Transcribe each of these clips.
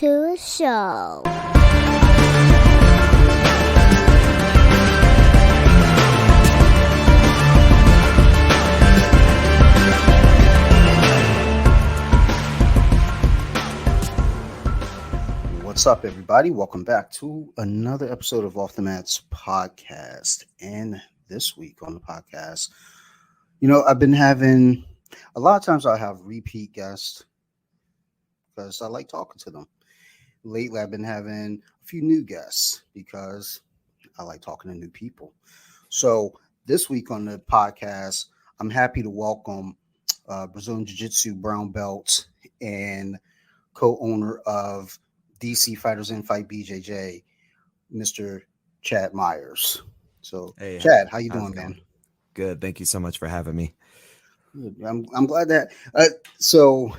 to a show. What's up, everybody? Welcome back to another episode of Off the Mats podcast. And this week on the podcast, I've been having a lot of times I have repeat guests because I like talking to them. Lately, I've been having a few new guests because I like talking to new people. So this week on the podcast, I'm happy to welcome Brazilian Jiu Jitsu Brown Belt and co-owner of DC Fighters in Fight BJJ, Mr. Chad Myers. So, hey, Chad, how you doing, man? Good. Thank you so much for having me. I'm glad that. So,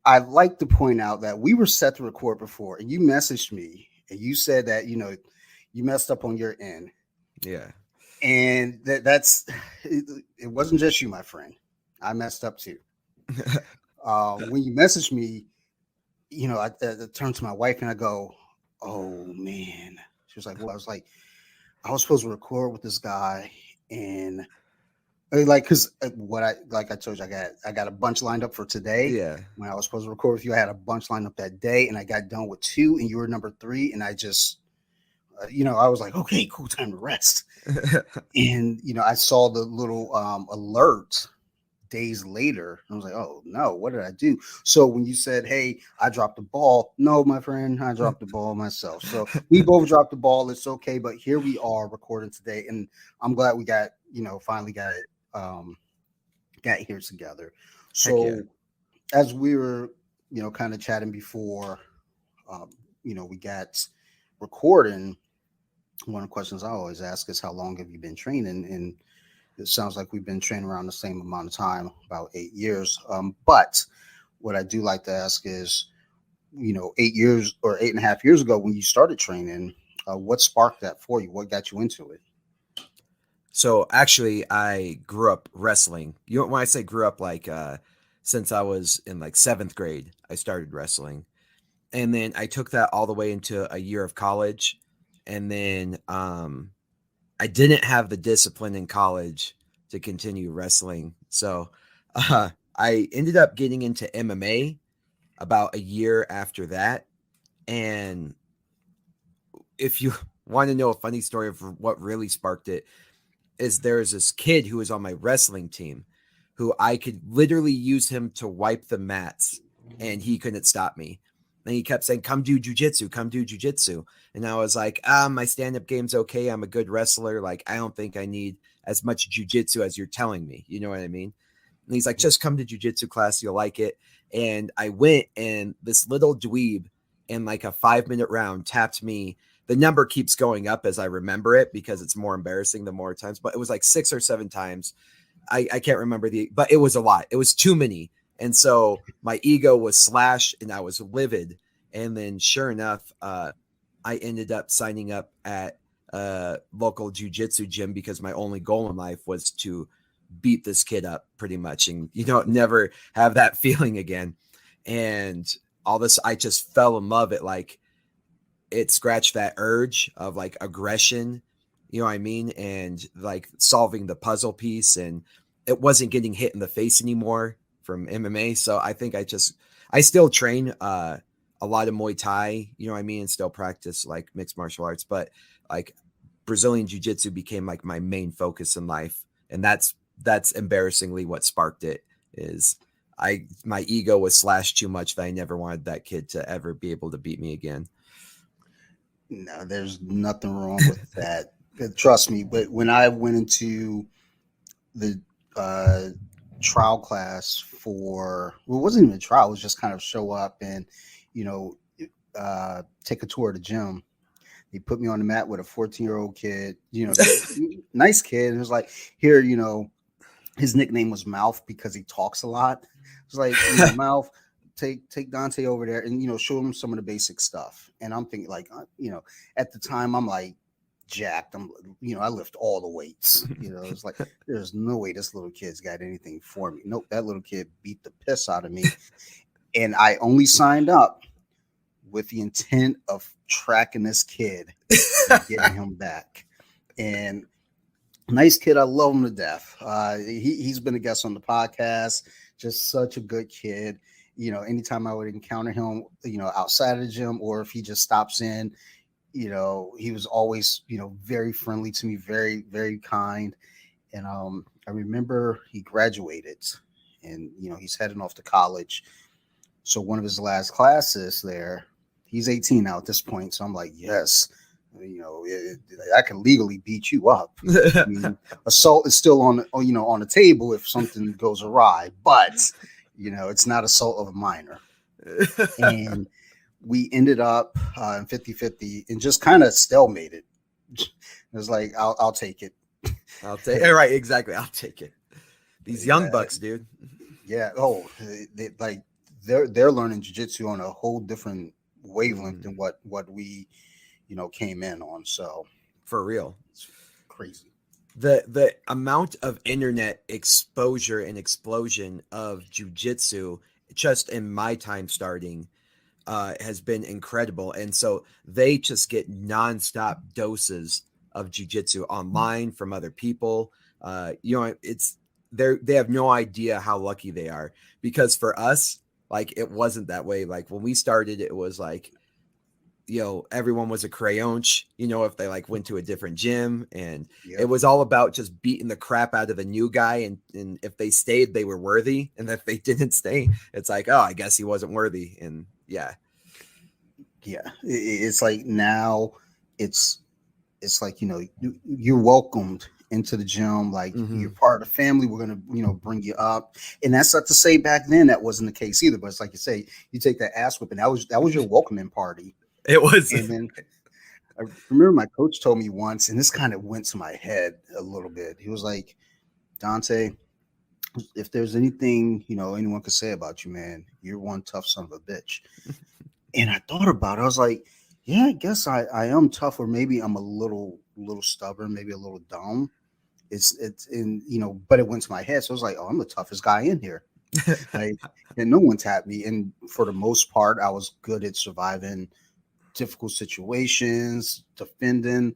I'd like to point out that we were set to record before, and you messaged me, and you said that you messed up on your end. Yeah. And that's it wasn't just you, my friend. I messed up too. When you messaged me, I turned to my wife and I go, "Oh man." She was like, "Well," I was like, "I was supposed to record with this guy, and because I told you, I got a bunch lined up for today. Yeah. When I was supposed to record with you, I had a bunch lined up that day, and I got done with 2, and you were number 3, and I just, I was like, okay, cool, time to rest. And I saw the little alert days later. I was like, oh no, what did I do? So when you said, hey, I dropped the ball, no, my friend, I dropped the ball myself. So we both dropped the ball. It's okay, but here we are recording today, and I'm glad we got finally got it got here together. So as we were kind of chatting before we got recording, one of the questions I always ask is how long have you been training? And it sounds like we've been training around the same amount of time, about 8 years. But what I do like to ask is, 8 years or 8.5 years ago when you started training, what sparked that for you? What got you into it? So actually, I grew up wrestling. When I say grew up, since I was in 7th grade, I started wrestling. And then I took that all the way into a year of college. And then I didn't have the discipline in college to continue wrestling. So I ended up getting into MMA about a year after that. And if you want to know a funny story of what really sparked it, is there's this kid who was on my wrestling team who I could literally use him to wipe the mats and he couldn't stop me. And he kept saying, come do jujitsu, come do jujitsu. And I was like, my stand-up game's okay. I'm a good wrestler. I don't think I need as much jujitsu as you're telling me. You know what I mean? And he's like, just come to jujitsu class. You'll like it. And I went, and this little dweeb in a 5-minute round tapped me. The number keeps going up as I remember it because it's more embarrassing the more times, but it was 6 or 7 times. I can't remember but it was a lot. It was too many. And so my ego was slashed and I was livid. And then sure enough, I ended up signing up at a local jiu-jitsu gym because my only goal in life was to beat this kid up pretty much. And, never have that feeling again. And all this, I just fell in love. It scratched that urge of aggression, you know what I mean? And solving the puzzle piece, and it wasn't getting hit in the face anymore from MMA. So I think I still train a lot of Muay Thai, you know what I mean? And still practice mixed martial arts, but Brazilian Jiu Jitsu became my main focus in life. And that's embarrassingly what sparked it. Is my ego was slashed too much that I never wanted that kid to ever be able to beat me again. No, there's nothing wrong with that. Trust me. But when I went into the trial class it wasn't even a trial. It was just kind of show up and, take a tour of the gym. He put me on the mat with a 14-year-old kid, nice kid. And it was like, here, his nickname was Mouth because he talks a lot. It was like, Mouth. Take Dante over there and show him some of the basic stuff. And I'm thinking at the time I'm jacked. I lift all the weights. It's like there's no way this little kid's got anything for me. Nope, that little kid beat the piss out of me. And I only signed up with the intent of tracking this kid and getting him back. And nice kid. I love him to death. He's been a guest on the podcast. Just such a good kid. Anytime I would encounter him, outside of the gym, or if he just stops in, he was always, very friendly to me, very, very kind. And I remember he graduated and, he's heading off to college. So one of his last classes there, he's 18 now at this point. So I'm like, yes, I can legally beat you up. I mean, assault is still on the table if something goes awry, but it's not assault of a minor. And we ended up in 50-50 and just kind of stalemated. It was like, I'll take it. I'll take it. Right, exactly. I'll take it. These young bucks, dude. Yeah. Oh, they're learning jiu-jitsu on a whole different wavelength than what we came in on. So for real, it's crazy. The amount of internet exposure and explosion of jiu-jitsu just in my time starting has been incredible. And so they just get nonstop doses of jiu-jitsu online from other people. They have no idea how lucky they are, because for us, like, it wasn't that way. Like when we started, it was like, everyone was a crayonch, if they like went to a different gym, and it was all about just beating the crap out of the new guy. And if they stayed, they were worthy. And if they didn't stay, it's like, oh, I guess he wasn't worthy. And yeah. It's like now it's like, you're welcomed into the gym. Like you're part of the family. We're going to, bring you up. And that's not to say back then that wasn't the case either. But it's like you say, you take that ass whipping. That was your welcoming party. It was. And then I remember my coach told me once, and this kind of went to my head a little bit. He was like, Dante, if there's anything, anyone could say about you, man, you're one tough son of a bitch. And I thought about it. I was like, yeah, I guess I am tough, or maybe I'm a little stubborn, maybe a little dumb. It's in, but it went to my head. So I was like, oh, I'm the toughest guy in here. Like, and no one tapped me. And for the most part, I was good at surviving difficult situations, defending,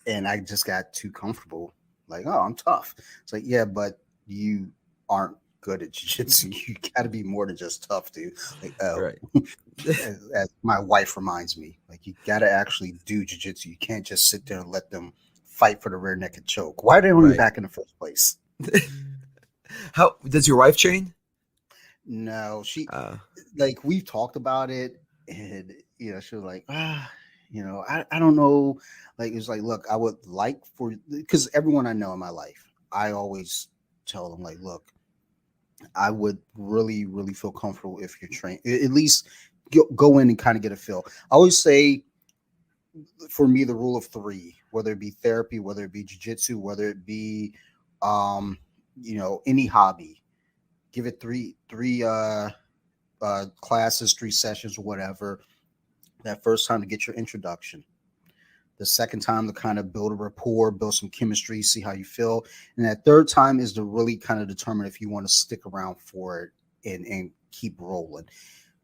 and I just got too comfortable. Like, oh, I'm tough. It's like, yeah, but you aren't good at jiu-jitsu. You got to be more than just tough, dude. Like, right. as my wife reminds me, like, you got to actually do jiu-jitsu. You can't just sit there and let them fight for the rear naked choke. Why are they on your back in the first place? How does your wife train? No, she like, we've talked about it, and she was like, I don't know. Like, it's like, look, I would like because everyone I know in my life, I always tell them, like, look, I would really, really feel comfortable if you're trained. At least go in and kind of get a feel. I always say, for me, the rule of three, whether it be therapy, whether it be jiu-jitsu, whether it be, any hobby, give it three classes, 3 sessions, or whatever. That first time to get your introduction. The second time to kind of build a rapport, build some chemistry, see how you feel. And that third time is to really kind of determine if you want to stick around for it and keep rolling.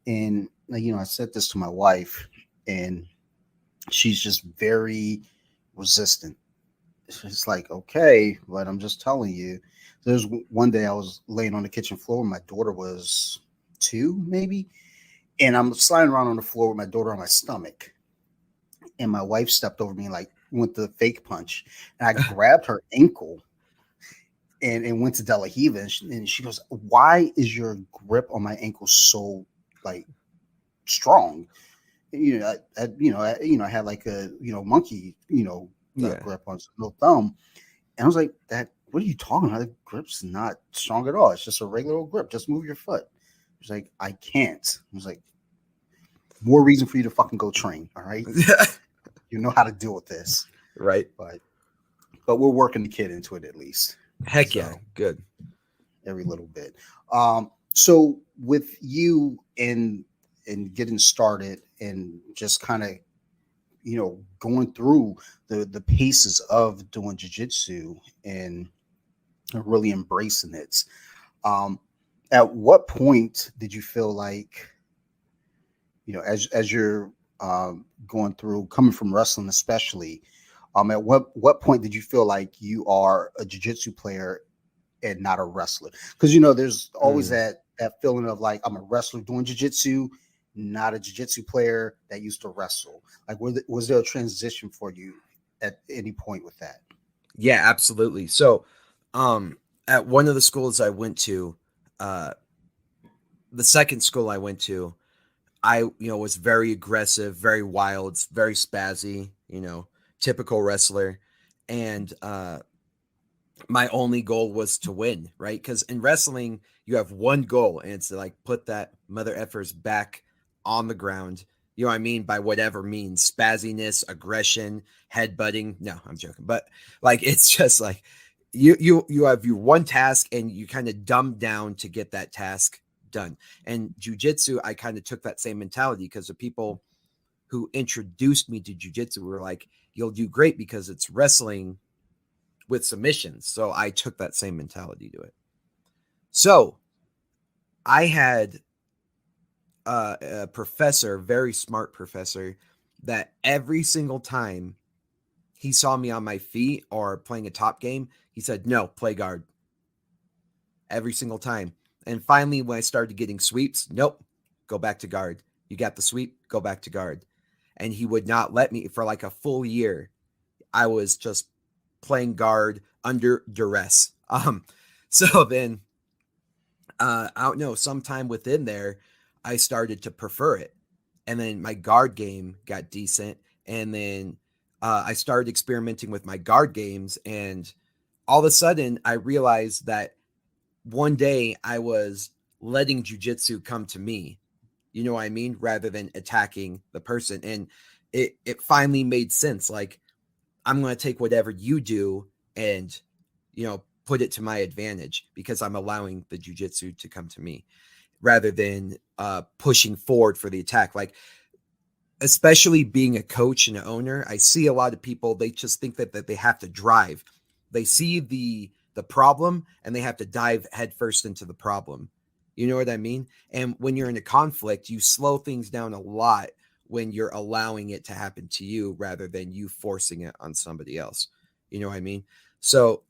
And, I said this to my wife, and she's just very resistant. It's like, okay, but I'm just telling you. There's one day I was laying on the kitchen floor. My daughter was 2, maybe. And I'm sliding around on the floor with my daughter on my stomach. And my wife stepped over me and like went to the fake punch. And I grabbed her ankle and went to De La Hiva. And she goes, why is your grip on my ankle so like strong? I had like a, monkey, grip on no thumb. And I was like, what are you talking about? The grip's not strong at all. It's just a regular old grip. Just move your foot. She's like, I can't. I was like, more reason for you to fucking go train. All right. You know how to deal with this. Right. But we're working the kid into it at least. Heck yeah. Good. Every little bit. So with you in getting started and just kind of, going through the paces of doing jiu-jitsu and really embracing it. At what point did you feel like, as you're going through, coming from wrestling, especially, at what point did you feel like you are a jiu-jitsu player and not a wrestler? Because there's always that feeling of like, I'm a wrestler doing jiu-jitsu, not a jiu-jitsu player that used to wrestle. Like, was there a transition for you at any point with that? Yeah, absolutely. So, at one of the schools I went to, uh, the second school I went to, I, was very aggressive, very wild, very spazzy, typical wrestler. And, my only goal was to win, right? Because in wrestling, you have one goal, and it's to like put that mother effers back on the ground. You know what I mean? By whatever means, spazziness, aggression, headbutting. No, I'm joking. But like, it's just like you have your one task, and you kind of dumb down to get that task done. And jujitsu, I kind of took that same mentality, because the people who introduced me to jujitsu were like, "You'll do great because it's wrestling with submissions." So I took that same mentality to it. So I had a professor, very smart professor, that every single time he saw me on my feet or playing a top game, he said, "No, play guard." Every single time. And finally, when I started getting sweeps, "Nope, go back to guard. You got the sweep, go back to guard." And he would not let me for like a full year. I was just playing guard under duress. So then, I don't know, sometime within there, I started to prefer it. And then my guard game got decent. And then I started experimenting with my guard games. And all of a sudden, I realized that one day I was letting jujitsu come to me. You know what I mean? Rather than attacking the person. And it finally made sense. Like, I'm going to take whatever you do and, put it to my advantage, because I'm allowing the jujitsu to come to me rather than pushing forward for the attack. Like, especially being a coach and an owner, I see a lot of people, they just think that they have to drive. They see the problem and they have to dive headfirst into the problem. You know what I mean? And when you're in a conflict, you slow things down a lot when you're allowing it to happen to you rather than you forcing it on somebody else. You know what I mean? So,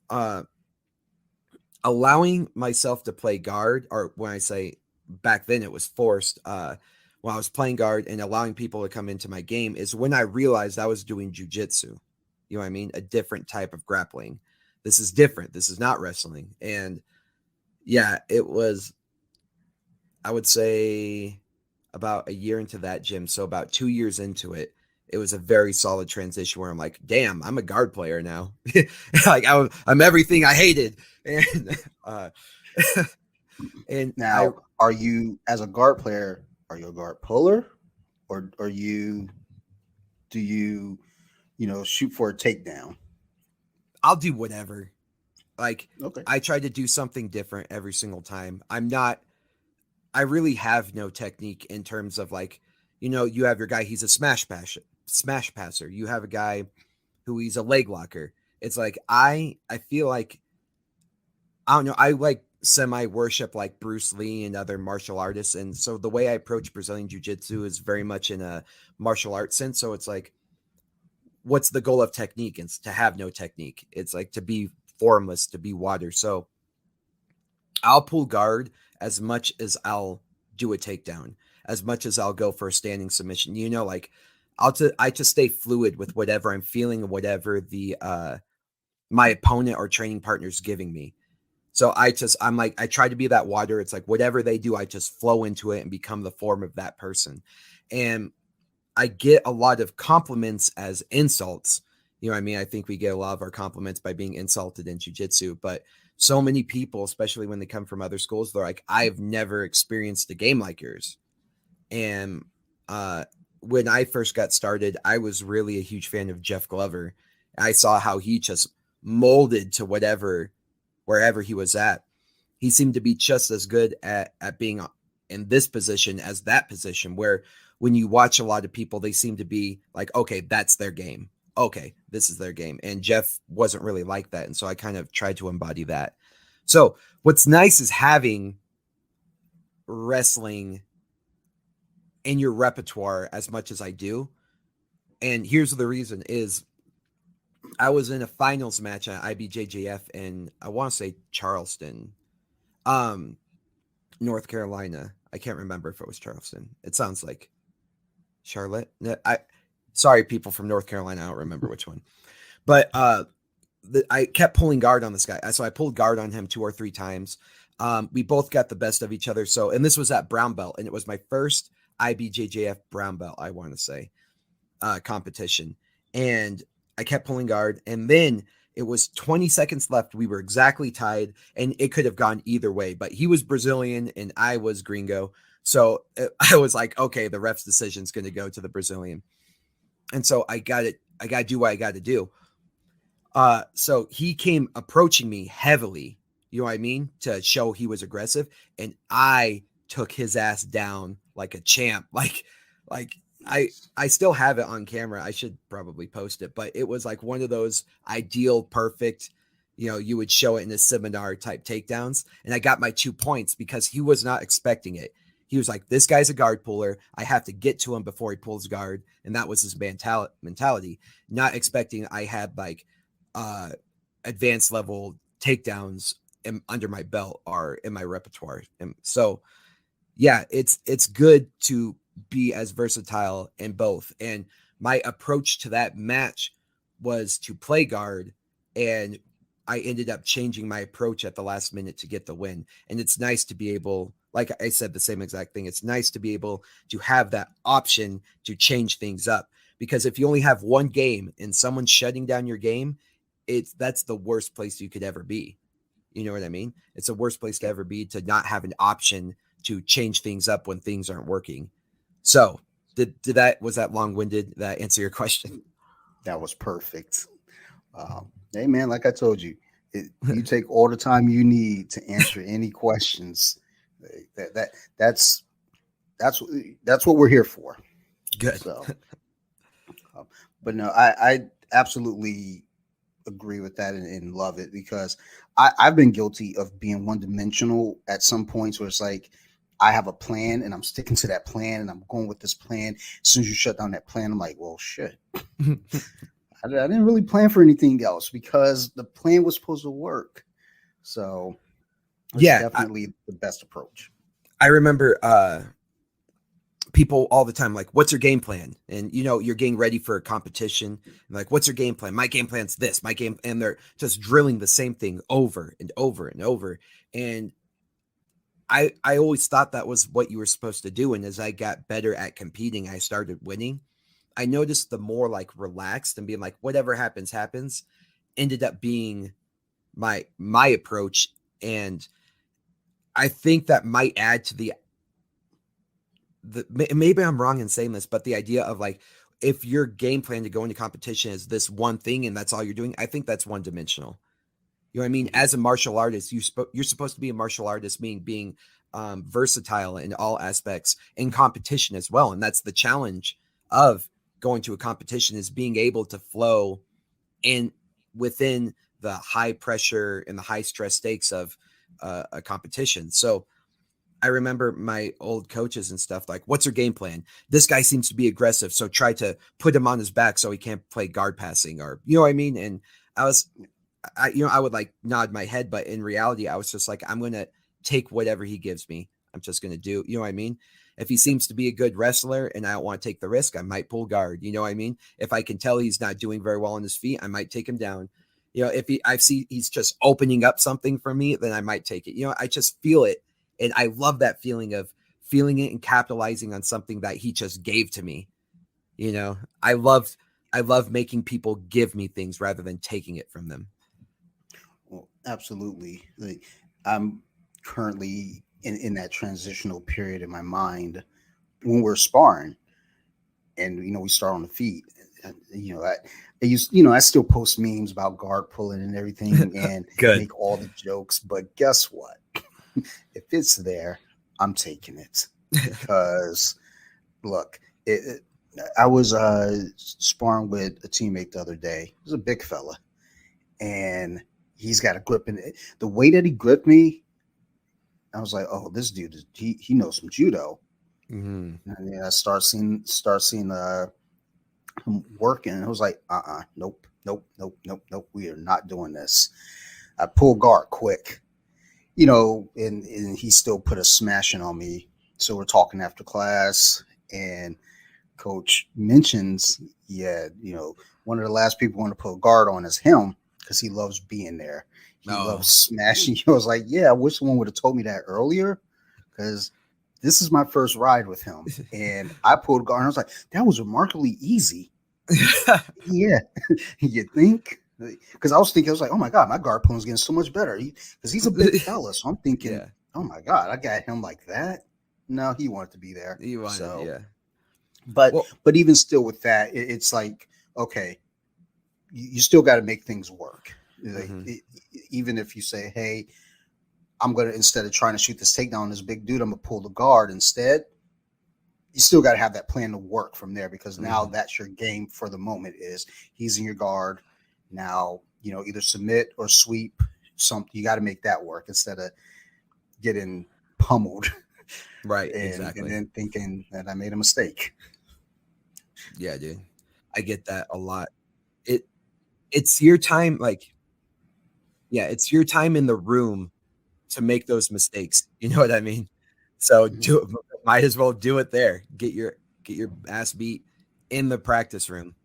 allowing myself to play guard, or when I say back then it was forced, when I was playing guard and allowing people to come into my game, is when I realized I was doing jujitsu. You know what I mean? A different type of grappling. This is different. This is not wrestling. And yeah, it was, I would say, about a year into that gym. So about 2 years into it, it was a very solid transition where I'm like, damn, I'm a guard player now. Like, I'm everything I hated. And, and Now, are you, as a guard player, are you a guard puller, or do you shoot for a takedown? I'll do whatever. Like, Okay. I try to do something different every single time. I really have no technique in terms of like, you have your guy, he's a smash passer. You have a guy who he's a leg locker. It's like, I feel like, I don't know, I like semi worship like Bruce Lee and other martial artists. And so the way I approach Brazilian Jiu-Jitsu is very much in a martial arts sense. So it's like, what's the goal of technique? It's to have no technique. It's like to be formless, to be water. So I'll pull guard as much as I'll do a takedown, as much as I'll go for a standing submission. Like, I just stay fluid with whatever I'm feeling and whatever the my opponent or training partner is giving me. So I'm like, I try to be that water. It's like whatever they do, I just flow into it and become the form of that person. And I get a lot of compliments as insults. You know what I mean? I think we get a lot of our compliments by being insulted in jiu-jitsu, but so many people, especially when they come from other schools, they're like, I've never experienced a game like yours. And when I first got started, I was really a huge fan of Jeff Glover. I saw how he just molded to wherever he was at. He seemed to be just as good at being in this position as that position, where when you watch a lot of people, they seem to be like, okay, that's their game. Okay, this is their game. And Jeff wasn't really like that. And so I kind of tried to embody that. So what's nice is having wrestling in your repertoire as much as I do. And here's the reason is I was in a finals match at IBJJF in, I want to say Charleston, um, North Carolina. I can't remember if it was Charleston. It sounds like Charlotte. No, sorry, people from North Carolina. I don't remember which one. But I kept pulling guard on this guy. So I pulled guard on him 2 or 3 times. We both got the best of each other. So, and this was at Brown Belt, and it was my first IBJJF Brown Belt, I want to say, competition. And I kept pulling guard. And then it was 20 seconds left. We were exactly tied, and it could have gone either way. But he was Brazilian, and I was gringo. So I was like, okay, the ref's decision is going to go to the Brazilian. And so I got to do what I got to do. So he came approaching me heavily, you know what I mean, to show he was aggressive, and I took his ass down like a champ. Like I still have it on camera. I should probably post it, but it was like one of those ideal, perfect, you would show it in a seminar type takedowns. And I got my 2 points because he was not expecting it. He was like, this guy's a guard puller. I have to get to him before he pulls guard. And that was his mentality, not expecting I had like advanced level takedowns under my belt or in my repertoire. And so, yeah, it's good to be as versatile in both. And my approach to that match was to play guard, and I ended up changing my approach at the last minute to get the win. And it's nice to be able, like I said, the same exact thing. It's nice to be able to have that option to change things up, because if you only have one game and someone's shutting down your game, that's the worst place you could ever be. You know what I mean? It's the worst place to ever be, to not have an option to change things up when things aren't working. So was that long-winded? That answer your question? That was perfect. Hey man, like I told you, you take all the time you need to answer any questions. That's what we're here for. Good. So, but no, I absolutely agree with that and love it, because I've been guilty of being one-dimensional at some points, where it's like I have a plan and I'm sticking to that plan and I'm going with this plan. As soon as you shut down that plan, I'm like, well, shit. I didn't really plan for anything else, because the plan was supposed to work. So it's definitely the best approach. I remember people all the time, like, what's your game plan? And, you're getting ready for a competition. And like, what's your game plan? My game plan's this, and they're just drilling the same thing over and over and over. And I always thought that was what you were supposed to do. And as I got better at competing, I started winning. I noticed the more like relaxed and being like, whatever happens, happens, ended up being my approach. And I think that might add to the maybe I'm wrong in saying this, but the idea of like, if your game plan to go into competition is this one thing and that's all you're doing, I think that's one-dimensional. You know what I mean? As a martial artist, you're supposed to be a martial artist, meaning being versatile in all aspects in competition as well. And that's the challenge of going to a competition, is being able to flow in within the high pressure and the high stress stakes of a competition. So I remember my old coaches and stuff like, what's your game plan? This guy seems to be aggressive, so try to put him on his back so he can't play guard passing, or, you know what I mean? And I would like nod my head, but in reality, I was just like, I'm going to take whatever he gives me. I'm just going to do, you know what I mean? If he seems to be a good wrestler and I don't want to take the risk, I might pull guard. You know what I mean? If I can tell he's not doing very well on his feet, I might take him down. If I see he's just opening up something for me, then I might take it. I just feel it. And I love that feeling of feeling it and capitalizing on something that he just gave to me. I love making people give me things rather than taking it from them. Well, absolutely. Like, I'm currently in that transitional period in my mind when we're sparring, and we start on the feet. I still post memes about guard pulling and everything, and make all the jokes. But guess what? If it's there, I'm taking it, because look, I was sparring with a teammate the other day. He was a big fella, and he's got a grip in it. The way that he gripped me, I was like, oh, this dude, he knows some judo. Mm-hmm. And yeah, I start seeing him working. And I was like, nope, nope, nope, nope, nope. We are not doing this. I pulled guard quick, and he still put a smashing on me. So we're talking after class, and coach mentions, yeah, one of the last people want to put a guard on is him because he loves being there. He loves Oh. smashing. I was like, yeah, I wish someone would have told me that earlier because this is my first ride with him. And I pulled guard and I was like, that was remarkably easy. Yeah. You think? Because I was like, oh my God, my guard pulling is getting so much better. Because he's a big fella. So I'm thinking, Yeah. oh my God, I got him like that. No, he wanted to be there. You wanted, So, yeah. but Well, even still with that, it's like, okay, you still got to make things work. Like, mm-hmm. Even if you say, hey, I'm going to, instead of trying to shoot this takedown on this big dude, I'm going to pull the guard instead. You still got to have that plan to work from there because now Mm-hmm. that's your game for the moment is he's in your guard. Now, either submit or sweep something. You got to make that work instead of getting pummeled Right, and exactly. then thinking that I made a mistake. Yeah, dude. I get that a lot. It it's your time, like, yeah, it's your time in the room to make those mistakes. You know what I mean? So Mhm. might as well do it there. Get your ass beat in the practice room.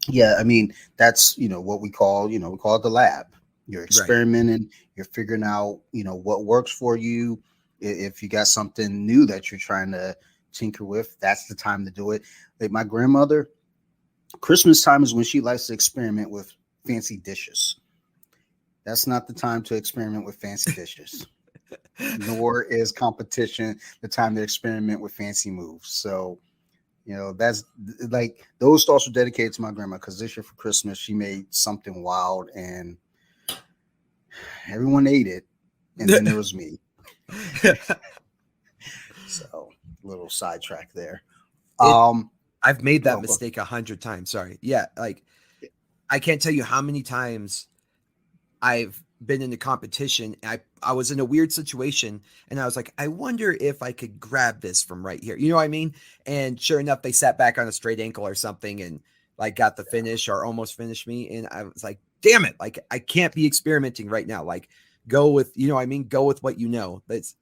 Yeah, I mean that's what we call it the lab. You're Right. experimenting, you're figuring out what works for you. If you got something new that you're trying to tinker with, that's the time to do it. Like my grandmother, Christmas time is when she likes to experiment with fancy dishes. That's not the time to experiment with fancy dishes, nor is competition the time to experiment with fancy moves. So that's like those thoughts were dedicated to my grandma because this year for Christmas she made something wild and everyone ate it, and then there was me. So little sidetrack there. it Um, I've made that no, go. mistake 100 times. Sorry. Yeah, like I can't tell you how many times I've been in a competition. I was in a weird situation and I was like, I wonder if I could grab this from right here. You know what I mean? And sure enough, they sat back on a straight ankle or something and like got the finish or almost finished me. And I was like, damn it. Like I can't be experimenting right now. Like go with, you know what I mean? Go with what you know. That's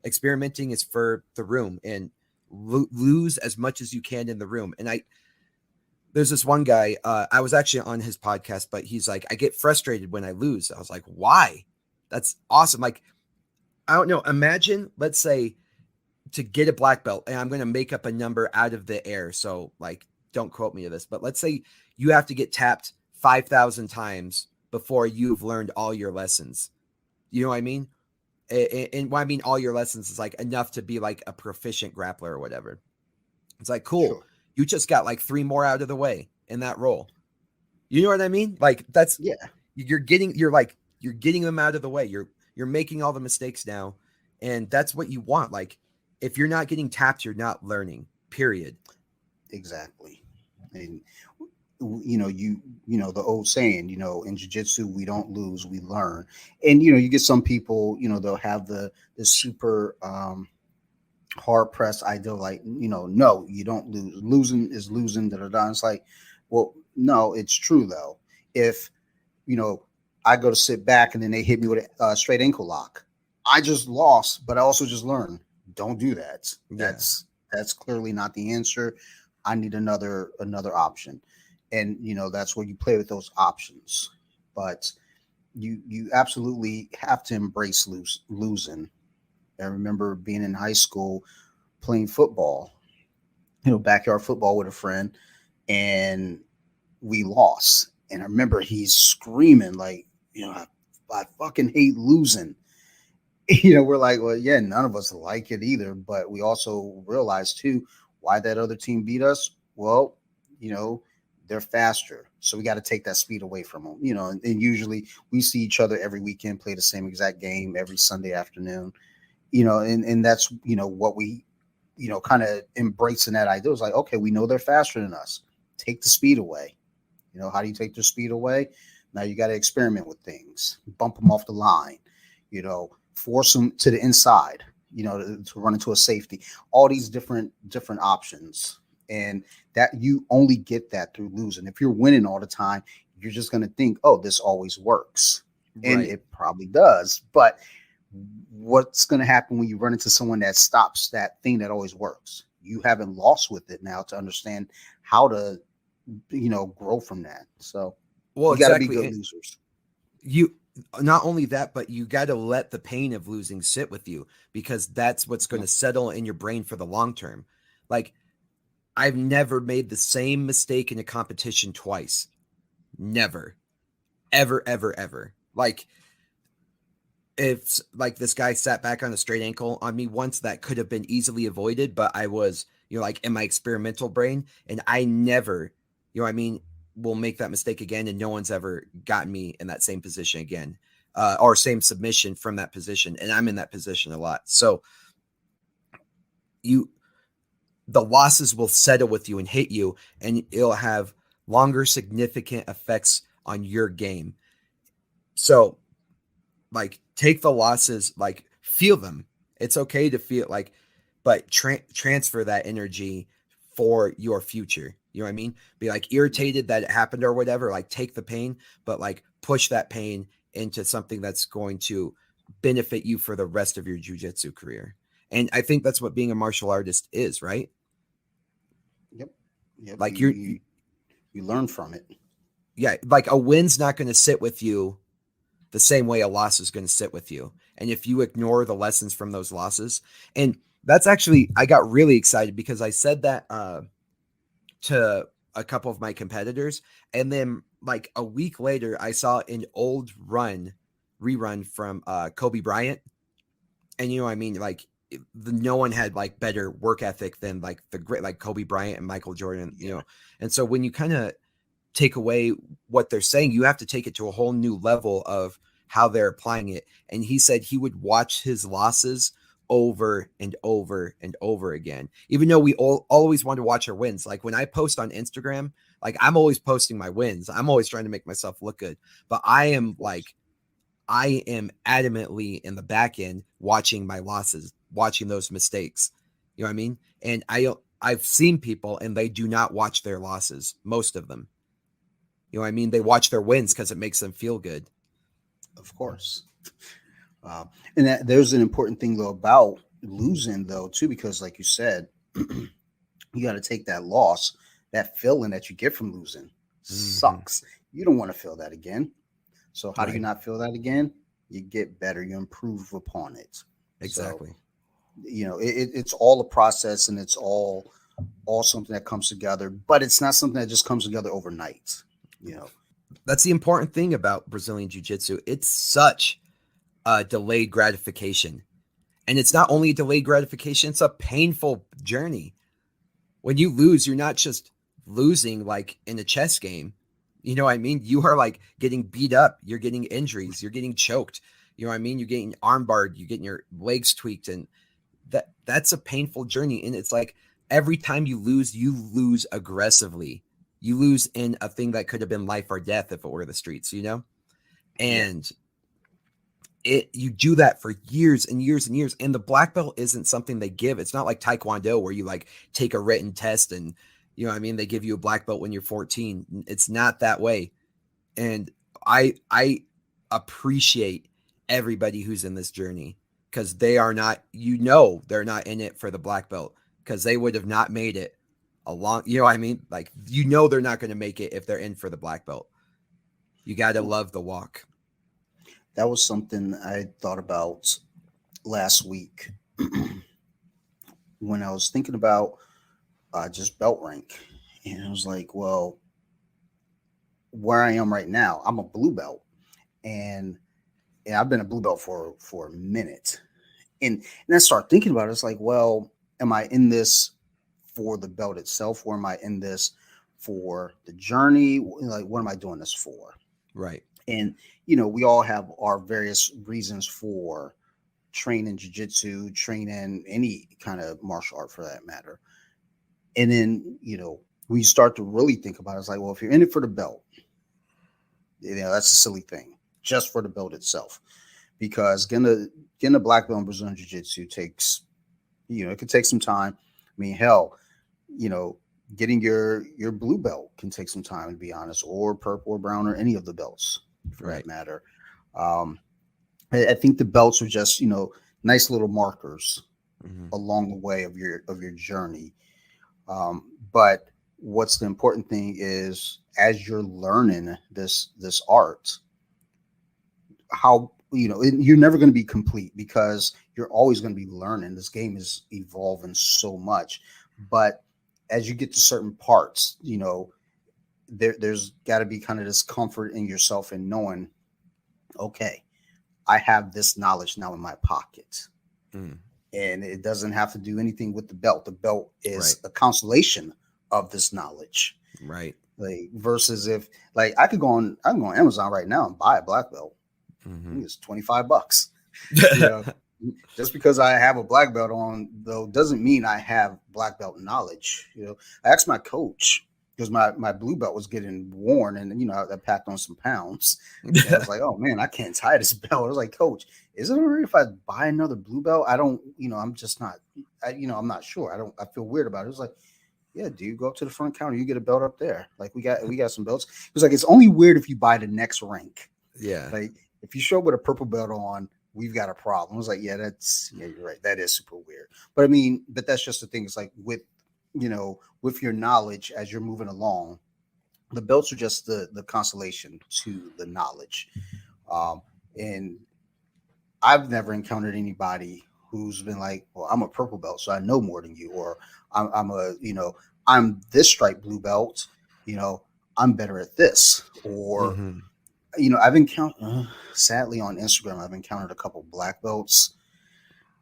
experimenting is for the room and lose as much as you can in the room. And there's this one guy, I was actually on his podcast, but he's like, I get frustrated when I lose. I was like, why? That's awesome. Like, I don't know. Imagine, let's say, to get a black belt, and I'm going to make up a number out of the air. So, like, don't quote me to this, but let's say you have to get tapped 5,000 times before you've learned all your lessons. You know what I mean? And what I mean, all your lessons is like enough to be like a proficient grappler or whatever. It's like, cool. Sure. You just got like 3 more out of the way in that roll. You know what I mean? Like that's Yeah, you're getting them out of the way. You're making all the mistakes now, and that's what you want. Like if you're not getting tapped, you're not learning. Period. exactly. And the old saying, in jiu-jitsu we don't lose, we learn. And you get some people, they'll have the super hard pressed idea like, no, you don't lose. Losing is losing, da da da. It's like, well, no, it's true though. If you know, I go to sit back and then they hit me with a straight ankle lock. I just lost, but I also just learned. Don't do that. Yeah. That's clearly not the answer. I need another option, and that's where you play with those options. But you absolutely have to embrace losing. I remember being in high school playing football, backyard football with a friend, and we lost. And I remember he's screaming like, I fucking hate losing. We're like, well, yeah, none of us like it either, but we also realize too why that other team beat us. Well, you know, they're faster, so we got to take that speed away from them. And usually we see each other every weekend, play the same exact game every Sunday afternoon. And that's what we kind of embracing that idea. It was like, okay, we know they're faster than us. Take the speed away. How do you take their speed away? Now you got to experiment with things, bump them off the line, force them to the inside. to run into a safety, all these different options. And that you only get that through losing. If you're winning all the time, you're just going to think, oh, this always works. And Right. it probably does. But what's going to happen when you run into someone that stops that thing that always works? You haven't lost with it now to understand how to, grow from that. So Well, you got to be exactly. good And losers. you not only that, but you got to let the pain of losing sit with you, because that's what's going Yeah. to settle in your brain for the long term. Like, I've never made the same mistake in a competition twice. Never. Ever, ever, ever. Like, it's like this guy sat back on a straight ankle on me once that could have been easily avoided, but I was, like in my experimental brain, and I never, will make that mistake again, and no one's ever gotten me in that same position again, or same submission from that position, and I'm in that position a lot. So the losses will settle with you and hit you, and it'll have longer significant effects on your game. So, like, take the losses, like, feel them. It's okay to feel, like, but transfer that energy for your future. You know what I mean? Be like irritated that it happened or whatever, like take the pain, but like push that pain into something that's going to benefit you for the rest of your jiu-jitsu career. And I think that's what being a martial artist is, right? Yep. Yep. Like You learn from it. yeah, like a win's not going to sit with you the same way a loss is going to sit with you. And if you ignore the lessons from those losses, and that's actually, I got really excited because I said that to a couple of my competitors. And then like a week later, I saw an old rerun from Kobe Bryant. And you know what I mean? Like no one had like better work ethic than like the great, like Kobe Bryant and Michael Jordan, And so when you kind of take away what they're saying, you have to take it to a whole new level of how they're applying it. And he said he would watch his losses over and over and over again, even though we always want to watch our wins. Like when I post on Instagram, like I'm always posting my wins. I'm always trying to make myself look good, but I am adamantly in the back end watching my losses, watching those mistakes. You know what I mean? And I've seen people and they do not watch their losses, most of them. You know what I mean? They watch their wins because it makes them feel good. Of course. And there's an important thing though about losing though too, because like you said, you got to take that loss, that feeling that you get from losing sucks. You don't want to feel that again. So how do you not feel that again? You get better, you improve upon it. Exactly. So, it's all a process, and it's all something that comes together, but it's not something that just comes together overnight. That's the important thing about Brazilian Jiu-Jitsu. It's such a delayed gratification. And it's not only a delayed gratification, it's a painful journey. When you lose, you're not just losing like in a chess game. You know what I mean? You are like getting beat up. You're getting injuries. You're getting choked. You know what I mean? You're getting armbarred. You're getting your legs tweaked. And that's a painful journey. And it's like every time you lose aggressively. You lose in a thing that could have been life or death if it were the streets, And you do that for years and years and years. And the black belt isn't something they give. It's not like Taekwondo where you like take a written test and they give you a black belt when you're 14. It's not that way. And I appreciate everybody who's in this journey because they are not, they're not in it for the black belt because they would have not made it along. You know what I mean? Like, they're not going to make it if they're in for the black belt. You got to love the walk. That was something I thought about last week when I was thinking about just belt rank. And I was like, well, where I am right now, I'm a blue belt. And I've been a blue belt for a minute. And I start thinking about it. It's like, well, am I in this for the belt itself, or am I in this for the journey? Like, what am I doing this for? Right. And, we all have our various reasons for training jiu-jitsu, training any kind of martial art for that matter. And then, we start to really think about it. It's like, well, if you're in it for the belt, that's a silly thing, just for the belt itself. because getting a black belt in Brazilian Jiu-Jitsu takes, it could take some time. I mean, hell, getting your blue belt can take some time, to be honest, or purple or brown or any of the belts for that matter. I think the belts are just, nice little markers along the way of your journey. But what's the important thing is, as you're learning this art, how you're never going to be complete, because you're always going to be learning. This game is evolving so much, but as you get to certain parts, there's got to be kind of this comfort in yourself in knowing, okay, I have this knowledge now in my pocket. And it doesn't have to do anything with the belt. The belt is a constellation of this knowledge. Right. Like, versus if, like, I can go on Amazon right now and buy a black belt. It's $25. Just because I have a black belt on, though, doesn't mean I have black belt knowledge. I asked my coach, because my blue belt was getting worn, and I packed on some pounds. I was like, oh man, I can't tie this belt. I was like, Coach, is it all right if I buy another blue belt? I don't, I'm just not, I'm not sure. I feel weird about it. It was like, yeah, dude, go up to the front counter, you get a belt up there. Like, we got some belts. It was like, it's only weird if you buy the next rank. Yeah. Like, if you show up with a purple belt on, we've got a problem. I was like, yeah, you're right. That is super weird. But I mean, that's just the thing. It's like with your knowledge as you're moving along, the belts are just the consolation to the knowledge. And I've never encountered anybody who's been like, well, I'm a purple belt, so I know more than you, or I'm this stripe blue belt, I'm better at this, or I've encountered, sadly, on Instagram, I've encountered a couple black belts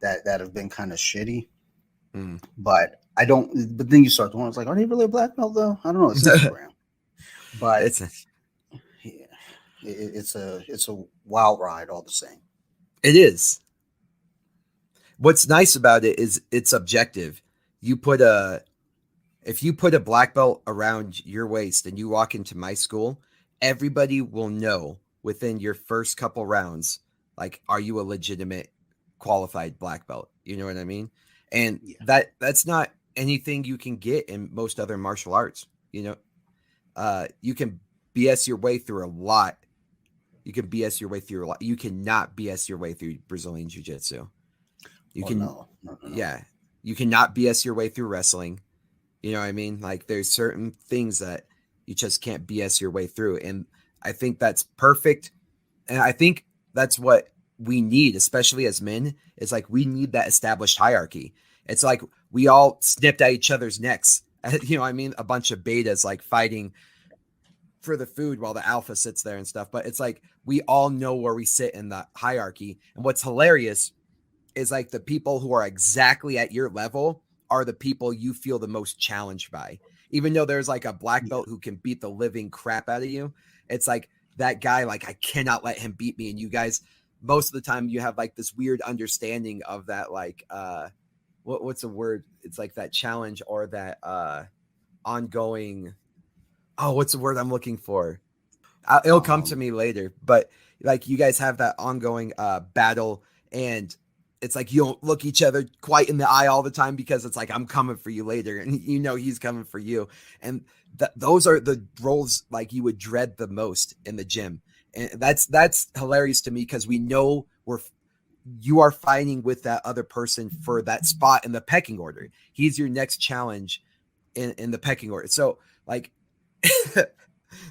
that have been kind of shitty. But then you start to wonder, it's like, are they really a black belt though? I don't know. It's Instagram, but it's a wild ride all the same. It is. What's nice about it is it's objective. If you put a black belt around your waist and you walk into my school, everybody will know within your first couple rounds, like, are you a legitimate qualified black belt? You know what I mean? And that's not anything you can get in most other martial arts. You can BS your way through a lot. You cannot BS your way through Brazilian Jiu-Jitsu. You cannot BS your way through wrestling. You know what I mean? Like, there's certain things that you just can't BS your way through. And I think that's perfect. And I think that's what we need, especially as men, is like, we need that established hierarchy. It's like we all snipped at each other's necks. You know what I mean? A bunch of betas like fighting for the food while the alpha sits there and stuff. But it's like, we all know where we sit in the hierarchy. And what's hilarious is, like, the people who are exactly at your level are the people you feel the most challenged by. Even though there's like a black belt who can beat the living crap out of you, it's like, that guy, like, I cannot let him beat me. And you guys, most of the time, you have like this weird understanding of that, like, what's the word? It's like that challenge, or that ongoing. Oh, what's the word I'm looking for? It'll come to me later. But like, you guys have that ongoing battle, and it's like, you don't look each other quite in the eye all the time, because it's like, I'm coming for you later, and he's coming for you. And those are the roles like you would dread the most in the gym. And that's hilarious to me, because we know you are fighting with that other person for that spot in the pecking order. He's your next challenge in the pecking order. So, like,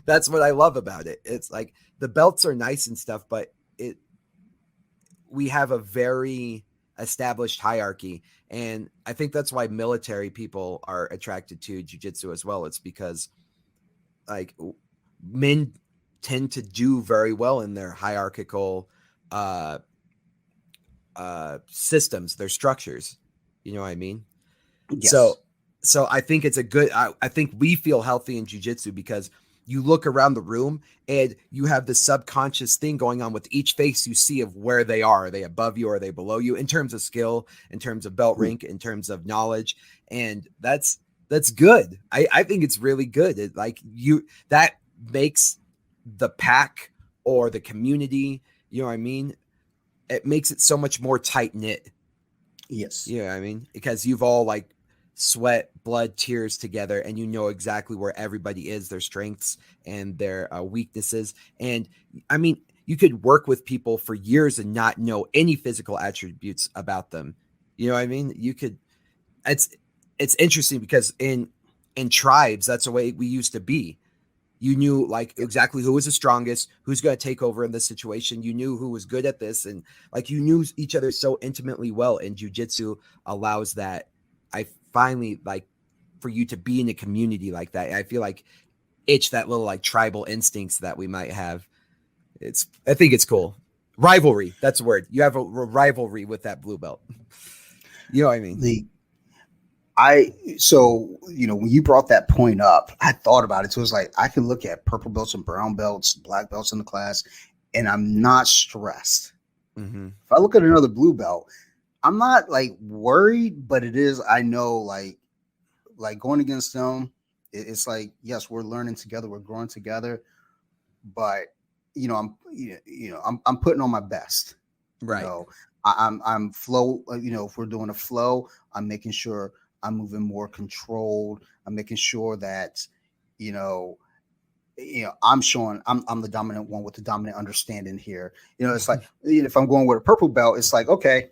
that's what I love about it. It's like, the belts are nice and stuff, but we have a very established hierarchy. And I think that's why military people are attracted to jiu-jitsu as well. It's because, like, men tend to do very well in their hierarchical systems, their structures. You know what I mean? Yes. So I think it's I think we feel healthy in jiu-jitsu because you look around the room and you have this subconscious thing going on with each face you see of where they are. Are they above you? Or are they below you, in terms of skill, in terms of belt rank, in terms of knowledge? And that's good. I think it's really good. That makes the pack or the community, you know what I mean, it makes it so much more tight knit. Yes. You know what I mean? Because you've all like sweat, blood, tears together, and you know exactly where everybody is, their strengths and their weaknesses. And I mean, you could work with people for years and not know any physical attributes about them. You know what I mean? You could. It's interesting because in tribes, that's the way we used to be. You knew like exactly who was the strongest, who's going to take over in this situation. You knew who was good at this, and like you knew each other so intimately well. And jiu-jitsu allows that. I finally like for you to be in a community like that. I feel like itch that little like tribal instincts that we might have. I think it's cool. Rivalry, that's the word. You have a rivalry with that blue belt. You know what I mean? So when you brought that point up, I thought about it. So it's like I can look at purple belts and brown belts, black belts in the class, and I'm not stressed. Mm-hmm. If I look at another blue belt, I'm not like worried, but it is. I know like going against them, it's like yes, we're learning together, we're growing together, but I'm putting on my best. Right. I'm flow. If we're doing a flow, I'm making sure I'm moving more controlled. I'm making sure that, I'm showing I'm the dominant one with the dominant understanding here. It's like if I'm going with a purple belt, it's like, okay,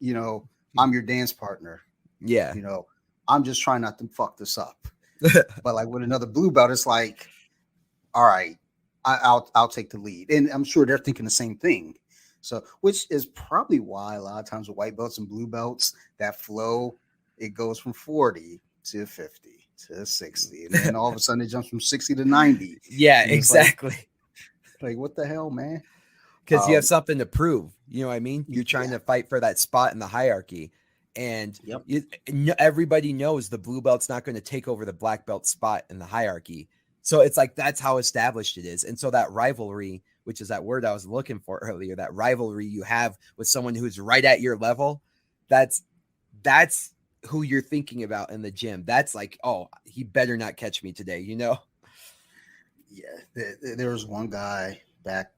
I'm your dance partner. Yeah. I'm just trying not to fuck this up. But like with another blue belt, it's like, all right, I'll take the lead. And I'm sure they're thinking the same thing. So, which is probably why a lot of times with white belts and blue belts, that flow, it goes from 40 to 50 to 60. And then all of a sudden it jumps from 60 to 90. Yeah, exactly. Like, what the hell, man? Because you have something to prove. You know what I mean? You're trying to fight for that spot in the hierarchy. And everybody knows the blue belt's not going to take over the black belt spot in the hierarchy. So it's like that's how established it is. And so that rivalry, which is that word I was looking for earlier, that rivalry you have with someone who's right at your level, that's who you're thinking about in the gym. That's like, oh, he better not catch me today, Yeah. There was one guy back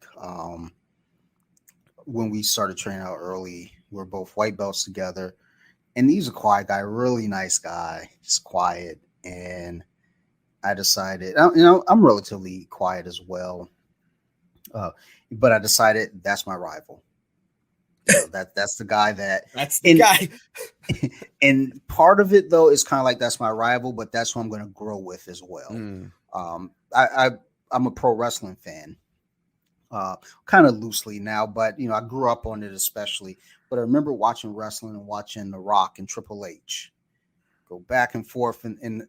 when we started training out early. We're both white belts together. And he's a quiet guy, really nice guy. He's quiet. And I decided, I'm relatively quiet as well. But I decided that's my rival. That's the guy that's the guy. And part of it though is kind of like that's my rival, but that's who I'm going to grow with as well. I'm a pro wrestling fan, kind of loosely now, but I grew up on it especially. But I remember watching wrestling and watching The Rock and Triple H go back and forth, and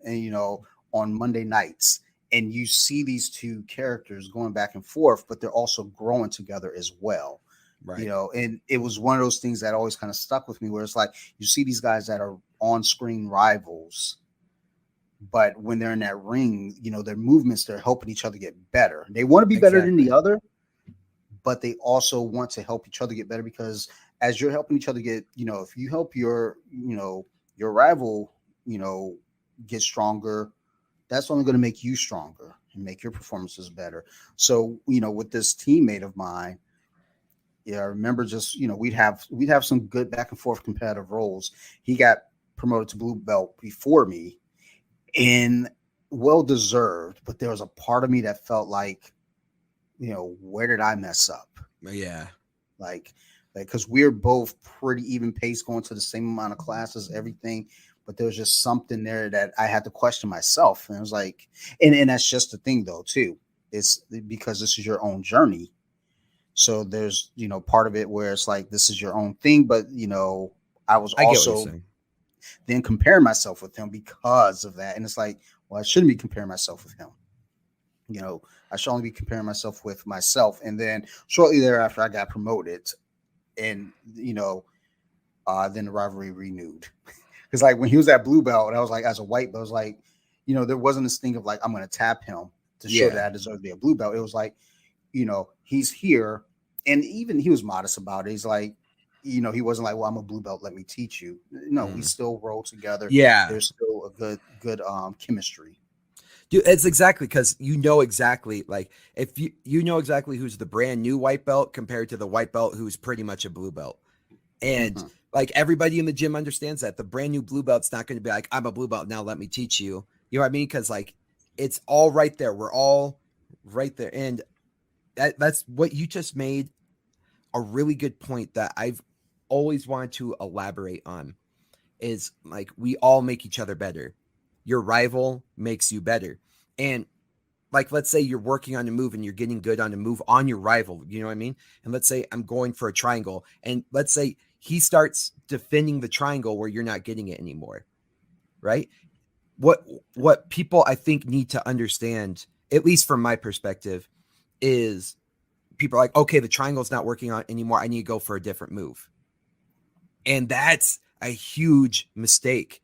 on Monday nights. And you see these two characters going back and forth, but they're also growing together as well. Right. And it was one of those things that always kind of stuck with me where it's like, you see these guys that are on screen rivals, but when they're in that ring, their movements, they're helping each other get better. They want to be better than the other, but they also want to help each other get better because as you're helping each other get, if you help your rival, get stronger, that's only going to make you stronger and make your performances better. So, with this teammate of mine, I remember just, we'd have some good back and forth competitive roles. He got promoted to blue belt before me and well deserved, but there was a part of me that felt like, where did I mess up? Yeah. Like, because we're both pretty even pace going to the same amount of classes, everything. But there was just something there that I had to question myself. And it was like, and that's just the thing though, too. It's because this is your own journey. So there's, part of it where it's like, this is your own thing. But, I was also then comparing myself with him because of that. And it's like, well, I shouldn't be comparing myself with him. I should only be comparing myself with myself. And then shortly thereafter, I got promoted and, then the rivalry renewed. Because like when he was at blue belt, and I was like, as a white belt, I was like, there wasn't this thing of like, I'm going to tap him to show that I deserve to be a blue belt. It was like, he's here. And even he was modest about it. He's like, he wasn't like, well, I'm a blue belt, let me teach you. No, we still roll together. Yeah. There's still a good chemistry. Dude, it's exactly because you know exactly, like, if you know exactly who's the brand new white belt compared to the white belt who's pretty much a blue belt. And Mhm. like everybody in the gym understands that the brand new blue belt's not going to be like, I'm a blue belt now, let me teach you. You know what I mean? Because like it's all right there. We're all right there. And that's what you just made a really good point that I've always wanted to elaborate on is like we all make each other better. Your rival makes you better. And like let's say you're working on a move and you're getting good on a move on your rival, you know what I mean? And let's say I'm going for a triangle and let's say he starts defending the triangle where you're not getting it anymore, right? What people I think need to understand, at least from my perspective, is people are like, okay, the triangle's not working on anymore. I need to go for a different move. And that's a huge mistake.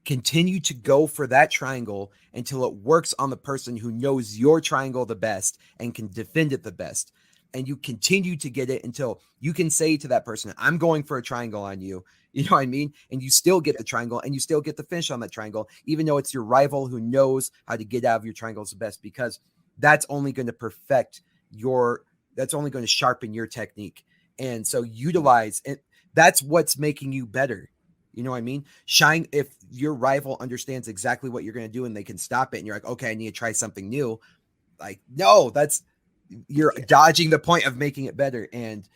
Continue to go for that triangle until it works on the person who knows your triangle the best and can defend it the best. And you continue to get it until you can say to that person, I'm going for a triangle on you. You know what I mean? And you still get the triangle and you still get the finish on that triangle, even though it's your rival who knows how to get out of your triangles the best, because that's only going to perfect that's only going to sharpen your technique. And so utilize it. That's what's making you better. You know what I mean? Shine. If your rival understands exactly what you're going to do and they can stop it and you're like, okay, I need to try something new. Like, no, you're dodging the point of making it better. And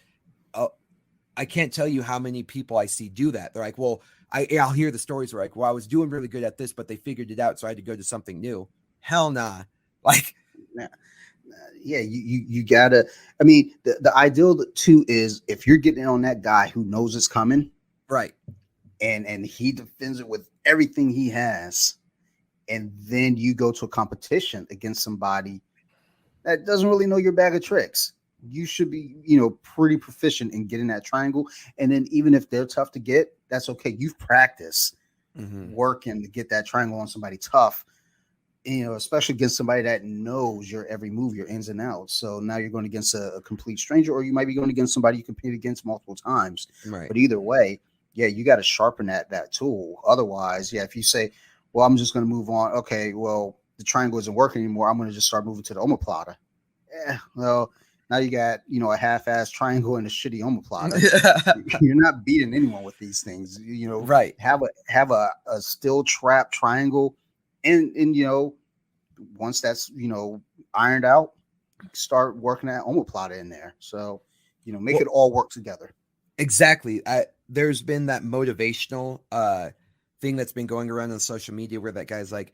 I can't tell you how many people I see do that. They're like, well, I'll hear the stories where like, well, I was doing really good at this, but they figured it out. So I had to go to something new. Hell nah. Like, Yeah, you gotta. I mean, the ideal too is if you're getting on that guy who knows it's coming, right. and he defends it with everything he has, and then you go to a competition against somebody that doesn't really know your bag of tricks. You should be, pretty proficient in getting that triangle. And then even if they're tough to get, that's okay. You've practiced working to get that triangle on somebody tough, especially against somebody that knows your every move, your ins and outs. So now you're going against a complete stranger, or you might be going against somebody you compete against multiple times. Right. But either way, yeah, you got to sharpen that tool. Otherwise, yeah, if you say, well, I'm just going to move on. Okay, well, the triangle isn't working anymore. I'm going to just start moving to the omoplata. Yeah, well, now you got, a half-ass triangle and a shitty omoplata. You're not beating anyone with these things. Right. Have a still trap triangle, and once that's ironed out, start working that omoplata in there. So make it all work together. Exactly. There's been that motivational thing that's been going around on social media where that guy's like,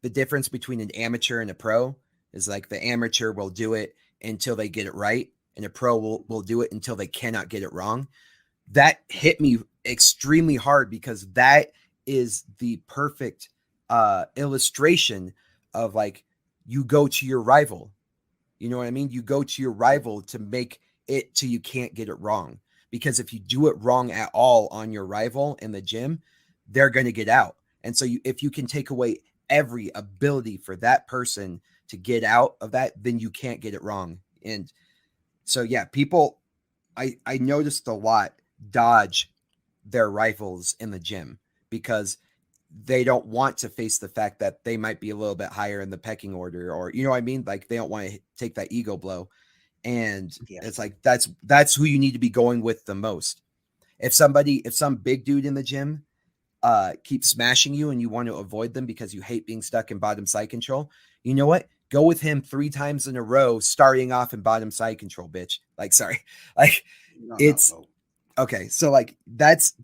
the difference between an amateur and a pro is like the amateur will do it until they get it right, and a pro will do it until they cannot get it wrong. That hit me extremely hard because that is the perfect illustration of like you go to your rival. You know what I mean? You go to your rival to make it till you can't get it wrong. Because if you do it wrong at all on your rival in the gym, they're going to get out. And so if you can take away every ability for that person to get out of that, then you can't get it wrong. And so, yeah, people, I noticed a lot dodge their rivals in the gym because they don't want to face the fact that they might be a little bit higher in the pecking order, or, you know what I mean? Like they don't want to take that ego blow. And it's like, that's who you need to be going with the most. If some big dude in the gym keeps smashing you and you want to avoid them because you hate being stuck in bottom side control, you know what? Go with him 3 times in a row, starting off in bottom side control, bitch. Like, sorry. Like no. Okay. So like, that's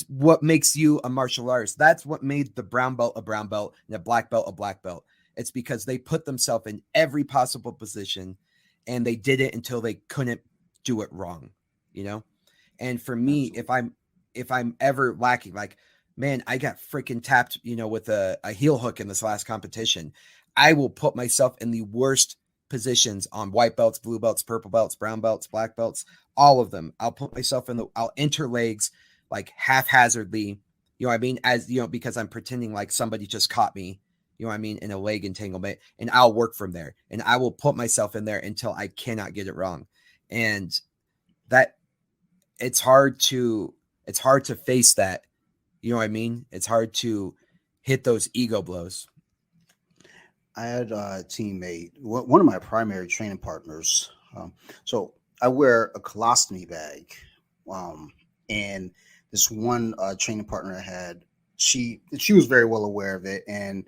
what makes you a martial artist. That's what made the brown belt a brown belt and a black belt. It's because they put themselves in every possible position and they did it until they couldn't do it wrong, And for me, absolutely, if I'm ever lacking, like, man, I got freaking tapped, with a heel hook in this last competition, I will put myself in the worst positions on white belts, blue belts, purple belts, brown belts, black belts, all of them. I'll put myself I'll enter legs like haphazardly, you know what I mean? As because I'm pretending like somebody just caught me, you know what I mean, in a leg entanglement, and I'll work from there and I will put myself in there until I cannot get it wrong. And that it's hard to face that, you know what I mean? It's hard to hit those ego blows. I had a teammate, one of my primary training partners. So I wear a colostomy bag, um, and this one training partner I had, she was very well aware of it, and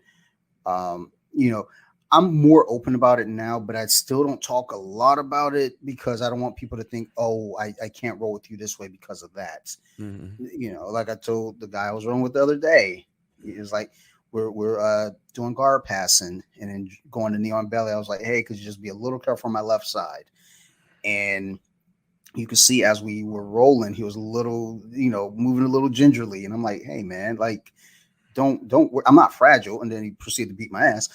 you know, I'm more open about it now, but I still don't talk a lot about it because I don't want people to think, oh, I can't roll with you this way because of that. Mm-hmm. Like I told the guy I was rolling with the other day, he was like, we're doing guard passing and then going to knee on belly. I was like, hey, could you just be a little careful on my left side? And you could see as we were rolling, he was a little, moving a little gingerly. And I'm like, hey man, like don't I'm not fragile. And then he proceeded to beat my ass.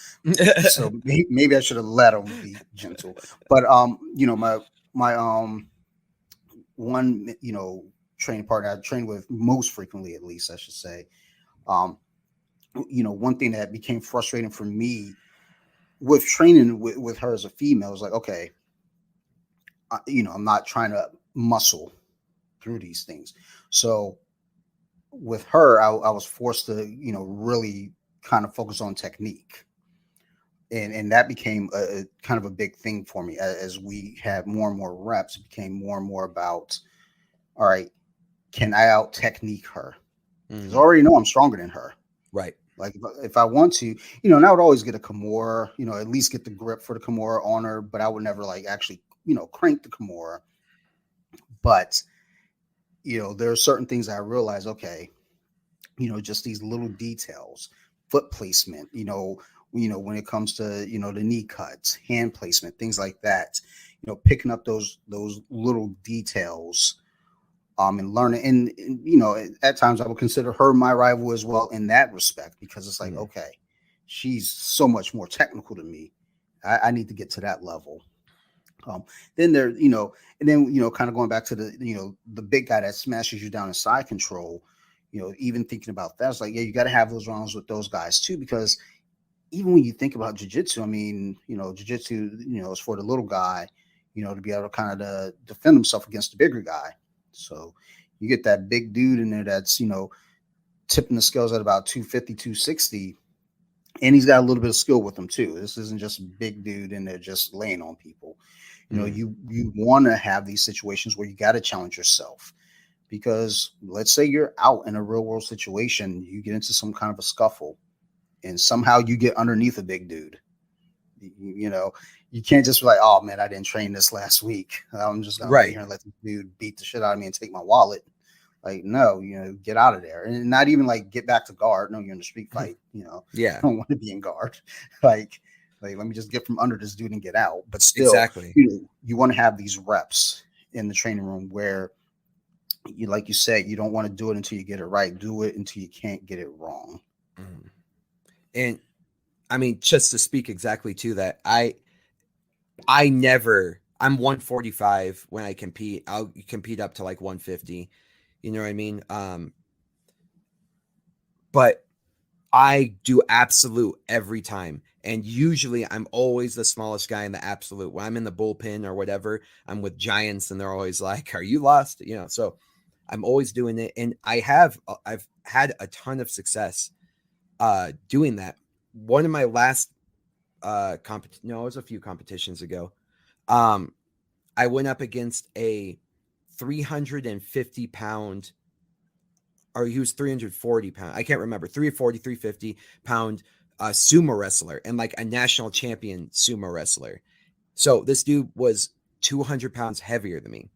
So maybe I should have let him be gentle. But my one training partner I trained with most frequently, at least I should say. Um, one thing that became frustrating for me with training with her as a female was like, okay, I'm not trying to muscle through these things. So with her, I was forced to, really kind of focus on technique. And that became a kind of a big thing for me as we had more and more reps. It became more and more about, all right, can I out technique her? Because I already know I'm stronger than her. Right. Like if I want to, and I would always get a Kimura, at least get the grip for the Kimura on her, but I would never like actually, crank the Kimura. But, there are certain things I realize, okay, just these little details, foot placement, when it comes to, the knee cuts, hand placement, things like that, picking up those little details, and learning. And at times I would consider her my rival as well in that respect, because it's like, okay, she's so much more technical than me. I need to get to that level. Then there, and then, kind of going back to the big guy that smashes you down in side control, even thinking about that, it's like, yeah, you got to have those rounds with those guys too, because even when you think about jiu-jitsu, I mean, jiu-jitsu, is for the little guy, to be able to kind of defend himself against the bigger guy. So you get that big dude in there that's, tipping the scales at about 250, 260, and he's got a little bit of skill with him too. This isn't just a big dude in there just laying on people. You want to have these situations where you got to challenge yourself, because let's say you're out in a real world situation, you get into some kind of a scuffle, and somehow you get underneath a big dude. You can't just be like, oh man, I didn't train this last week, I'm just gonna lay here and let the dude beat the shit out of me and take my wallet. Like, no, get out of there. And not even like get back to guard. No, you're in a street fight, Yeah. I don't want to be in guard. like let me just get from under this dude and get out. But still, Exactly. You want to have these reps in the training room where like you said, you don't want to do it until you get it right. Do it until you can't get it wrong. And I mean, just to speak exactly to that, I'm 145 when I compete. I'll compete up to like 150. You know what I mean? But I do absolute every time. And usually I'm always the smallest guy in the absolute. When I'm in the bullpen or whatever, I'm with giants and they're always like, are you lost? So I'm always doing it. And I've had a ton of success doing that. One of my last it was a few competitions ago. I went up against a 350 pound, or he was 340 pound. I can't remember, 340, 350 pound sumo wrestler, and like a national champion sumo wrestler. So this dude was 200 pounds heavier than me,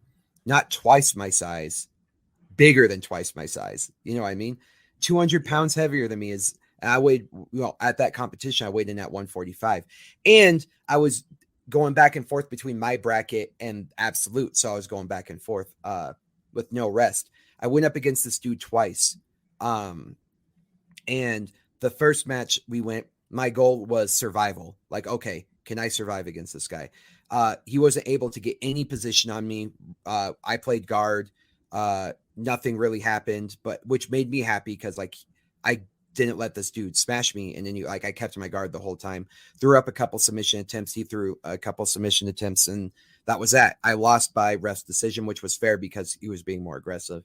not twice my size, bigger than twice my size. You know what I mean? 200 pounds heavier than me is, and I weighed, at that competition, I weighed in at 145. And I was going back and forth between my bracket and absolute. So I was going back and forth with no rest. I went up against this dude twice. And the first match my goal was survival. Like, okay, can I survive against this guy? He wasn't able to get any position on me. I played guard. Nothing really happened, which made me happy because like I didn't let this dude smash me. And then I kept my guard the whole time, threw up a couple submission attempts. He threw a couple submission attempts, and that was that. I lost by ref decision, which was fair because he was being more aggressive.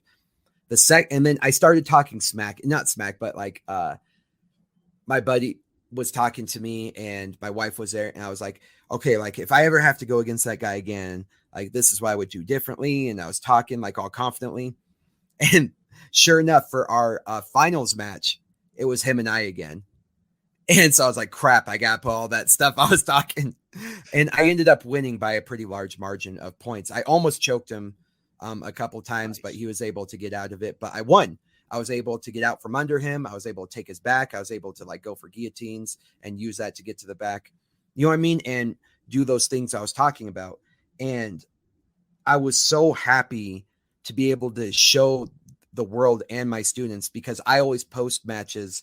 And then I started talking smack, not smack, but like, my buddy was talking to me and my wife was there, and I was like, okay, like if I ever have to go against that guy again, like this is what I would do differently. And I was talking like all confidently. And sure enough, for our finals match, it was him and I again. And so I was like, crap, I got to put all that stuff I was talking. And I ended up winning by a pretty large margin of points. I almost choked him a couple times, but he was able to get out of it. But I won. I was able to get out from under him. I was able to take his back. I was able to like go for guillotines and use that to get to the back. You know what I mean? And do those things I was talking about. And I was so happy to be able to show the world and my students, because I always post matches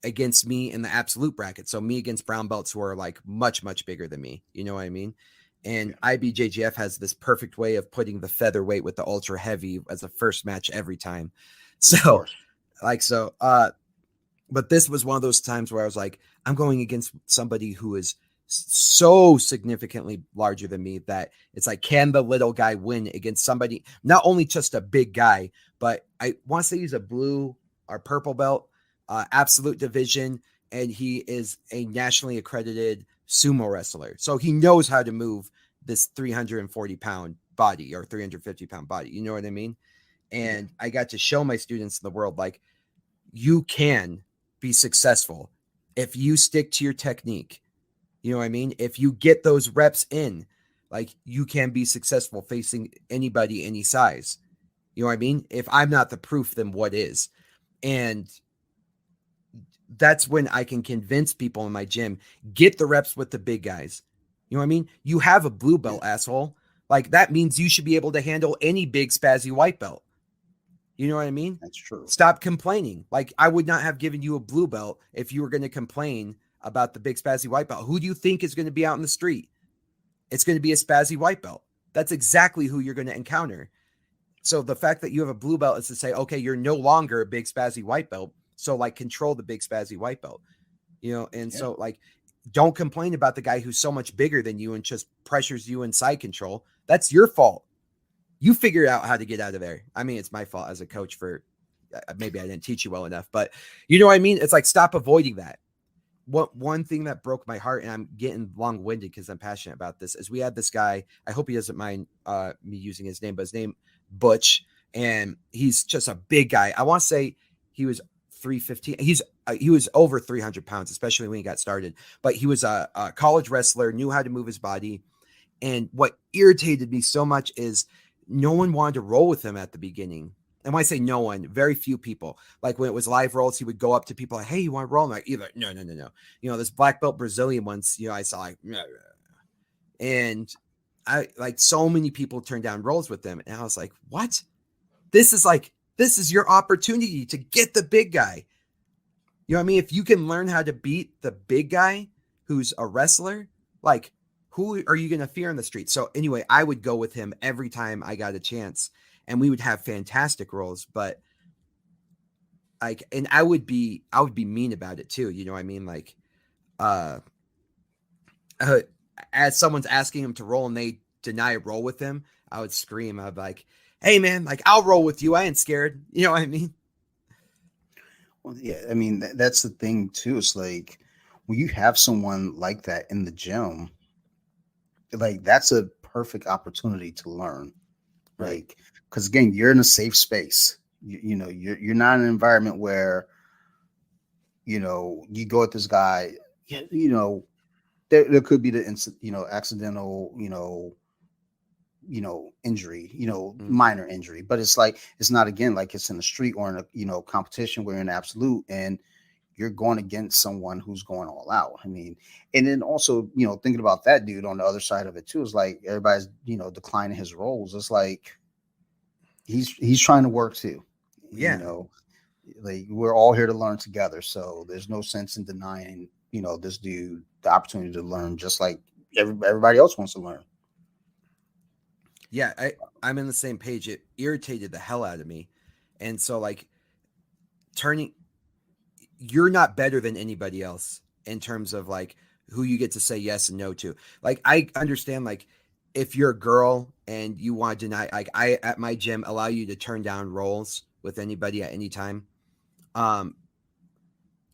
against me in the absolute bracket. So me against brown belts who are like much, much bigger than me. You know what I mean? And IBJJF has this perfect way of putting the featherweight with the ultra heavy as a first match every time. So but this was one of those times where I was like, I'm going against somebody who is so significantly larger than me that it's like, can the little guy win against somebody, not only just a big guy, but I want to say he's a blue or purple belt, absolute division. And he is a nationally accredited sumo wrestler. So he knows how to move this 340-pound body or 350-pound body. You know what I mean? And I got to show my students in the world, like, you can be successful if you stick to your technique. You know what I mean? If you get those reps in, like, you can be successful facing anybody, any size. You know what I mean? If I'm not the proof, then what is? And that's when I can convince people in my gym, get the reps with the big guys. You know what I mean? You have a blue belt, asshole. Like, that means you should be able to handle any big spazzy white belt. You know what I mean? That's true. Stop complaining. Like, I would not have given you a blue belt if you were going to complain about the big spazzy white belt. Who do you think is going to be out in the street? It's going to be a spazzy white belt. That's exactly who you're going to encounter. So the fact that you have a blue belt is to say, okay, you're no longer a big spazzy white belt. So like, control the big spazzy white belt, you know? And so like, don't complain about the guy who's so much bigger than you and just pressures you in side control. That's your fault. You figure out how to get out of there. I mean, it's my fault as a coach for maybe I didn't teach you well enough, but you know what I mean? It's like, stop avoiding that. One thing that broke my heart, and I'm getting long-winded because I'm passionate about this, is we had this guy, I hope he doesn't mind me using his name, but his name Butch, and he's just a big guy. I want to say he was 315. He was over 300 pounds, especially when he got started, but he was a college wrestler, knew how to move his body. And what irritated me so much is no one wanted to roll with him at the beginning. And when I say no one, very few people. Like, when it was live rolls, he would go up to people like, hey, you want to roll? I'm like, either no. You know, this black belt Brazilian ones, you know, I saw like, no. And I like, so many people turned down rolls with them. And I was like, what? This is your opportunity to get the big guy. You know what I mean? If you can learn how to beat the big guy who's a wrestler, like, who are you going to fear in the street? So anyway, I would go with him every time I got a chance, and we would have fantastic rolls. But like, and I would be mean about it too. You know what I mean? Like, as someone's asking him to roll and they deny a roll with him, I would scream. I'd be like, hey man, like, I'll roll with you. I ain't scared. You know what I mean? Well, yeah, I mean, that's the thing too. It's like, when you have someone like that in the gym, like, that's a perfect opportunity to learn. Right. Like, because again, you're in a safe space. You know, you're not in an environment where, you know, you go at this guy, you know, there could be the accidental, injury, minor injury, but it's like, it's not, again, like it's in the street or in a, competition where you're in absolute and you're going against someone who's going all out. I mean, and then also, thinking about that dude on the other side of it too, is like, everybody's, declining his roles. It's like, he's trying to work too. Yeah. Like, we're all here to learn together. So there's no sense in denying, this dude the opportunity to learn, just like everybody else wants to learn. Yeah, I'm in the same page. It irritated the hell out of me. And so, like, you're not better than anybody else in terms of, like, who you get to say yes and no to. Like, I understand, like, if you're a girl and you want to deny, like, I, at my gym, allow you to turn down roles with anybody at any time.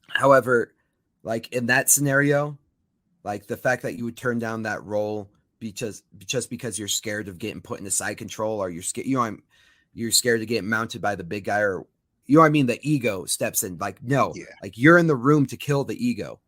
However, like in that scenario, like the fact that you would turn down that role because you're scared of getting put into side control, or you're scared, you're scared of getting mounted by the big guy, or I mean, the ego steps in. Like, no, Yeah. like you're in the room to kill the ego.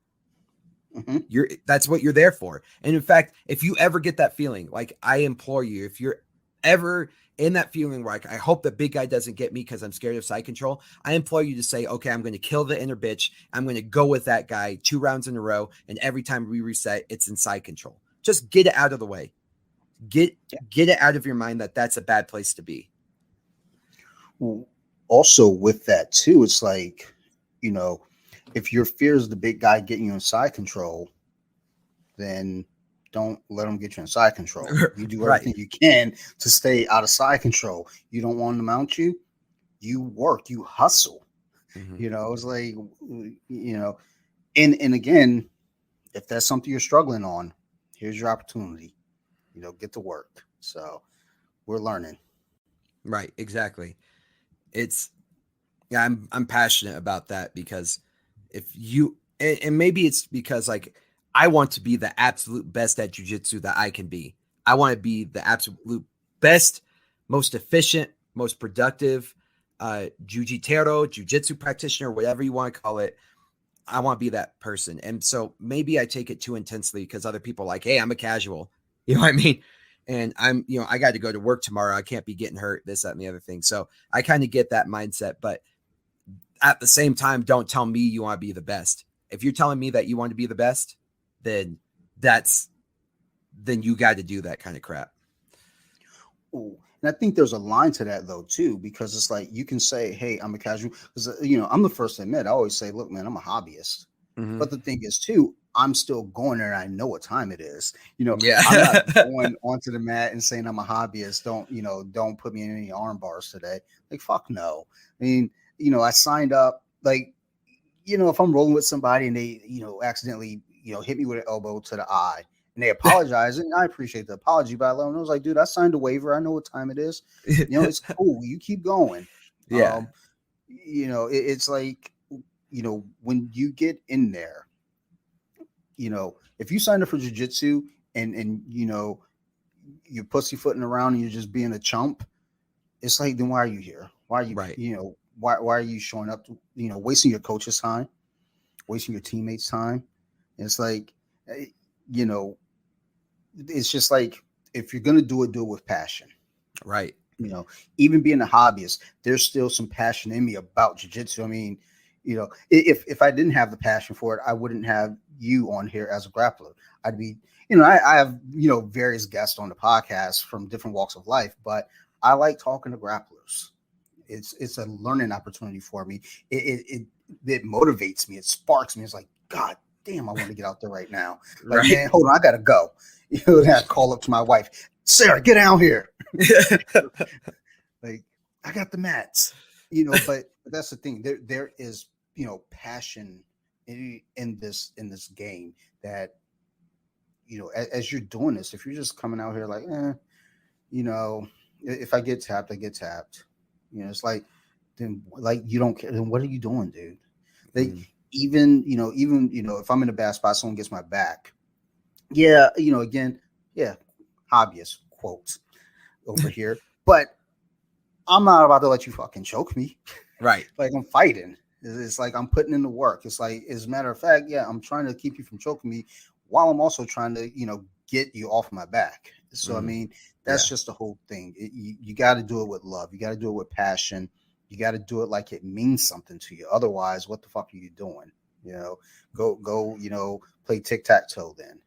Mm-hmm. That's what you're there for. And in fact, if you ever get that feeling, like I implore you, if you're ever in that feeling where I hope the big guy doesn't get me because I'm scared of side control, I implore you to say, okay, I'm going to kill the inner bitch. I'm going to go with that guy 2 rounds in a row. And every time we reset, it's in side control. Just get it out of the way. Get it out of your mind that that's a bad place to be. Well, also with that too, it's like, you know, if your fear is the big guy getting you in side control, then don't let him get you in side control. You do everything you can to stay out of side control. You don't want him to mount you. You work, you hustle. Mm-hmm. You know, it's like, you know, and again, if that's something you're struggling on, here's your opportunity. You know, get to work. So we're learning. Right, exactly. It's I'm passionate about that because if you and maybe it's because like I want to be the absolute best at jiu-jitsu that I can be. I want to be the absolute best, most efficient, most productive jiu-jitsu practitioner, whatever you want to call it. I want to be that person. And so maybe I take it too intensely because other people are like, hey, I'm a casual. You know what I mean? And I'm, I got to go to work tomorrow. I can't be getting hurt, this, that, and the other thing. So I kind of get that mindset. But at the same time, don't tell me you want to be the best. If you're telling me that you want to be the best, then you got to do that kind of crap. Ooh. And I think there's a line to that though too, because it's like you can say, "Hey, I'm a casual," because I'm the first to admit. I always say, "Look, man, I'm a hobbyist." Mm-hmm. But the thing is too, I'm still going there, and I know what time it is. Yeah. I'm not going onto the mat and saying I'm a hobbyist. Don't put me in any arm bars today. Like, fuck no. I mean, I signed up. Like, if I'm rolling with somebody and they, accidentally, hit me with an elbow to the eye. And they apologize, and I appreciate the apology, but I was like, dude, I signed a waiver. I know what time it is. It's cool. You keep going. Yeah. It's like, when you get in there, if you sign up for jiu-jitsu and you're pussyfooting around and you're just being a chump, it's like, then why are you here? Why are you, right. Why are you showing up, wasting your coach's time, wasting your teammates' time? And it's like, it's just like, if you're going to do it with passion. Right. Even being a hobbyist, there's still some passion in me about jiu-jitsu. I mean, if I didn't have the passion for it, I wouldn't have you on here as a grappler. I'd be, I have, various guests on the podcast from different walks of life, but I like talking to grapplers. It's a learning opportunity for me. It motivates me. It sparks me. It's like, God damn, I want to get out there right now. Like, right. man, hold on, I gotta go. I call up to my wife, Sarah, get down here. Like, I got the mats, but that's the thing. There is, passion in this game that, as you're doing this, if you're just coming out here like, if I get tapped, I get tapped. It's like, then like, you don't care. Then what are you doing, dude? Like, even if I'm in a bad spot, someone gets my back. Yeah. Again, yeah. Hobbyist quotes over here, but I'm not about to let you fucking choke me. Right. Like, I'm fighting. It's like I'm putting in the work. It's like, as a matter of fact, yeah, I'm trying to keep you from choking me while I'm also trying to, get you off my back. So, I mean, that's just the whole thing. You got to do it with love. You got to do it with passion. You got to do it like it means something to you. Otherwise, what the fuck are you doing? Go, play tic-tac-toe then.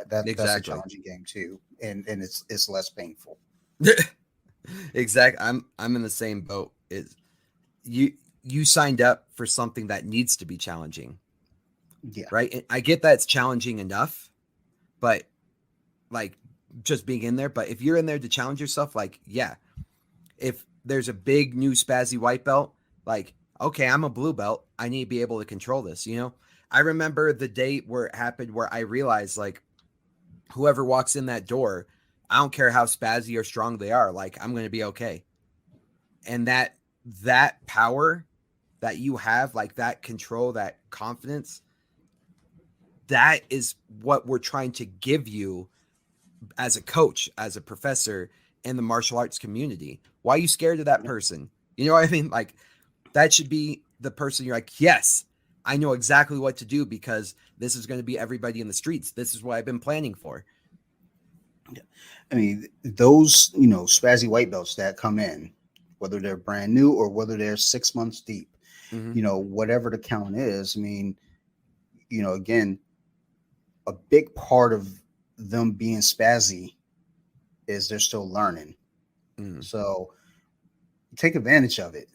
That's a challenging game too. And it's less painful. Exactly. I'm in the same boat. You signed up for something that needs to be challenging. Yeah. Right. And I get that it's challenging enough, but like just being in there. But if you're in there to challenge yourself, like, yeah, if there's a big new spazzy white belt, like, okay, I'm a blue belt. I need to be able to control this. I remember the day where it happened where I realized, like, whoever walks in that door, I don't care how spazzy or strong they are, like, I'm going to be okay. And that power that you have, like that control, that confidence, that is what we're trying to give you as a coach, as a professor in the martial arts community. Why are you scared of that person? You know what I mean? Like, that should be the person you're like, yes, I know exactly what to do because this is going to be everybody in the streets. This is what I've been planning for. Yeah. I mean, those, spazzy white belts that come in, whether they're brand new or whether they're 6 months deep, whatever the count is, I mean, again, a big part of them being spazzy is they're still learning. So take advantage of it,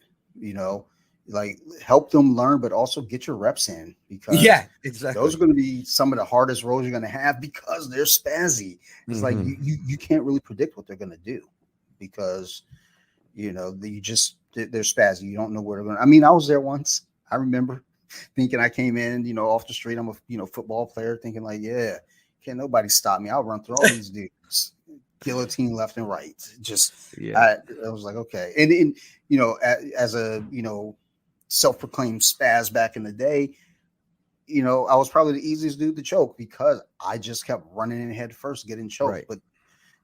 like help them learn, but also get your reps in, because exactly. those are going to be some of the hardest roles you're going to have because they're spazzy. It's like you can't really predict what they're going to do because, they're spazzy. You don't know where they're going. I mean, I was there once. I remember thinking I came in, off the street. I'm a football player, thinking like, yeah, can't nobody stop me. I'll run through all these dudes, guillotine left and right. Just I was like, okay, and as a self-proclaimed spaz back in the day, I was probably the easiest dude to choke because I just kept running in head first, getting choked. Right. But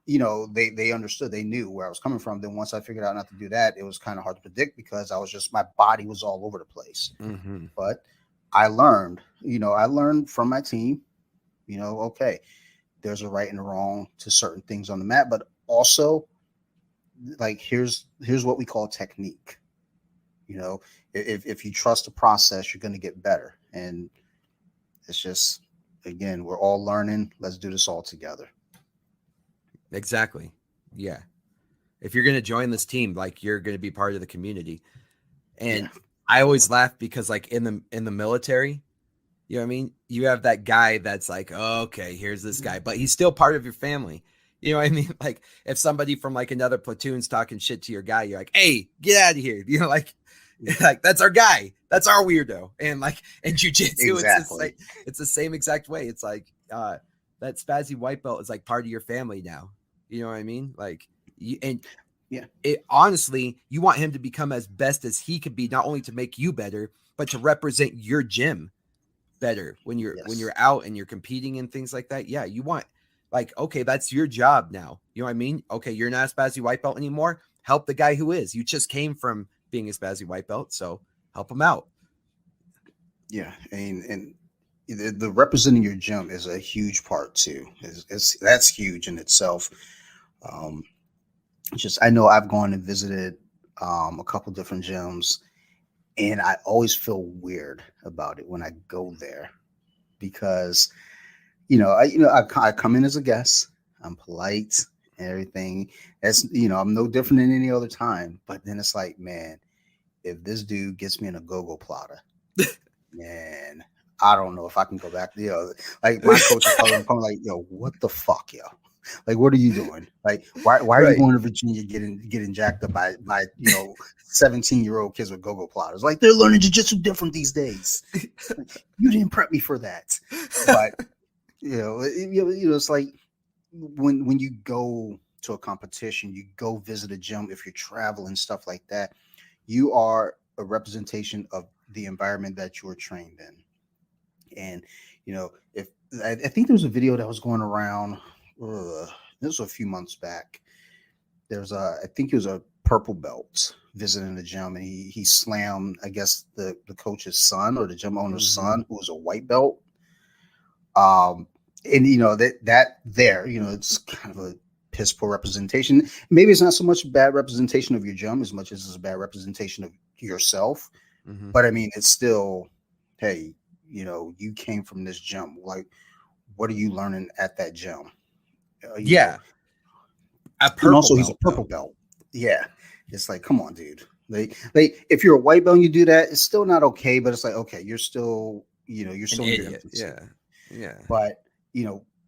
they understood, they knew where I was coming from. Then once I figured out not to do that, it was kind of hard to predict because my body was all over the place. But I learned from my team, okay, there's a right and a wrong to certain things on the mat, but also like here's what we call technique. If you trust the process, you're going to get better. And it's just, again, we're all learning. Let's do this all together. Exactly. Yeah. If you're going to join this team, like you're going to be part of the community. And I always laugh because like in the military, you know what I mean? You have that guy that's like, oh, okay, here's this guy, but he's still part of your family. You know what I mean? Like if somebody from like another platoon's talking shit to your guy, you're like, hey, get out of here. Like that's our guy. That's our weirdo. And like in jiu-jitsu, it's the same exact way. It's like that spazzy white belt is like part of your family now. You know what I mean? Like honestly, you want him to become as best as he could be, not only to make you better, but to represent your gym better when you're out and you're competing and things like that. Yeah, you want like, okay, that's your job now. You know what I mean? Okay, you're not a spazzy white belt anymore. Help the guy who is. You just came from being a spazzy white belt, so help him out. Yeah, and the representing your gym is a huge part too. That's huge in itself. I know I've gone and visited a couple different gyms, and I always feel weird about it when I go there because, I come in as a guest. I'm polite and everything. That's, I'm no different than any other time. But then it's like, man, if this dude gets me in a go-go plotter, man, I don't know if I can go back. Like my coach is probably like, yo, what the fuck, yo? Like, what are you doing? Like, why are you going to Virginia getting jacked up by 17-year-old kids with go-go plotters? Like, they're learning jiu-jitsu different these days. Like, you didn't prep me for that. But it's like when you go to a competition, you go visit a gym, if you're traveling, stuff like that, you are a representation of the environment that you were trained in. And if I think there was a video that was going around. This was a few months back. I think he was a purple belt visiting the gym, and he slammed, I guess, the coach's son or the gym owner's son, who was a white belt. And it's kind of a piss poor representation. Maybe it's not so much a bad representation of your gym as much as it's a bad representation of yourself. But I mean, it's still, hey, you came from this gym. Like, what are you learning at that gym? And also he's a purple belt. Yeah, it's like, come on, dude. Like if you're a white belt and you do that, it's still not okay. But it's like, okay, you're still, you're still an idiot. Yeah. But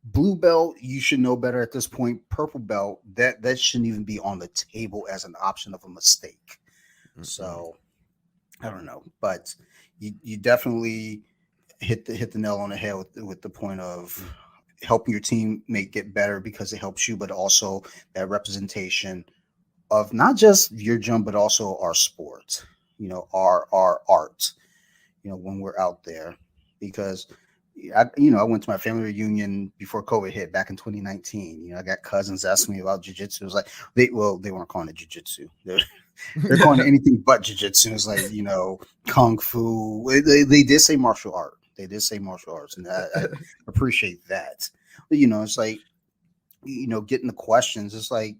blue belt, you should know better at this point. Purple belt, that shouldn't even be on the table as an option of a mistake. So I don't know, but you definitely hit the nail on the head with the point of helping your team get better because it helps you, but also that representation of not just your gym, but also our sport, our art, when we're out there, because I went to my family reunion before COVID hit back in 2019. I got cousins asking me about jiu-jitsu. It was like they weren't calling it jiu-jitsu. They're calling it anything but jiu-jitsu. It's like, kung fu. They did say martial art. They did say martial arts, and I appreciate that. But it's like, getting the questions. It's like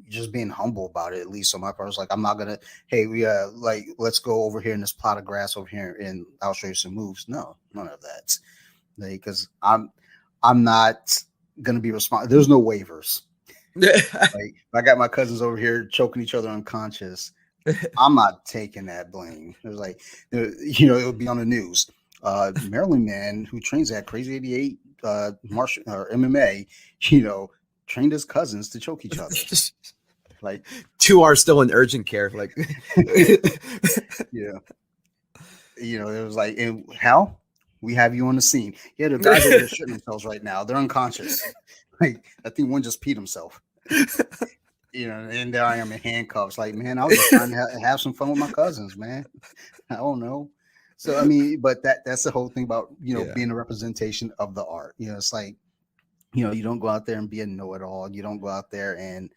just being humble about it. At least on my part, it's like I'm not gonna. Hey, we like let's go over here in this plot of grass over here, and I'll show you some moves. No, none of that. Because I'm not gonna be responsible. There's no waivers. Like I got my cousins over here choking each other unconscious. I'm not taking that blame. It was like, it would be on the news. Maryland man who trains at Crazy 88 martial or MMA, trained his cousins to choke each other. Like 2 are still in urgent care. Like, yeah, it was like, and how we have you on the scene. Yeah, the guys are shitting themselves right now. They're unconscious. Like I think one just peed himself. And there I am in handcuffs. Like, man, I was just trying to have some fun with my cousins, man. I don't know. So I mean, but that's the whole thing about being a representation of the art. It's like, you don't go out there and be a know-it-all. You don't go out there and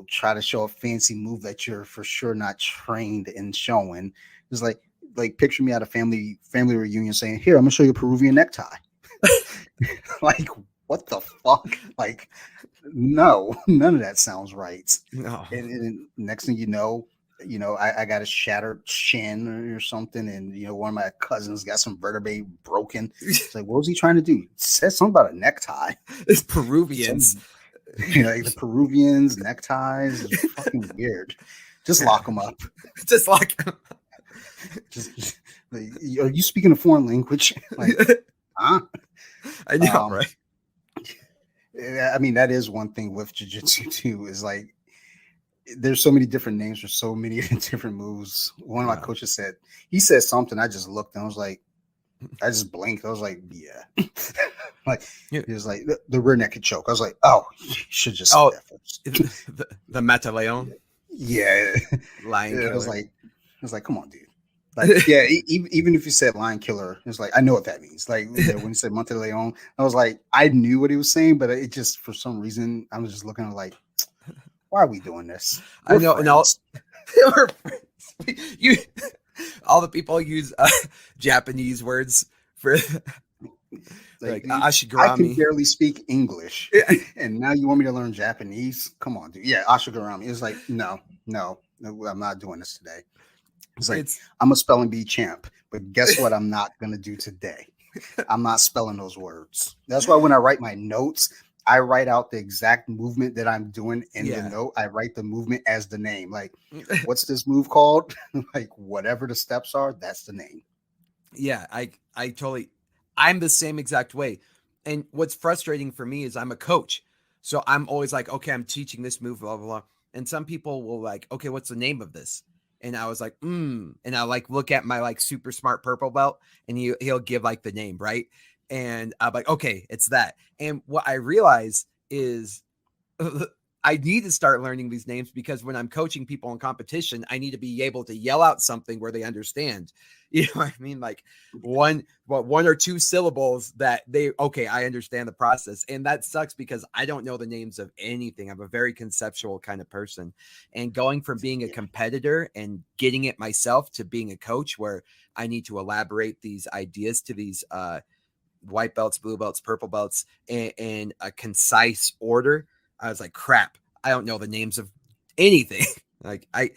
try to show a fancy move that you're for sure not trained in showing. It's like picture me at a family reunion saying, "Here, I'm gonna show you a Peruvian necktie." Like, what the fuck? Like, no, none of that sounds right. no. And next thing you know, I got a shattered shin or something, and one of my cousins got some vertebrae broken. It's like, what was he trying to do? He said something about a necktie. It's Peruvians. Like the Peruvians, neckties, is fucking weird. Just lock them up. Just lock them up. Just like, are you speaking a foreign language? Like, huh? I know, right? I mean, that is one thing with jiu-jitsu too, is like there's so many different names for so many different moves. One of my coaches said something. I just looked and I was like, I just blinked. I was like, yeah. Like it was like the rear naked choke. I was like, oh, you should just say that first. the Mata Leon. Yeah. Lion killer. I was like, come on, dude. Like, yeah, even if you said lion killer, it's like, I know what that means. Like when you said Monte Leon, I was like, I knew what he was saying, but it just, for some reason, I was just looking at like, why are we doing this? I know, and all the people use Japanese words for like Ashigurami. I can barely speak English, and now you want me to learn Japanese? Come on, dude. Yeah, Ashigurami. It's like, no, I'm not doing this today. It's like, I'm a spelling bee champ, but guess what? I'm not going to do today. I'm not spelling those words. That's why when I write my notes, I write out the exact movement that I'm doing in the note. I write the movement as the name. Like, what's this move called? Like, whatever the steps are, that's the name. Yeah, I'm the same exact way. And what's frustrating for me is I'm a coach. So I'm always like, okay, I'm teaching this move, blah, blah, blah. And some people will like, okay, what's the name of this? And I was like, and I like look at my like super smart purple belt and he'll give like the name, right? And I'm like, okay, it's that. And what I realize is I need to start learning these names because when I'm coaching people in competition, I need to be able to yell out something where they understand. You know what I mean? Like one or two syllables that I understand the process. And that sucks because I don't know the names of anything. I'm a very conceptual kind of person. And going from being a competitor and getting it myself to being a coach where I need to elaborate these ideas to these white belts, blue belts, purple belts in a concise order. I was like, crap, I don't know the names of anything. Like I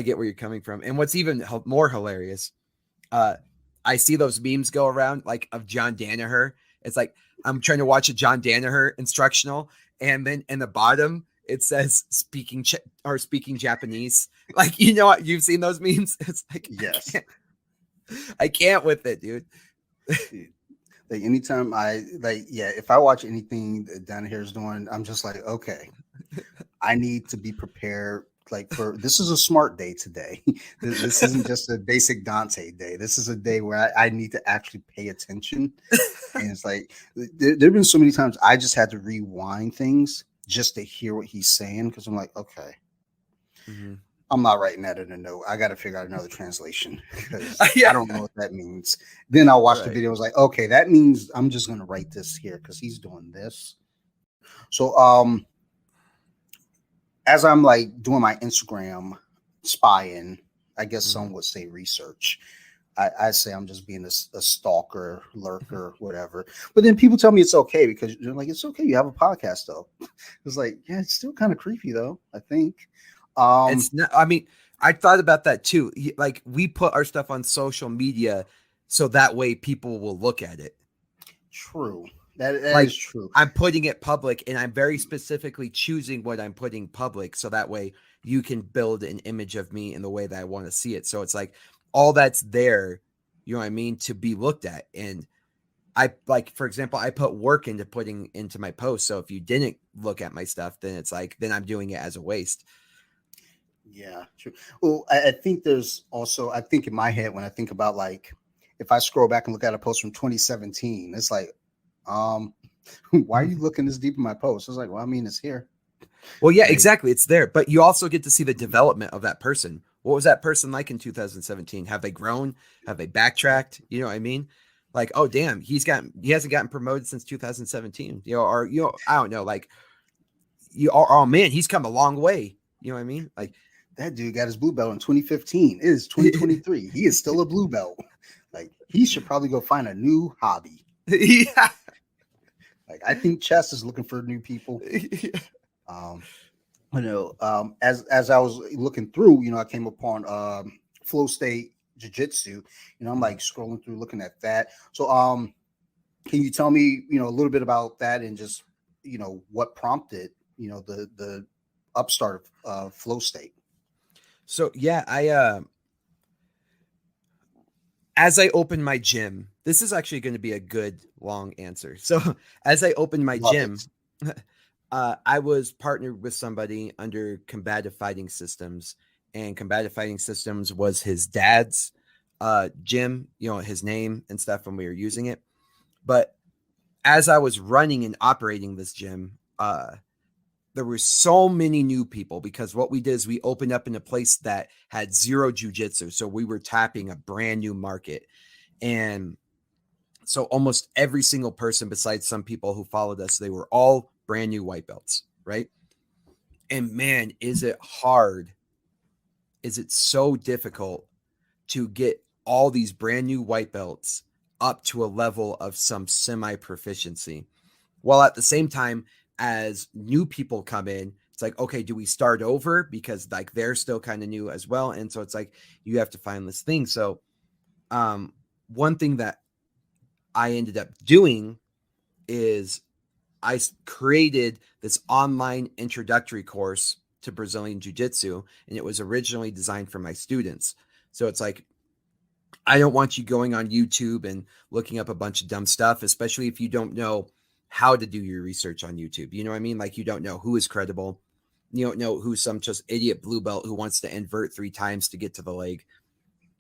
get where you're coming from. And what's even more hilarious, I see those memes go around like of John Danaher. It's like, I'm trying to watch a John Danaher instructional. And then in the bottom, it says speaking Japanese. Like, you know what? You've seen those memes. It's like, yes, I can't with it, dude. Like anytime if I watch anything that Danaher is doing, I'm just like, okay, I need to be prepared. Like this is a smart day today. This isn't just a basic Dante day. This is a day where I need to actually pay attention. And it's like there have been so many times I just had to rewind things just to hear what he's saying because I'm like, okay, I'm not writing that in a note. I got to figure out another translation because Yeah. I don't know what that means. Then I'll watch the Right. video. I was like, okay, that means I'm just going to write this here because he's doing this. So, as I'm like doing my Instagram spying, I guess Mhm. some would say research. I say I'm just being a stalker, lurker, whatever. But then people tell me it's okay because they're like, it's okay. You have a podcast though. It's like, yeah, it's still kind of creepy though, I think. It's not, I mean, I thought about that too. Like we put our stuff on social media so that way people will look at it. True. That Like is true. I'm putting it public and I'm very specifically choosing what I'm putting public so that way you can build an image of me in the way that I want to see it. So it's like all that's there, you know what I mean, to be looked at. And I like, for example, I put work into putting into my post. So if you didn't look at my stuff, then it's like, then I'm doing it as a waste. Yeah, true. Well, I think there's also, I think in my head when I think about like, if I scroll back and look at a post from 2017, it's like, um, why are you looking this deep in my post? It's like, well, I mean, it's here. Well, yeah, Like, exactly. It's there, but you also get to see the development of that person. What was that person like in 2017? Have they grown? Have they backtracked? You know what I mean? Like, oh damn, he hasn't gotten promoted since 2017. You know, or I don't know, like oh man, he's come a long way. You know what I mean? Like that dude got his blue belt in 2015. It is 2023. He is still a blue belt. Like, he should probably go find a new hobby. yeah. Like, I think chess is looking for new people. Um, as I was looking through, I came upon Flow State Jiu Jitsu. I'm like scrolling through, looking at that. So, can you tell me, a little bit about that and just, what prompted, the upstart of Flow State? So yeah, I as I opened my gym, this is actually going to be a good long answer. So as I opened my Love gym, it. I was partnered with somebody under Combative Fighting Systems, and Combative Fighting Systems was his dad's gym, his name and stuff when we were using it. But as I was running and operating this gym, there were so many new people because what we did is we opened up in a place that had zero jujitsu. So we were tapping a brand new market. And so almost every single person besides some people who followed us, they were all brand new white belts, right? And man, is it hard? Is it so difficult to get all these brand new white belts up to a level of some semi proficiency? While at the same time, as new people come in, it's like, okay, do we start over? Because like they're still kind of new as well. And so it's like you have to find this thing. So one thing that I ended up doing is I created this online introductory course to Brazilian Jiu Jitsu, and it was originally designed for my students. So it's like, I don't want you going on YouTube and looking up a bunch of dumb stuff, especially if you don't know how to do your research on YouTube. You know what I mean? Like you don't know who is credible. You don't know who's some just idiot blue belt who wants to invert 3 times to get to the leg.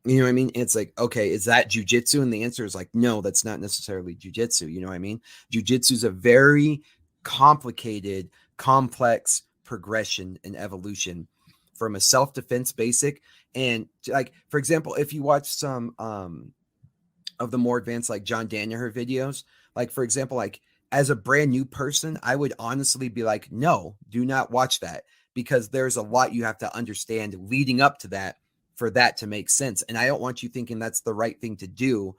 You know what I mean? It's like, okay, is that jujitsu? And the answer is like, no, that's not necessarily jujitsu. You know what I mean? Jujitsu is a very complicated, complex progression and evolution from a self-defense basic. And like, for example, if you watch some of the more advanced like John Danaher videos, like for example, like as a brand new person, I would honestly be like, no, do not watch that because there's a lot you have to understand leading up to that for that to make sense. And I don't want you thinking that's the right thing to do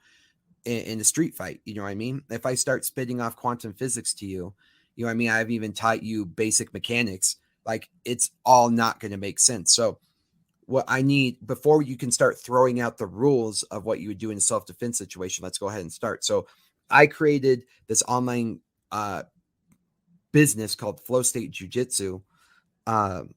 in a street fight. You know what I mean? If I start spitting off quantum physics to you, you know what I mean? I've even taught you basic mechanics. Like it's all not going to make sense. So what I need before you can start throwing out the rules of what you would do in a self-defense situation, let's go ahead and start. So I created this online business called Flow State Jiu Jitsu. And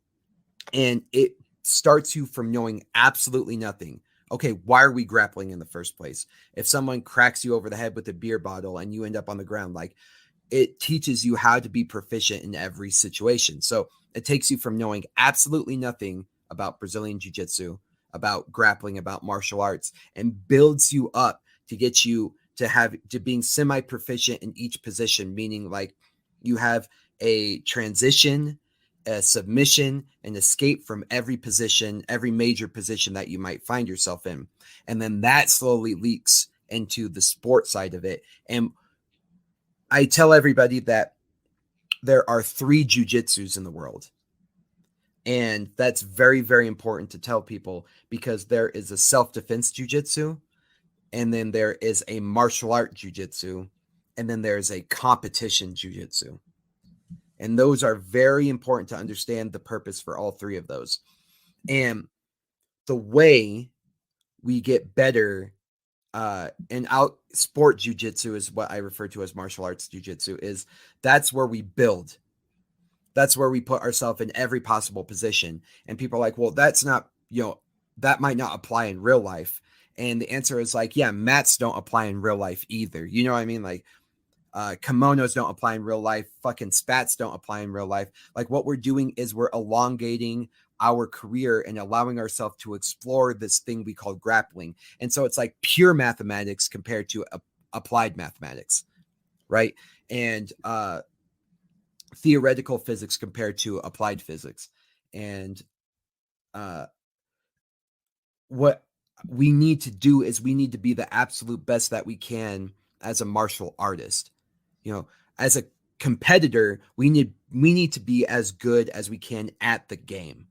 it starts you from knowing absolutely nothing. Okay, why are we grappling in the first place? If someone cracks you over the head with a beer bottle and you end up on the ground, like it teaches you how to be proficient in every situation. So it takes you from knowing absolutely nothing about Brazilian Jiu-Jitsu, about grappling, about martial arts, and builds you up to get you to being semi-proficient in each position, meaning like you have a transition a submission, an escape from every position, every major position that you might find yourself in. And then that slowly leaks into the sport side of it. And I tell everybody that there are 3 jujitsus in the world. And that's very, very important to tell people, because there is a self-defense jujitsu, and then there is a martial art jujitsu, and then there's a competition jujitsu. And those are very important to understand the purpose for all 3 of those. And the way we get better and out sport jujitsu is what I refer to as martial arts jujitsu, is that's where we build. That's where we put ourselves in every possible position. And people are like, well, that's not, that might not apply in real life. And the answer is like, yeah, mats don't apply in real life either. You know what I mean? Like, kimonos don't apply in real life. Fucking spats don't apply in real life. Like, what we're doing is we're elongating our career and allowing ourselves to explore this thing we call grappling. And so it's like pure mathematics compared to applied mathematics, right? And theoretical physics compared to applied physics. And what we need to do is we need to be the absolute best that we can as a martial artist. As a competitor, we need to be as good as we can at the game.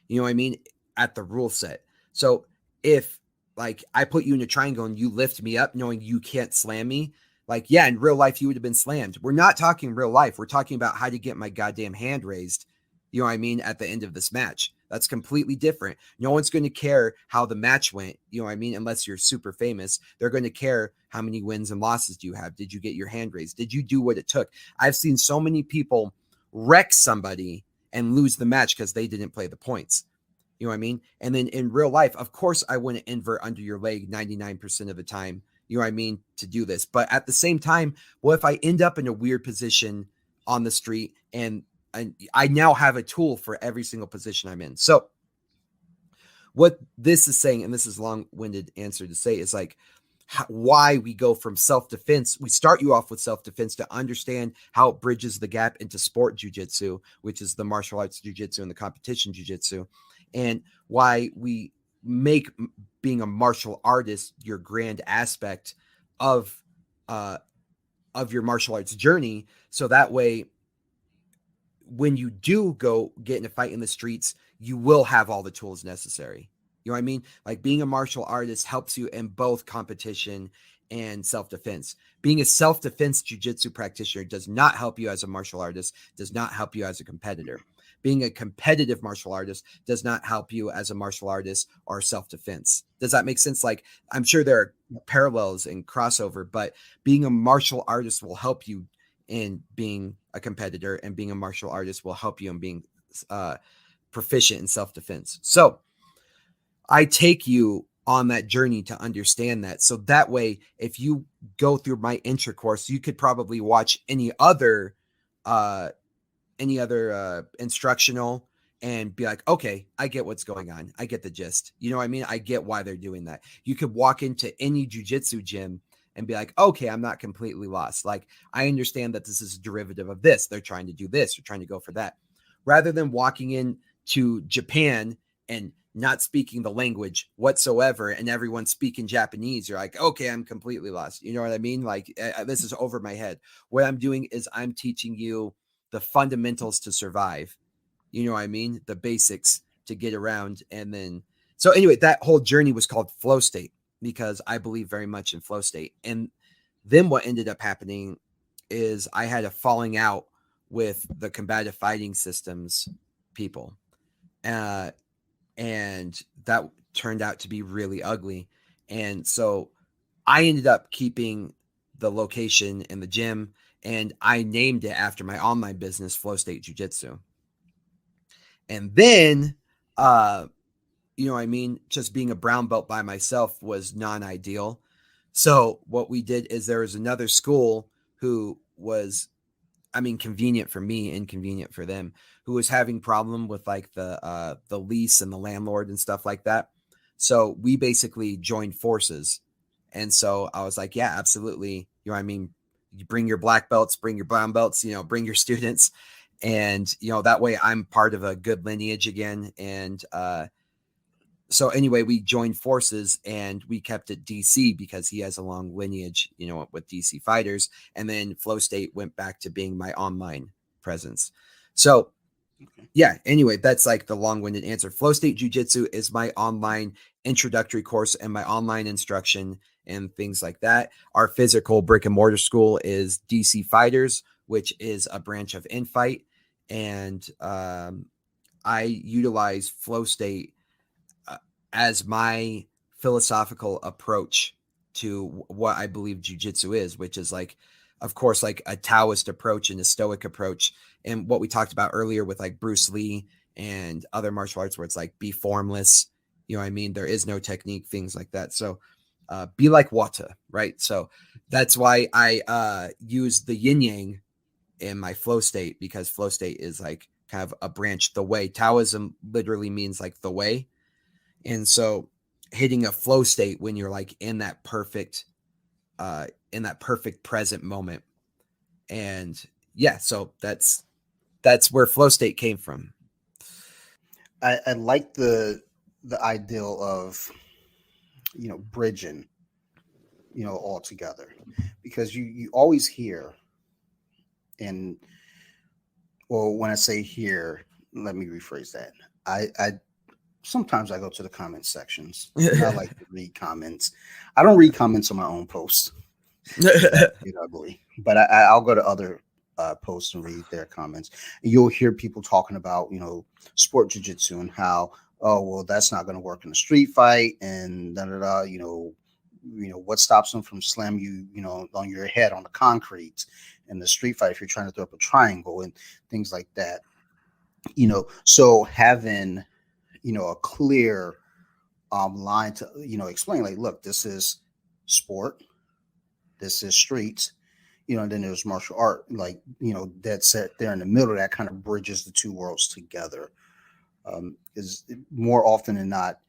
You know what I mean? At the rule set. So if like I put you in a triangle and you lift me up knowing you can't slam me, like, yeah, in real life you would have been slammed. We're not talking real life. We're talking about how to get my goddamn hand raised, you know what I mean, at the end of this match. That's completely different. No one's going to care how the match went, you know what I mean, unless you're super famous. They're going to care how many wins and losses do you have? Did you get your hand raised? Did you do what it took? I've seen so many people wreck somebody and lose the match because they didn't play the points. You know what I mean? And then in real life, of course, I wouldn't invert under your leg 99% of the time, you know what I mean, to do this. But at the same time, what if I end up in a weird position on the street and I now have a tool for every single position I'm in? So what this is saying, and this is a long-winded answer to say, is like why we go from self-defense. We start you off with self-defense to understand how it bridges the gap into sport jiu-jitsu, which is the martial arts jiu-jitsu and the competition jiu-jitsu, and why we make being a martial artist your grand aspect of your martial arts journey. So that way, when you do go get in a fight in the streets, you will have all the tools necessary. You know what I mean? Like, being a martial artist helps you in both competition and self-defense. Being a self-defense jiu-jitsu practitioner does not help you as a martial artist, does not help you as a competitor. Being a competitive martial artist does not help you as a martial artist or self-defense. Does that make sense? Like, I'm sure there are parallels and crossover, but being a martial artist will help you in being a competitor, and being a martial artist will help you in being proficient in self-defense. So I take you on that journey to understand that. So that way, if you go through my intro course, you could probably watch any other instructional and be like, okay, I get what's going on. I get the gist. You know what I mean? I get why they're doing that. You could walk into any jiu-jitsu gym and be like, okay, I'm not completely lost. Like, I understand that this is a derivative of this. They're trying to do this. They're trying to go for that. Rather than walking into Japan and not speaking the language whatsoever and everyone speaking Japanese, you're like, okay, I'm completely lost. You know what I mean? Like, this is over my head. What I'm doing is I'm teaching you the fundamentals to survive. You know what I mean? The basics to get around. And then, so anyway, that whole journey was called Flow State because I believe very much in Flow State. And then what ended up happening is I had a falling out with the combative fighting systems people. And that turned out to be really ugly. And so I ended up keeping the location in the gym, and I named it after my online business, Flow State Jiu Jitsu. And then, you know what I mean? Just being a brown belt by myself was non-ideal. So what we did is there was another school who was, I mean, convenient for me, inconvenient for them, who was having problem with like the lease and the landlord and stuff like that. So we basically joined forces. And so I was like, yeah, absolutely. You know what I mean? You bring your black belts, bring your brown belts, you know, bring your students. And, that way I'm part of a good lineage again. And, so anyway, we joined forces and we kept it DC because he has a long lineage, with DC fighters. And then Flow State went back to being my online presence. So yeah, anyway, that's like the long-winded answer. Flow State Jiu Jitsu is my online introductory course and my online instruction and things like that. Our physical brick and mortar school is DC Fighters, which is a branch of Infight. And I utilize Flow State as my philosophical approach to what I believe jiu-jitsu is, which is like, of course, like a Taoist approach and a Stoic approach. And what we talked about earlier with like Bruce Lee and other martial arts where it's like be formless, what I mean? There is no technique, things like that. So be like water, right? So that's why I use the yin yang in my flow state, because flow state is like kind of a branch, the way. Taoism literally means like the way. And so hitting a flow state when you're like in that perfect present moment. And yeah, so that's where flow state came from. I like the ideal of, bridging, all together, because you always hear, and, well, when I say hear, let me rephrase that. I sometimes I go to the comment sections. I like to read comments. I don't read comments on my own posts. That's ugly. But I'll go to other posts and read their comments. And you'll hear people talking about, sport jiu-jitsu and how, oh, well, that's not going to work in a street fight, and what stops them from slamming you, on your head on the concrete in the street fight if you're trying to throw up a triangle and things like that. So having a clear line to, explain, like, look, this is sport, this is streets, and then there's martial art, like, that's set there in the middle that kind of bridges the two worlds together. Is more often than not,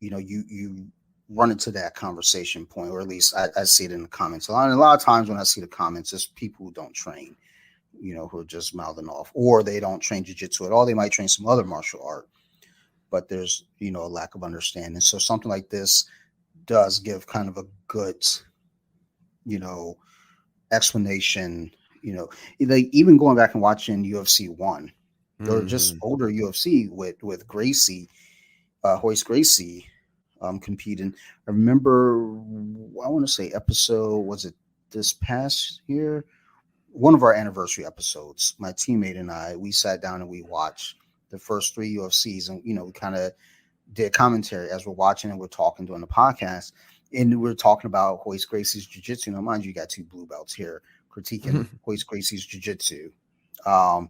you run into that conversation point, or at least I see it in the comments a lot. And a lot of times when I see the comments, it's people who don't train, who are just mouthing off, or they don't train jiu-jitsu at all. They might train some other martial art, but there's, a lack of understanding. So something like this does give kind of a good, explanation, like even going back and watching UFC 1 or just older UFC with Gracie, Hoist Gracie, competing. I remember, I want to say episode, was it this past year? One of our anniversary episodes, my teammate and I, we sat down and we watched the first 3 UFCs, and we kind of did commentary as we're watching and we're talking during the podcast, and we're talking about Hoist Gracie's jiu-jitsu. Now, mind you, got 2 blue belts here critiquing Hoist Gracie's jiu-jitsu. But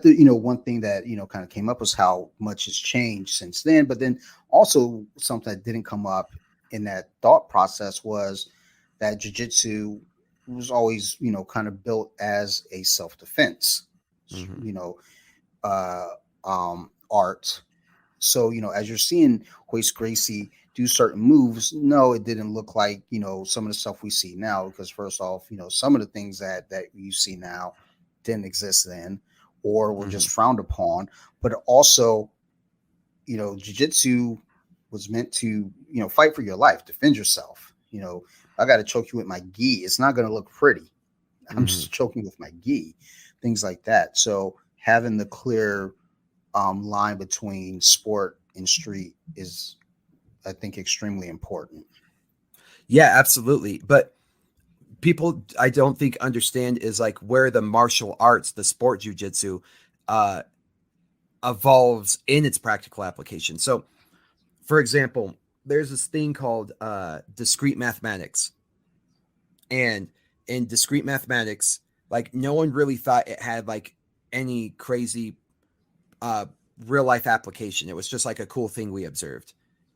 the one thing that kind of came up was how much has changed since then. But then also something that didn't come up in that thought process was that jiu-jitsu was always kind of built as a self-defense, art. So as you're seeing Hoist Gracie do certain moves, no, it didn't look like some of the stuff we see now, because first off, some of the things that you see now didn't exist then, or were just frowned upon. But also, jiu-jitsu was meant to fight for your life, defend yourself. I got to choke you with my gi, it's not going to look pretty. I'm just choking with my gi, things like that. So having the clear line between sport and street is, I think, extremely important. Yeah, absolutely. But people, I don't think, understand is like where the martial arts, the sport jiu-jitsu, evolves in its practical application. So, for example, there's this thing called discrete mathematics. And in discrete mathematics, like no one really thought it had like any crazy real life application. It was just like a cool thing we observed.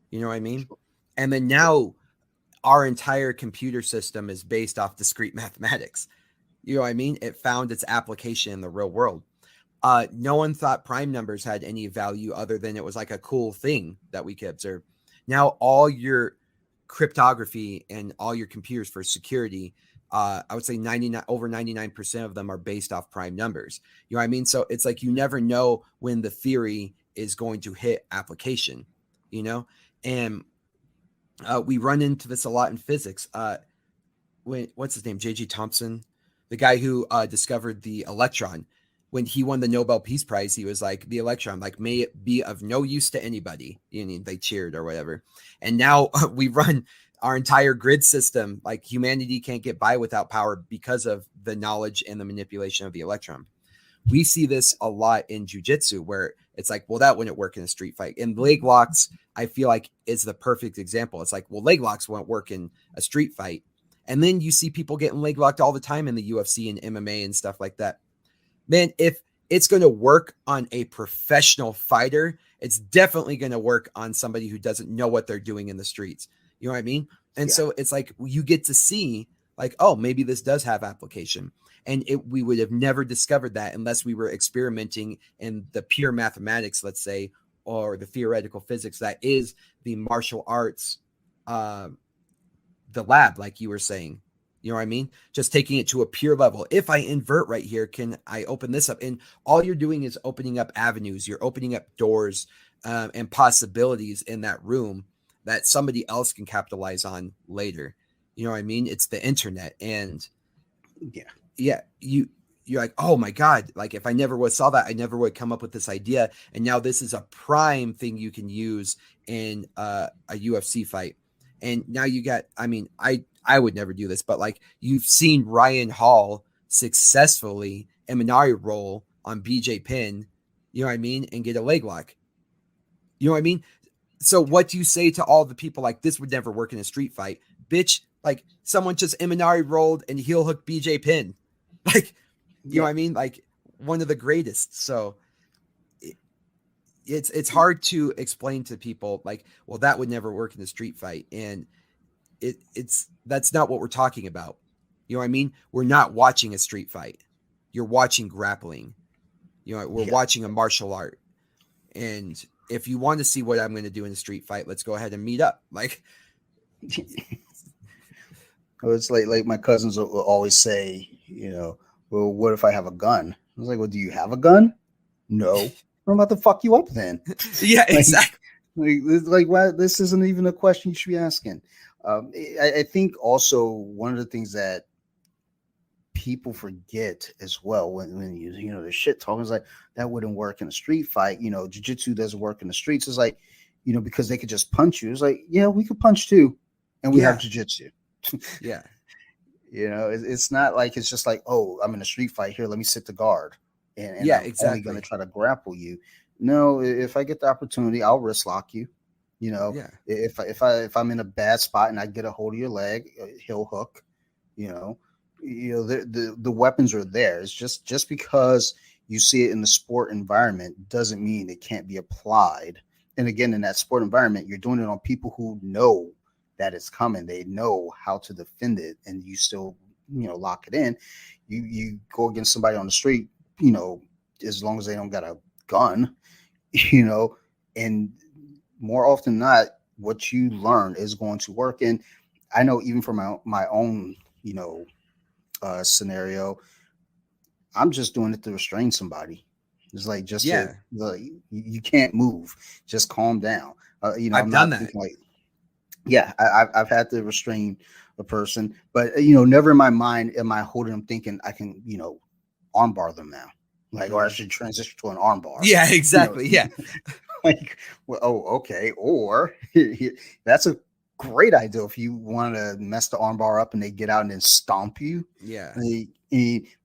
You know what I mean? And then now our entire computer system is based off discrete mathematics. You know what I mean? It found its application in the real world. No one thought prime numbers had any value other than it was like a cool thing that we could observe. Now all your cryptography and all your computers for security, I would say 99 over 99% of them are based off prime numbers. You know what I mean? So it's like you never know when the theory is going to hit application, you know? And we run into this a lot in physics. What's his name? J.J. Thomson, the guy who discovered the electron. When he won the Nobel Peace Prize, he was like, the electron, like, may it be of no use to anybody. You know, they cheered or whatever. And now we run our entire grid system. Like, humanity can't get by without power because of the knowledge and the manipulation of the electron. We see this a lot in jiu-jitsu where it's like, well, that wouldn't work in a street fight. And leg locks, I feel like, is the perfect example. It's like, well, leg locks won't work in a street fight. And then you see people getting leg locked all the time in the UFC and MMA and stuff like that. Man, if it's going to work on a professional fighter, it's definitely going to work on somebody who doesn't know what they're doing in the streets. You know what I mean? And so it's like you get to see like, oh, maybe this does have application. And we would have never discovered that unless we were experimenting in the pure mathematics, let's say, or the theoretical physics that is the martial arts, the lab, like you were saying. You know what I mean? Just taking it to a pure level. If I invert right here, can I open this up? And all you're doing is opening up avenues. You're opening up doors and possibilities in that room that somebody else can capitalize on later. You know what I mean? It's the internet. And you're like, oh my God, like if I never saw that, I never would come up with this idea. And now this is a prime thing you can use in a UFC fight. And now you got, I mean, I would never do this, but like you've seen Ryan Hall successfully Eminari roll on BJ Penn, you know what I mean? And get a leg lock. You know what I mean? So what do you say to all the people like this would never work in a street fight? Bitch, like someone just Eminari rolled and heel hook BJ Penn. Like, you know what I mean? Like one of the greatest. So it's hard to explain to people like, well, that would never work in a street fight. And that's not what we're talking about. You know what I mean? We're not watching a street fight. You're watching grappling. You know, we're watching a martial art. And if you want to see what I'm going to do in a street fight, let's go ahead and meet up. Like, it's like my cousins will always say, you know, well, what if I have a gun? I was like, well, do you have a gun? No. I'm about to fuck you up then. Yeah, exactly. Like, why, this isn't even a question you should be asking. I think also one of the things that people forget as well when you know the shit talking is like that wouldn't work in a street fight. You know, jiu-jitsu doesn't work in the streets. It's like, you know, because they could just punch you. It's like, yeah, we could punch too, and we have jiu-jitsu. Yeah. You know, it's not like it's just like, oh, I'm in a street fight here. Let me sit the guard, and yeah, I'm exactly. only going to try to grapple you. No, if I get the opportunity, I'll wrist lock you. You know, if I'm in a bad spot and I get a hold of your leg, heel hook. You know, the weapons are there. It's just because you see it in the sport environment doesn't mean it can't be applied. And again, in that sport environment, you're doing it on people who know that it's coming. They know how to defend it, and you still, you know, lock it in. You go against somebody on the street, you know, as long as they don't got a gun, you know, and more often than not, what you learn is going to work. And I know even from my own, you know, scenario, I'm just doing it to restrain somebody. It's like just you can't move, just calm down. You know, I've done that. Like, yeah, I've had to restrain a person, but you know, never in my mind am I holding them thinking I can, you know, armbar them now, like, or I should transition to an armbar. Yeah, exactly. You know? Yeah, like, well, oh, okay, or that's a great idea if you want to mess the armbar up and they get out and then stomp you. Yeah,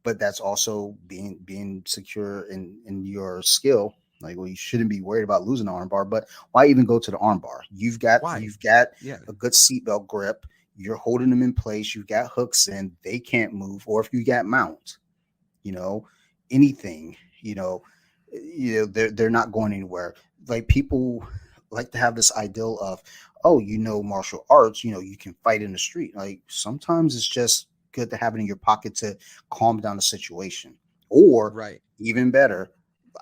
but that's also being secure in your skill. Like, well, you shouldn't be worried about losing the armbar, but why even go to the armbar? You've got a good seatbelt grip. You're holding them in place. You've got hooks in. They can't move. Or if you got mount, you know, anything, you know, they're not going anywhere. Like, people like to have this ideal of, oh, you know, martial arts, you know, you can fight in the street. Like, sometimes it's just good to have it in your pocket to calm down the situation, or even better,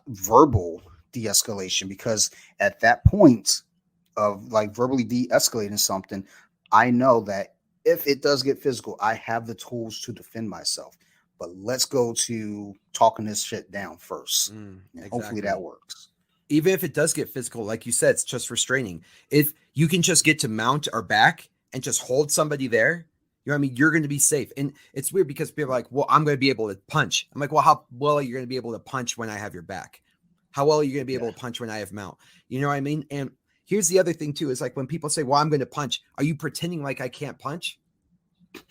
verbal de-escalation, because at that point of like verbally de-escalating something, I know that if it does get physical, I have the tools to defend myself. But let's go to talking this shit down first. And hopefully that Exactly. works. Even if it does get physical, like you said, it's just restraining. If you can just get to mount our back and just hold somebody there, you know what I mean? You're going to be safe. And it's weird because people are like, well, I'm going to be able to punch. I'm like, well, how well are you going to be able to punch when I have your back? How well are you going to be able to punch when I have mount? You know what I mean? And here's the other thing too, is like when people say, well, I'm going to punch, are you pretending like I can't punch?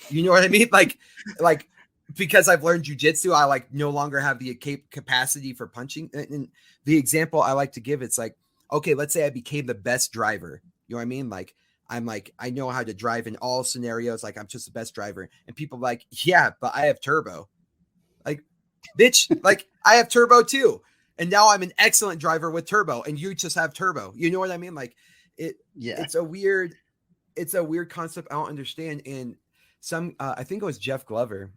You know what I mean? Like, because I've learned jujitsu, I like no longer have the capacity for punching. And the example I like to give, it's like, okay, let's say I became the best driver. You know what I mean? Like, I'm like, I know how to drive in all scenarios. Like, I'm just the best driver. And people are like, yeah, but I have turbo. Like, bitch, like I have turbo too. And now I'm an excellent driver with turbo and you just have turbo. You know what I mean? Like it's a weird concept. I don't understand. And I think it was Jeff Glover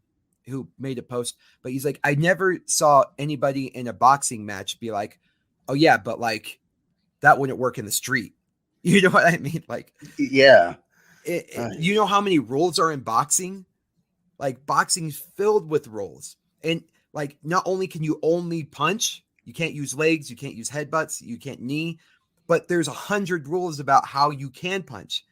who made a post, but he's like, I never saw anybody in a boxing match be like, oh yeah, but like that wouldn't work in the street. You know what I mean? Like, yeah. You know how many rules are in boxing? Like boxing's filled with rules. And like, not only can you only punch, you can't use legs, you can't use headbutts, you can't knee, but there's 100 rules about how you can punch.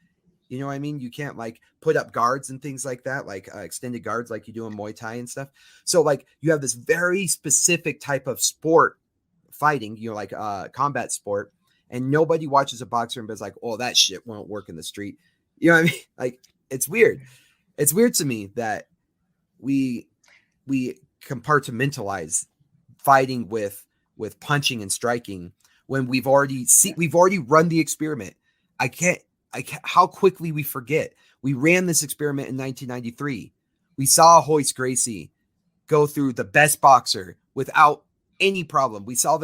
You know what I mean? You can't like put up guards and things like that, like extended guards like you do in Muay Thai and stuff. So like you have this very specific type of sport fighting, you know, like combat sport, and nobody watches a boxer and is like, oh, that shit won't work in the street. You know what I mean? Like it's weird. It's weird to me that we compartmentalize fighting with punching and striking when we've already run the experiment. I can't how quickly we forget. We ran this experiment in 1993. We saw Royce Gracie go through the best boxer without any problem. We saw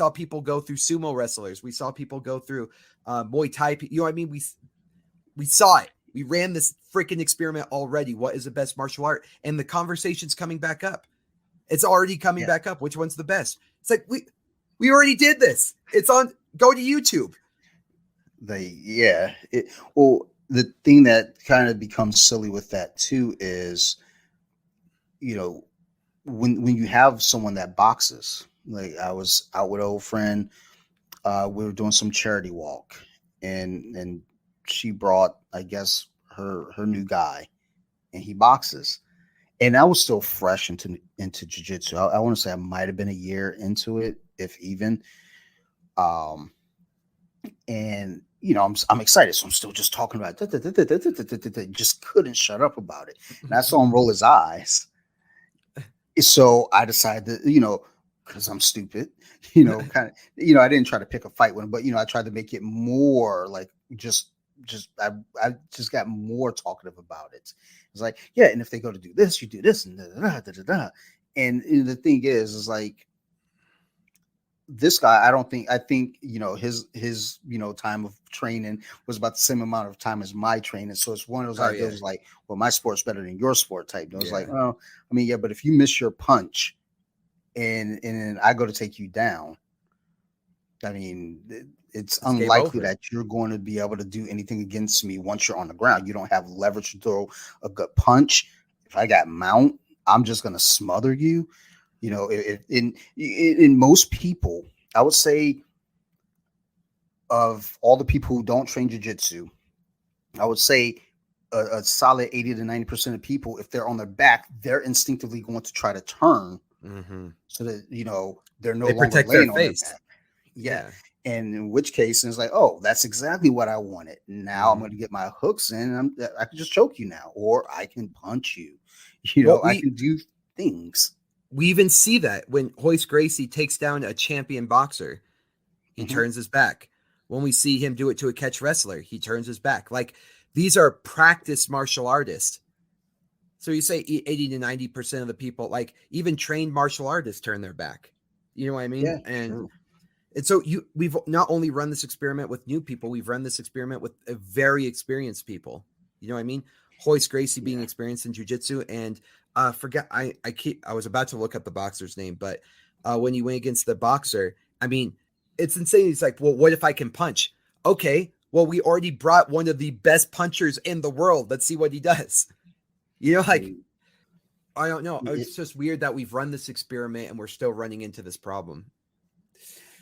people go through sumo wrestlers. We saw people go through Muay Thai. You know what I mean? We saw it. We ran this freaking experiment already. What is the best martial art? And the conversation's coming back up. It's already coming back up. Which one's the best? It's like, we already did this. It's on, go to YouTube. Well, the thing that kind of becomes silly with that too is, you know, when you have someone that boxes, like I was out with an old friend, we were doing some charity walk and she brought, I guess, her new guy, and he boxes. And I was still fresh into jiu-jitsu. I want to say I might have been a year into it, if even. And you know, I'm excited, so I'm still just talking about it. Just couldn't shut up about it. And I saw him roll his eyes. So I decided to, you know, because I'm stupid, you know, kind of, you know, I didn't try to pick a fight with him, but you know, I tried to make it more like I just got more talkative about it. It's like, yeah, and if they go to do this, you do this, and And the thing is like this guy, I think, you know, his, you know, time of training was about the same amount of time as my training. So it's one of those ideas like, well, my sport's better than your sport type. And I was like, well, I mean, yeah, but if you miss your punch and I go to take you down, I mean, it's unlikely that you're going to be able to do anything against me once you're on the ground. You don't have leverage to throw a good punch. If I got mount, I'm just going to smother you. You know, in most people, I would say of all the people who don't train jiu-jitsu, I would say a solid 80 to 90% of people, if they're on their back, they're instinctively going to try to turn so that, you know, they're no longer laying on their back. Yeah. And in which case, it's like, oh, that's exactly what I wanted. Now I'm going to get my hooks in and I can just choke you now, or I can punch you. You know, I can do things. We even see that when Royce Gracie takes down a champion boxer, he turns his back. When we see him do it to a catch wrestler, he turns his back. Like, these are practiced martial artists. So you say 80 to 90% of the people, like even trained martial artists, turn their back. You know what I mean? Yeah, and so we've not only run this experiment with new people, we've run this experiment with very experienced people. You know what I mean? Royce Gracie being experienced in jiu-jitsu, and I was about to look up the boxer's name, but when he went against the boxer, I mean, it's insane. He's like, well, what if I can punch? Okay, Well, we already brought one of the best punchers in the world. Let's see what he does. You know, like, I don't know. It's just weird that we've run this experiment and we're still running into this problem.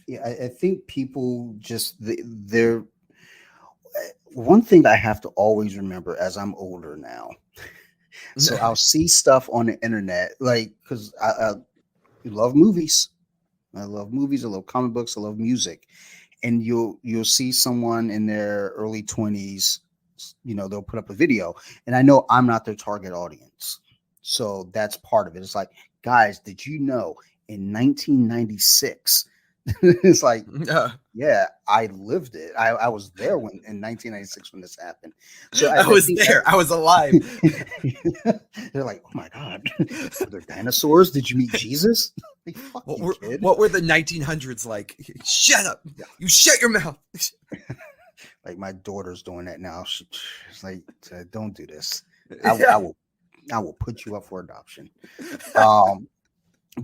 Yeah, I think people just they're one thing I have to always remember as I'm older now. So I'll see stuff on the internet, like, because I love movies. I love movies. I love comic books. I love music. And you'll see someone in their early 20s, they'll put up a video, and I know I'm not their target audience. So that's part of it. It's like, guys, did you know in 1996? It's like, yeah, I lived it. I was there when in 1996 when this happened. So I was there. I was alive. They're like, oh my God, were there dinosaurs? Did you meet Jesus? Like, what were the 1900s like? Shut up! You shut your mouth. Like, my daughter's doing that now. She's like, don't do this. I will put you up for adoption.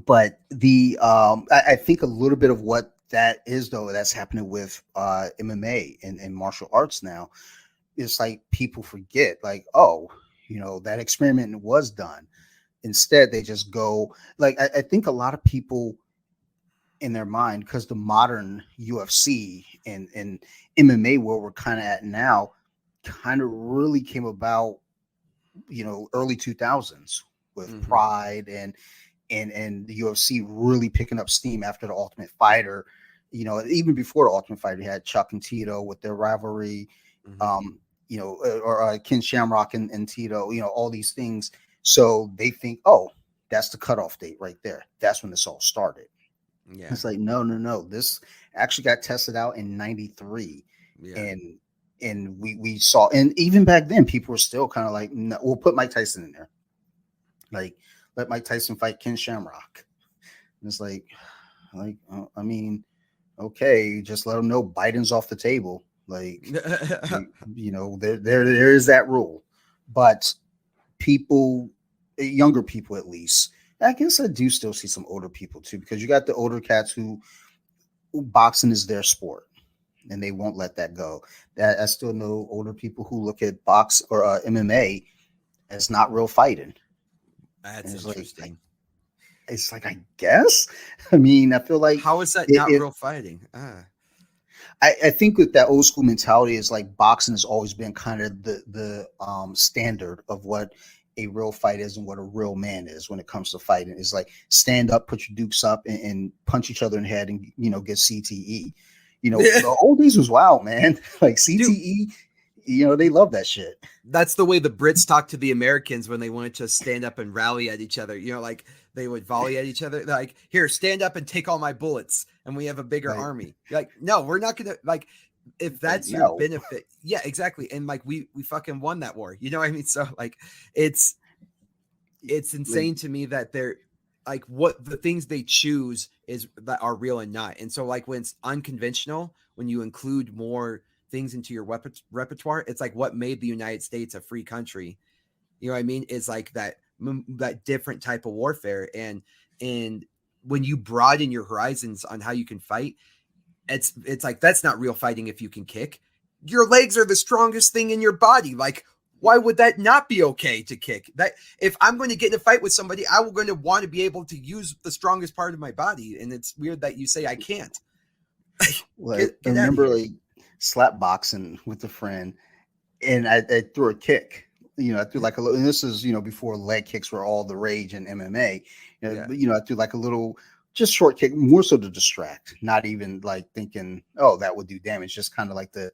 But I think a little bit of what that is, though, that's happening with MMA and martial arts now. It's like people forget, like, oh, that experiment was done. Instead, they just go, like, I think a lot of people in their mind, because the modern UFC and MMA, where we're kind of at now, kind of really came about, early 2000s with Pride and the UFC really picking up steam after the Ultimate Fighter. Even before the Ultimate Fighter, you had Chuck and Tito with their rivalry, or Ken Shamrock and Tito, all these things. So they think, oh, that's the cutoff date right there. That's when this all started. Yeah. It's like, no. This actually got tested out in 93. Yeah. And we saw, and even back then, people were still kind of like, no, we'll put Mike Tyson in there. Like, let Mike Tyson fight Ken Shamrock. And it's like, I mean, okay, just let them know Biden's off the table. Like, there is that rule. But people, younger people at least, I guess I do still see some older people too, because you got the older cats who boxing is their sport and they won't let that go. I still know older people who look at box or MMA as not real fighting. That's interesting. It's like, I guess. I mean, I feel like, how is that not real fighting? I think with that old school mentality is like boxing has always been kind of the standard of what a real fight is and what a real man is when it comes to fighting. It's like, stand up, put your dukes up, and punch each other in the head and get CTE. The oldies was wild, man. Like CTE. Dude, they love that shit. That's the way the Brits talk to the Americans when they wanted to stand up and rally at each other. Like they would volley at each other. They're like, here, stand up and take all my bullets, and we have a bigger army. You're like, no, we're not gonna, like, if that's your benefit. Yeah, exactly. And like we fucking won that war. You know what I mean? So like it's insane to me that they're like, what the things they choose is that are real and not. And so like when it's unconventional, when you include more things into your repertoire, it's like what made the United States a free country. You know what I mean? It's like that different type of warfare. And when you broaden your horizons on how you can fight, it's like, that's not real fighting. If you can kick, your legs are the strongest thing in your body. Like, why would that not be okay to kick? That if I'm going to get in a fight with somebody, I'm going to want to be able to use the strongest part of my body. And it's weird that you say I can't. Well, I remember like slap boxing with a friend, and I threw a kick. I threw like a little, and this is, before leg kicks were all the rage in MMA. I threw like a little, just short kick, more so to distract, not even like thinking, oh, that would do damage, just kind of like the,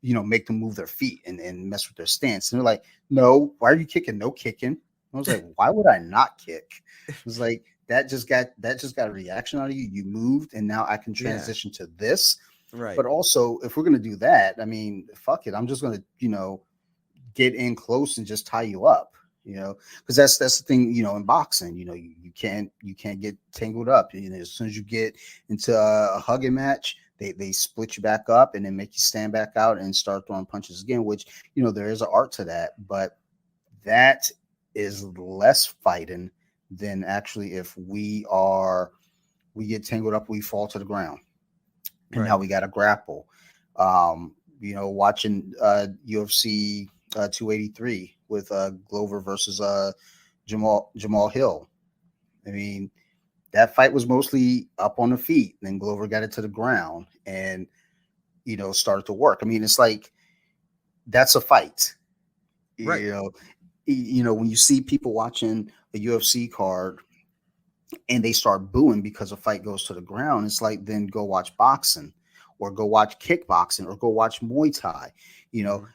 make them move their feet and mess with their stance. And they're like, no, why are you kicking? No kicking. I was like, why would I not kick? It was like, that just got a reaction out of you. You moved, and now I can transition to this. Right. But also, if we're going to do that, I mean, fuck it. I'm just going to, get in close and just tie you up, because that's the thing, in boxing, you can't get tangled up. As soon as you get into a hugging match, they split you back up and then make you stand back out and start throwing punches again, which, there is an art to that, but that is less fighting than actually if we get tangled up, we fall to the ground. And now we got to grapple. watching UFC 283 with Glover versus Jamal Hill. I mean, that fight was mostly up on the feet. Then Glover got it to the ground and, started to work. I mean, it's like, that's a fight. Right. When you see people watching a UFC card and they start booing because a fight goes to the ground, it's like, then go watch boxing or go watch kickboxing or go watch Muay Thai. No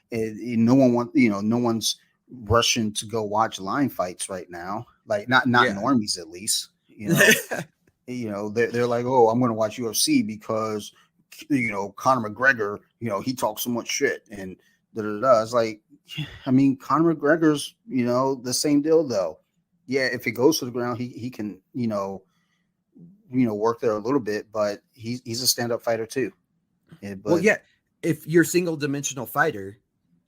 one's rushing to go watch line fights right now. Like not normies, at least. They're like, oh, I'm going to watch UFC because Conor McGregor, he talks so much shit and It's like, I mean, Conor McGregor's the same deal though. Yeah, if it goes to the ground, he can work there a little bit, but he's a stand-up fighter too. If you're a single dimensional fighter,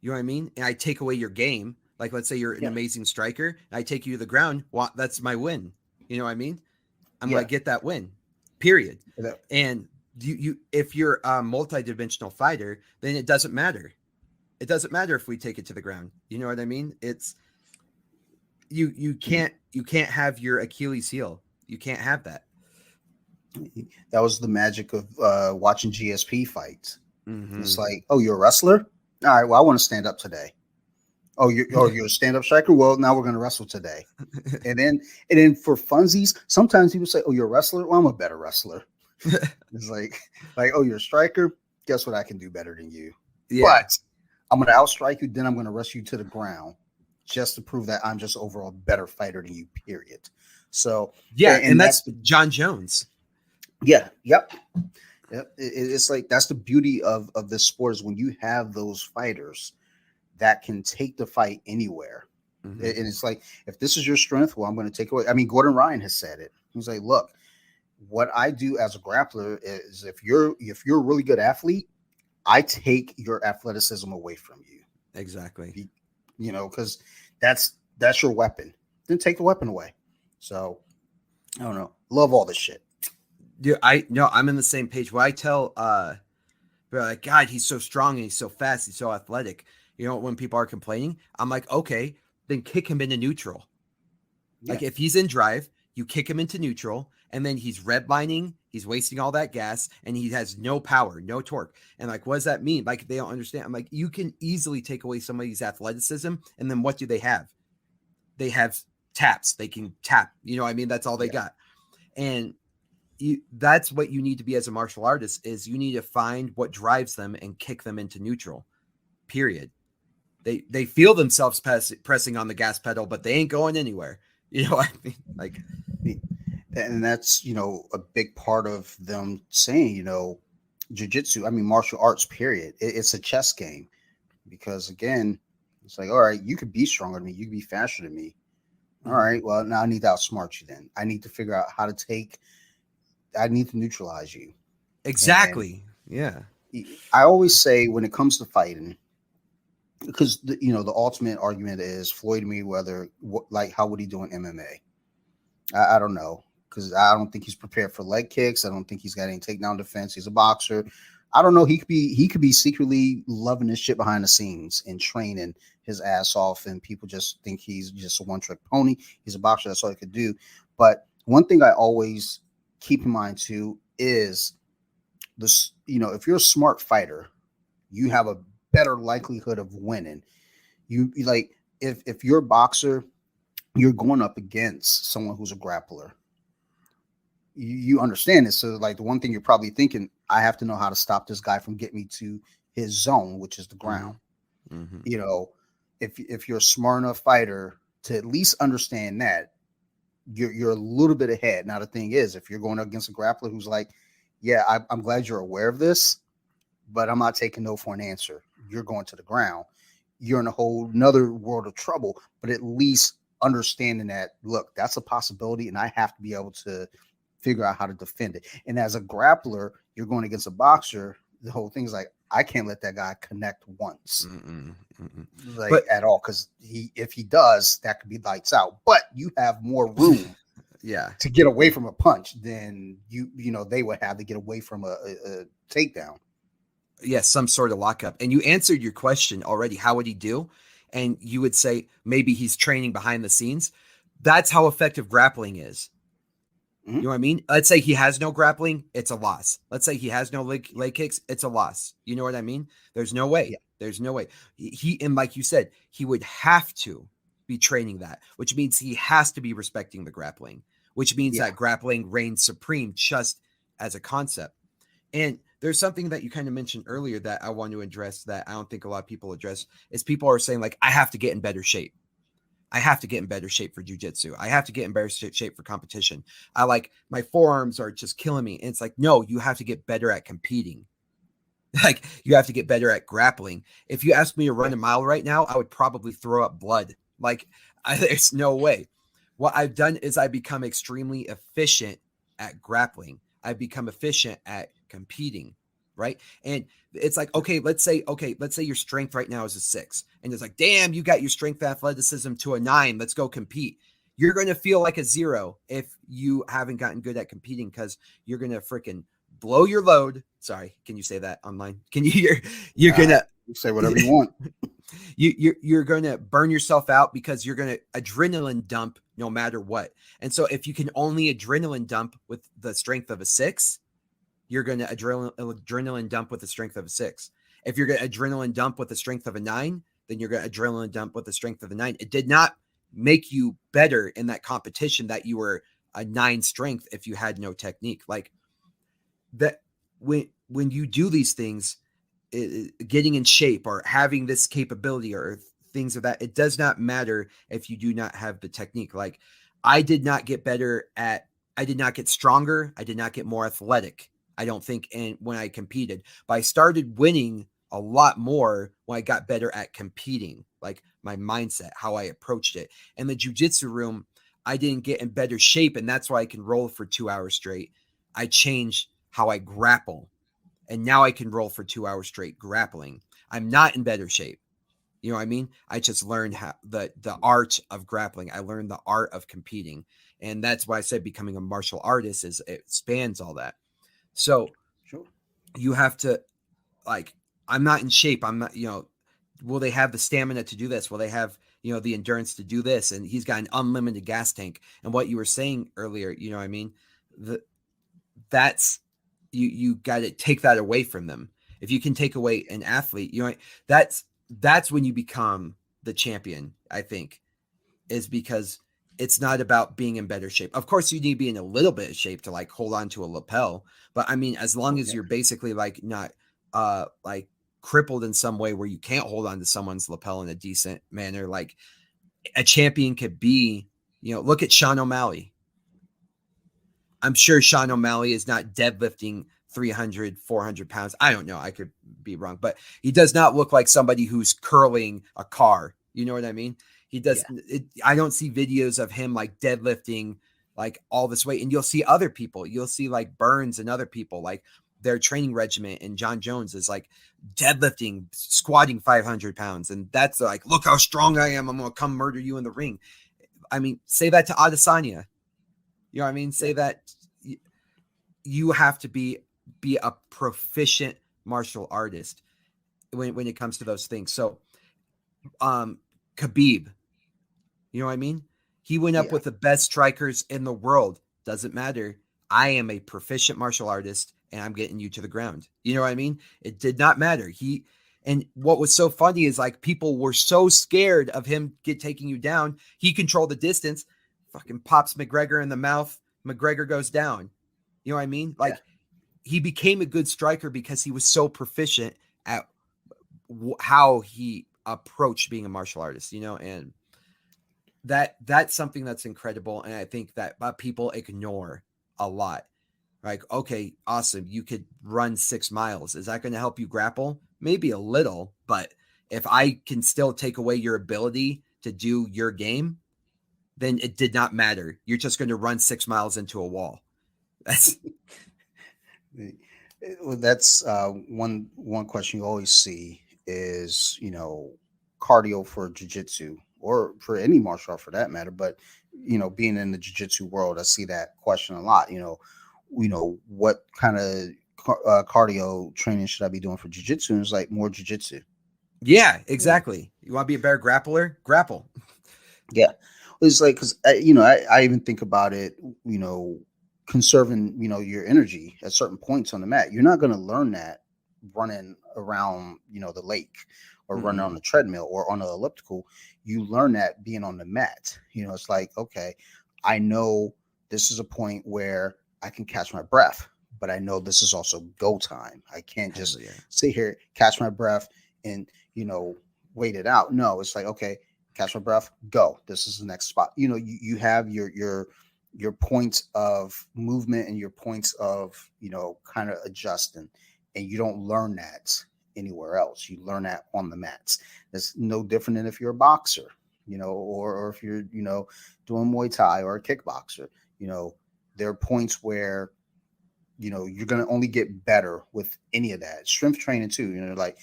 you know what I mean? And I take away your game, like let's say you're an amazing striker, and I take you to the ground, that's my win. You know what I mean? I'm gonna get that win. Period. Yeah. And you if you're a multi-dimensional fighter, then it doesn't matter. It doesn't matter if we take it to the ground. You know what I mean? It's you can't have your Achilles heel. You can't have that. That was the magic of watching GSP fights. Mm-hmm. It's like, oh, you're a wrestler? All right, well, I want to stand up today. Oh, you're a stand-up striker? Well, now we're going to wrestle today. and then for funsies, sometimes people say, oh, you're a wrestler? Well, I'm a better wrestler. It's like, oh, you're a striker? Guess what? I can do better than you. Yeah. But I'm going to outstrike you, then I'm going to wrestle you to the ground just to prove that I'm just overall better fighter than you, period. So, yeah, and that's John Jones. Yeah, yep. It's like that's the beauty of this sport is when you have those fighters that can take the fight anywhere. Mm-hmm. And it's like, if this is your strength, well, I'm going to take away. I mean, Gordon Ryan has said it. He's like, look, what I do as a grappler is if you're a really good athlete, I take your athleticism away from you. Exactly. Because that's your weapon. Then take the weapon away. So I don't know. Love all this shit. Dude, I'm in the same page. When I tell they're like, God, he's so strong and he's so fast, he's so athletic. When people are complaining, I'm like, okay, then kick him into neutral. Yeah. Like if he's in drive, you kick him into neutral, and then he's redlining, he's wasting all that gas, and he has no power, no torque. And like, what does that mean? Like, they don't understand. I'm like, you can easily take away somebody's athleticism, and then what do they have? They have taps. They can tap. I mean, that's all they got. And that's what you need to be as a martial artist is you need to find what drives them and kick them into neutral, period. They feel themselves pressing on the gas pedal, but they ain't going anywhere. What I mean? Like, and that's, a big part of them saying, jiu-jitsu, I mean, martial arts, period. It's a chess game because again, it's like, all right, you could be stronger than me. You could be faster than me. All right. Well, now I need to outsmart you then. I need to figure out how to I need to neutralize you. Exactly. And I always say when it comes to fighting, because the ultimate argument is Floyd Mayweather, how would he do in MMA? I don't know, because I don't think he's prepared for leg kicks. I don't think he's got any takedown defense. He's a boxer. I don't know. He could be secretly loving this shit behind the scenes and training his ass off, and people just think he's just a one-trick pony. He's a boxer. That's all he could do. But one thing I always keep in mind too is this. If you're a smart fighter, you have a better likelihood of winning. You like if you're a boxer, you're going up against someone who's a grappler. You understand this. So like the one thing you're probably thinking, I have to know how to stop this guy from getting me to his zone, which is the ground. Mm-hmm. If you're a smart enough fighter to at least understand that, you're a little bit ahead. Now the thing is, if you're going against a grappler who's like, yeah, I'm glad you're aware of this, but I'm not taking no for an answer. You're going to the ground. You're in a whole nother world of trouble, but at least understanding that, look, that's a possibility, and I have to be able to figure out how to defend it. And as a grappler, you're going against a boxer. The whole thing's like, I can't let that guy connect once, at all, because if he does, that could be lights out. But you have more room, to get away from a punch than they would have to get away from a takedown. Yes, some sort of lockup. And you answered your question already. How would he do? And you would say maybe he's training behind the scenes. That's how effective grappling is. Mm-hmm. You know what I mean? Let's say he has no grappling, it's a loss. Let's say he has no leg kicks, it's a loss. You know what I mean? There's no way. Yeah. There's no way. And like you said, he would have to be training that, which means he has to be respecting the grappling, which means Yeah. that grappling reigns supreme just as a concept. And there's something that you kind of mentioned earlier that I want to address that I don't think a lot of people address is people are saying like, I have to get in better shape. I have to get in better shape for jujitsu. I have to get in better shape for competition. I like my forearms are just killing me. And it's like, no, you have to get better at competing. Like you have to get better at grappling. If you asked me to run a mile right now, I would probably throw up blood. Like there's no way. What I've done is I become extremely efficient at grappling. I've become efficient at competing, right? And it's like, okay, let's say your strength right now is a 6. And it's like, damn, you got your strength athleticism to a 9. Let's go compete. You're going to feel like a 0 if you haven't gotten good at competing because you're going to freaking blow your load. Sorry, can you say that online? Can you? You're gonna say whatever you want. You're gonna burn yourself out because you're gonna adrenaline dump no matter what. And so if you can only adrenaline dump with the strength of a 6, you're gonna adrenaline dump with the strength of a 6. If you're gonna adrenaline dump with the strength of a 9, then you're gonna adrenaline dump with the strength of a 9. It did not make you better in that competition that you were a 9 strength if you had no technique. Like that when you do these things, getting in shape or having this capability or things of that, it does not matter if you do not have the technique. Like I did not get stronger. I did not get more athletic. I don't think when I competed, but I started winning a lot more when I got better at competing, like my mindset, how I approached it. And the jiu-jitsu room, I didn't get in better shape. And that's why I can roll for 2 hours straight. I changed how I grapple. And now I can roll for 2 hours straight grappling. I'm not in better shape. You know what I mean? I just learned how the art of grappling. I learned the art of competing. And that's why I said becoming a martial artist is it spans all that. So Sure. you have to like, I'm not in shape. I'm not, will they have the stamina to do this? Will they have, the endurance to do this? And he's got an unlimited gas tank. And what you were saying earlier, you know what I mean? That's, you got to take that away from them. If you can take away an athlete, that's when you become the champion, I think, is because it's not about being in better shape. Of course, you need to be in a little bit of shape to like hold on to a lapel. But I mean, as long as you're basically like not like crippled in some way where you can't hold on to someone's lapel in a decent manner, like a champion could be, look at Sean O'Malley. I'm sure Sean O'Malley is not deadlifting 300, 400 pounds. I don't know. I could be wrong, but he does not look like somebody who's curling a car. You know what I mean? He does. Yeah. I don't see videos of him like deadlifting like all this weight. And you'll see other people. You'll see like Burns and other people like their training regimen. And John Jones is like deadlifting, squatting 500 pounds. And that's like, look how strong I am. I'm going to come murder you in the ring. I mean, say that to Adesanya. You know what I mean? Say that you have to be a proficient martial artist when it comes to those things. So, Khabib, you know what I mean? He went up with the best strikers in the world. Doesn't matter. I am a proficient martial artist and I'm getting you to the ground. You know what I mean? It did not matter. And what was so funny is like people were so scared of him taking you down. He controlled the distance, fucking pops McGregor in the mouth. McGregor goes down. You know what I mean? Like he became a good striker because he was so proficient at how he approached being a martial artist, and that's something that's incredible. And I think that people ignore a lot. Like, okay, awesome. You could run 6 miles. Is that going to help you grapple? Maybe a little, but if I can still take away your ability to do your game, then it did not matter. You're just going to run 6 miles into a wall. That's one question you always see is, cardio for jiu-jitsu or for any martial art for that matter. But, being in the jiu-jitsu world, I see that question a lot, what kind of cardio training should I be doing for jiu-jitsu? And it's like more jiu-jitsu. Yeah, exactly. You want to be a better grappler? Grapple. Yeah. It's like, because, I even think about it, conserving, your energy at certain points on the mat. You're not going to learn that running around, the lake or running on the treadmill or on an elliptical. You learn that being on the mat. It's like, okay, I know this is a point where I can catch my breath, but I know this is also go time. I can't just sit here, catch my breath and, wait it out. No, it's like, okay, catch my breath, go. This is the next spot. You have your points of movement and your points of, kind of adjusting, and you don't learn that anywhere else. You learn that on the mats. It's no different than if you're a boxer, or if you're, doing Muay Thai or a kickboxer. There are points where, you're going to only get better with any of that. Strength training too, like,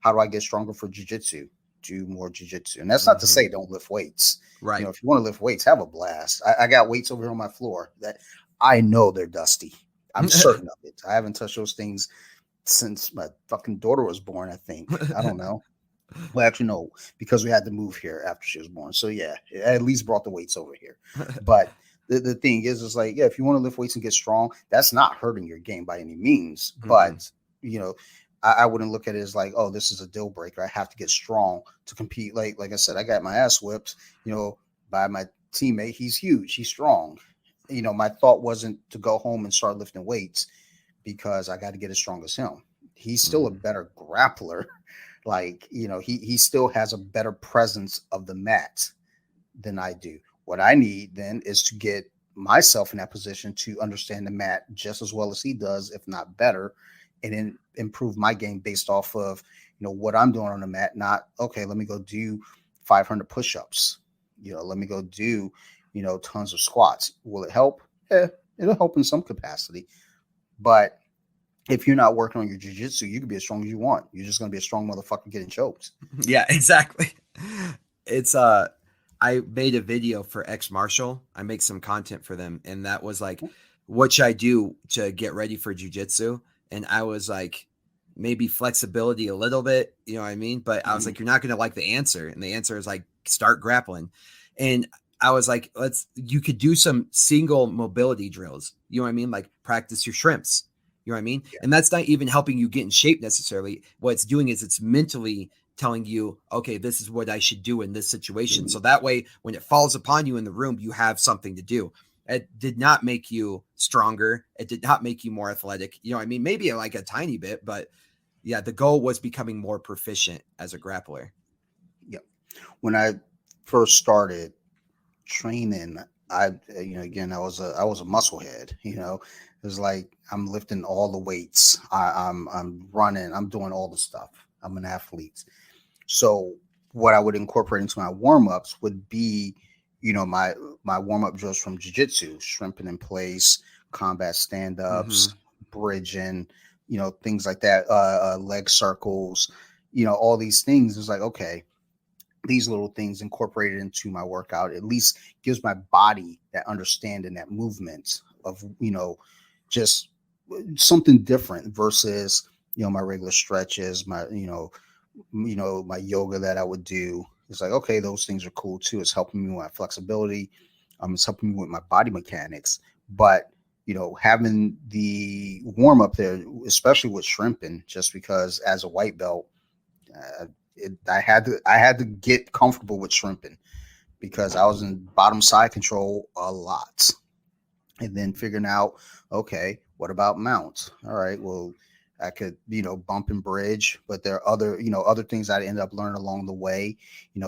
how do I get stronger for jiu-jitsu? Do more jiu-jitsu. And that's not to say don't lift weights. Right. If you want to lift weights, have a blast. I got weights over here on my floor that I know they're dusty. I'm certain of it. I haven't touched those things since my fucking daughter was born, I think. I don't know. Well, actually, no, because we had to move here after she was born. So yeah, I at least brought the weights over here. But the thing is like, yeah, if you want to lift weights and get strong, that's not hurting your game by any means. But, I wouldn't look at it as like, oh, this is a deal breaker. I have to get strong to compete. Like I said, I got my ass whipped, by my teammate. He's huge. He's strong. My thought wasn't to go home and start lifting weights because I got to get as strong as him. He's still a better grappler. Like, he still has a better presence of the mat than I do. What I need then is to get myself in that position to understand the mat just as well as he does, if not better, and then improve my game based off of, what I'm doing on the mat. Not, okay, let me go do 500 push-ups. Let me go do, tons of squats. Will it help? Yeah, it'll help in some capacity. But if you're not working on your jiu-jitsu, you can be as strong as you want. You're just going to be a strong motherfucker getting choked. Yeah, exactly. It's, I made a video for X Martial. I make some content for them. And that was like, what should I do to get ready for jiu-jitsu? And I was like, maybe flexibility a little bit, you know what I mean? But I was like, you're not going to like the answer. And the answer is like, start grappling. And I was like, you could do some single mobility drills. You know what I mean? Like practice your shrimps. You know what I mean? Yeah. And that's not even helping you get in shape necessarily. What it's doing is it's mentally telling you, okay, this is what I should do in this situation. So that way, when it falls upon you in the room, you have something to do. It did not make you stronger. It did not make you more athletic. You know what I mean? Maybe like a tiny bit, but yeah, the goal was becoming more proficient as a grappler. Yeah. When I first started training, I was a muscle head, it was like, I'm lifting all the weights. I'm running, I'm doing all the stuff. I'm an athlete. So what I would incorporate into my warm-ups would be, my warm-up drills from jiu-jitsu, shrimping in place, combat stand-ups, bridging, things like that, leg circles, all these things. It's like, okay, these little things incorporated into my workout at least gives my body that understanding, that movement of, just something different versus, my regular stretches, my, my yoga that I would do. It's like, okay, those things are cool too. It's helping me with my flexibility. It's helping me with my body mechanics. But, having the warm up there, especially with shrimping, just because as a white belt, I had to get comfortable with shrimping because I was in bottom side control a lot. And then figuring out, okay, what about mounts? All right, well, I could, bump and bridge, but there are other things I ended up learning along the way,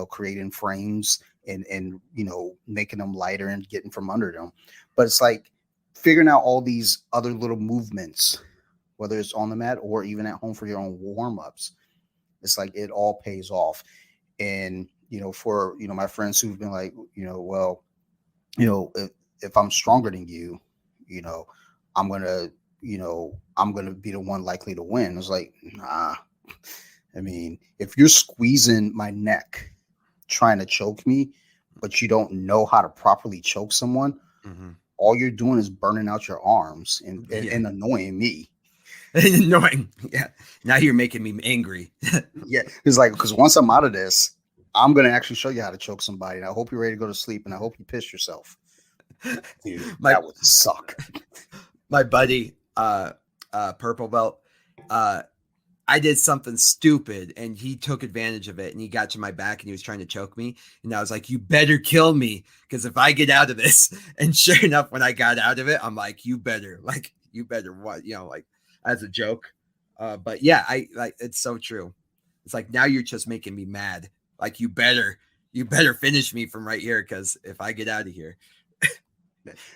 creating frames and making them lighter and getting from under them. But it's like figuring out all these other little movements, whether it's on the mat or even at home for your own warm-ups. It's like it all pays off. And, for, my friends who've been like, well, if I'm stronger than you, I'm going to be the one likely to win. It's like, nah. I mean, if you're squeezing my neck trying to choke me, but you don't know how to properly choke someone, all you're doing is burning out your arms and annoying me. Annoying. Yeah. Now you're making me angry. Yeah, it's like because once I'm out of this, I'm gonna actually show you how to choke somebody. And I hope you're ready to go to sleep, and I hope you piss yourself. Dude, my that would suck. my buddy, purple belt, I did something stupid and he took advantage of it and he got to my back and he was trying to choke me. And I was like, you better kill me. Because if I get out of this, and sure enough, when I got out of it, I'm like, you better what, like as a joke. But yeah, it's so true. It's like, now you're just making me mad. Like you better finish me from right here. Cause if I get out of here.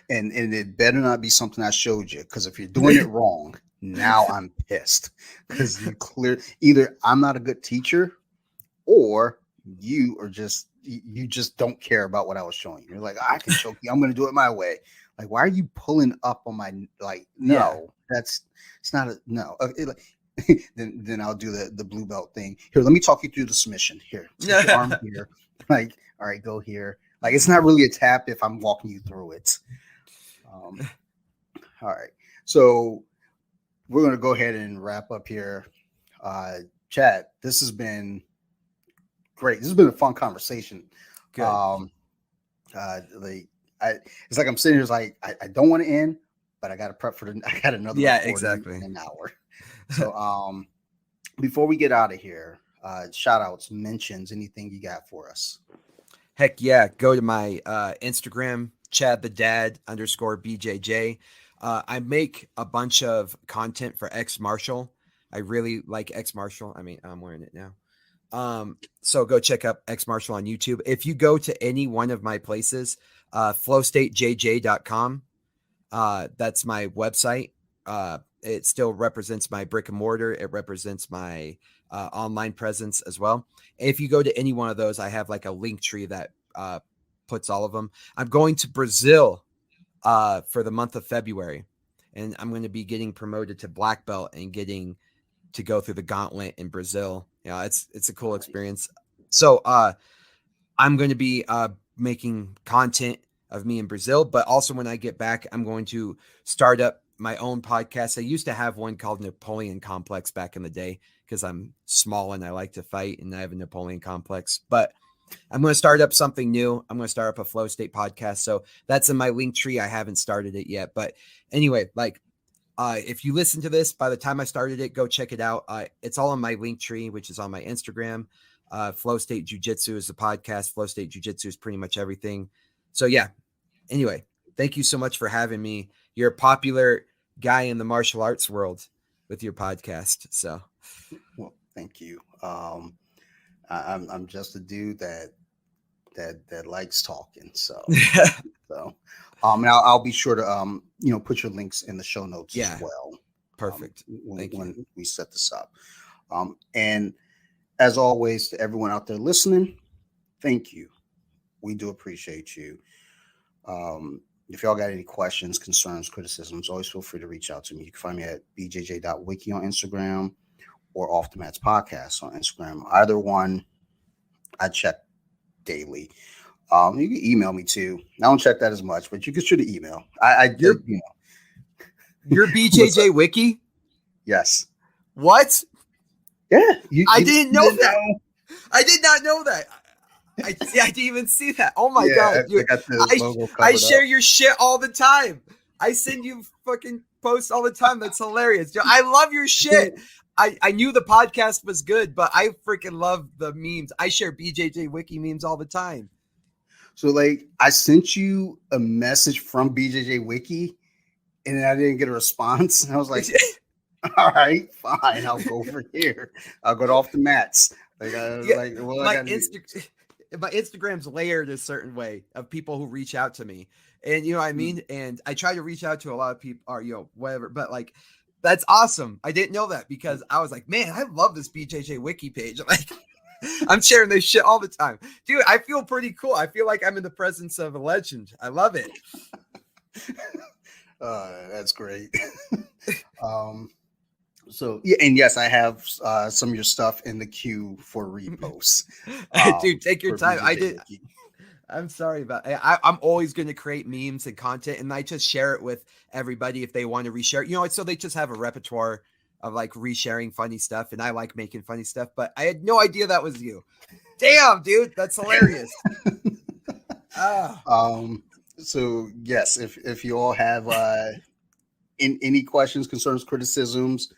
And it better not be something I showed you. Because if you're doing it wrong, now I'm pissed because either I'm not a good teacher or you just don't care about what I was showing you. You're like, I can choke you. I'm going to do it my way. Like, why are you pulling up on my, like, no, it's not a, no. Then I'll do the blue belt thing. Here, let me talk you through the submission. Here, take your arm here. Like, all right, go here. Like, it's not really a tap if I'm walking you through it. All right. So, we're going to go ahead and wrap up here. Chad, this has been great. This has been a fun conversation. Good. It's like I'm sitting here, it's like, I don't want to end, but I got to prep for I got another exactly in an hour. So before we get out of here, shout outs, mentions, anything you got for us? Heck yeah. Go to my Instagram, Chad the Dad _BJJ. I make a bunch of content for X Martial. I really like X Martial. I mean, I'm wearing it now. So go check out X Martial on YouTube. If you go to any one of my places, flowstatejj.com, that's my website. It still represents my brick and mortar. It represents my online presence as well. If you go to any one of those, I have like a link tree that puts all of them. I'm going to Brazil for the month of February, and I'm going to be getting promoted to black belt and getting to go through the gauntlet in Brazil. It's a cool experience. So I'm going to be making content of me in Brazil, but also when I get back, I'm going to start up my own podcast. I used to have one called Napoleon Complex back in the day because I'm small and I like to fight and I have a Napoleon complex, but I'm going to start up something new. I'm going to start up a Flow State podcast. So that's in my link tree. I haven't started it yet, but anyway, if you listen to this, by the time I started it, go check it out. It's all on my link tree, which is on my Instagram. Flow State Jiu Jitsu is the podcast. Flow State Jiu Jitsu is pretty much everything. So yeah, anyway, thank you so much for having me. You're a popular guy in the martial arts world with your podcast. So, well, thank you. I'm just a dude that likes talking. So, and I'll be sure to put your links in the show notes as well. Perfect. When we set this up. And as always, to everyone out there listening, thank you. We do appreciate you. If y'all got any questions, concerns, criticisms, always feel free to reach out to me. You can find me at bjj.wiki on Instagram or Off the Mats Podcast on Instagram. Either one, I check daily. You can email me too. I don't check that as much, but you can shoot an email. Your BJJ Wiki? Yes. What? Yeah. I didn't know that. I did not know that. I didn't even see that. Oh my God. I share your shit all the time. I send you fucking posts all the time. That's hilarious. I love your shit. I knew the podcast was good, but I freaking love the memes. I share BJJ Wiki memes all the time. So I sent you a message from BJJ Wiki and then I didn't get a response. And I was like, all right, fine. I'll go over here. I'll go off the mats. My Instagram's layered a certain way of people who reach out to me. And you know what I mean? And I try to reach out to a lot of people or, whatever, but that's awesome. I didn't know that because I was like, man, I love this BJJ Wiki page. I'm sharing this shit all the time. Dude, I feel pretty cool. I feel like I'm in the presence of a legend. I love it. That's great. So yeah, and yes, I have some of your stuff in the queue for reposts. Dude, take your time. I'm sorry about it. I'm always going to create memes and content, and I just share it with everybody if they want to reshare it. So they just have a repertoire of like resharing funny stuff, and I like making funny stuff, but I had no idea that was you. Damn, dude, that's hilarious. So yes, if you all have any questions, concerns, criticisms,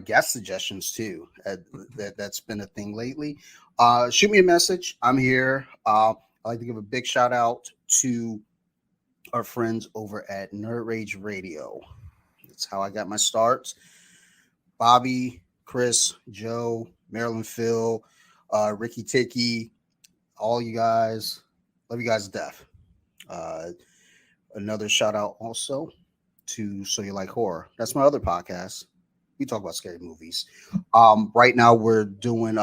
guest suggestions too, that's been a thing lately, shoot me a message. I'm here. I'd like to give a big shout out to our friends over at Nerd Rage Radio. That's how I got my starts. Bobby, Chris, Joe, Marilyn, Phil, Ricky Ticky, all you guys. Love you guys to death. Another shout out also to So You Like Horror. That's my other podcast. We talk about scary movies. Right now we're doing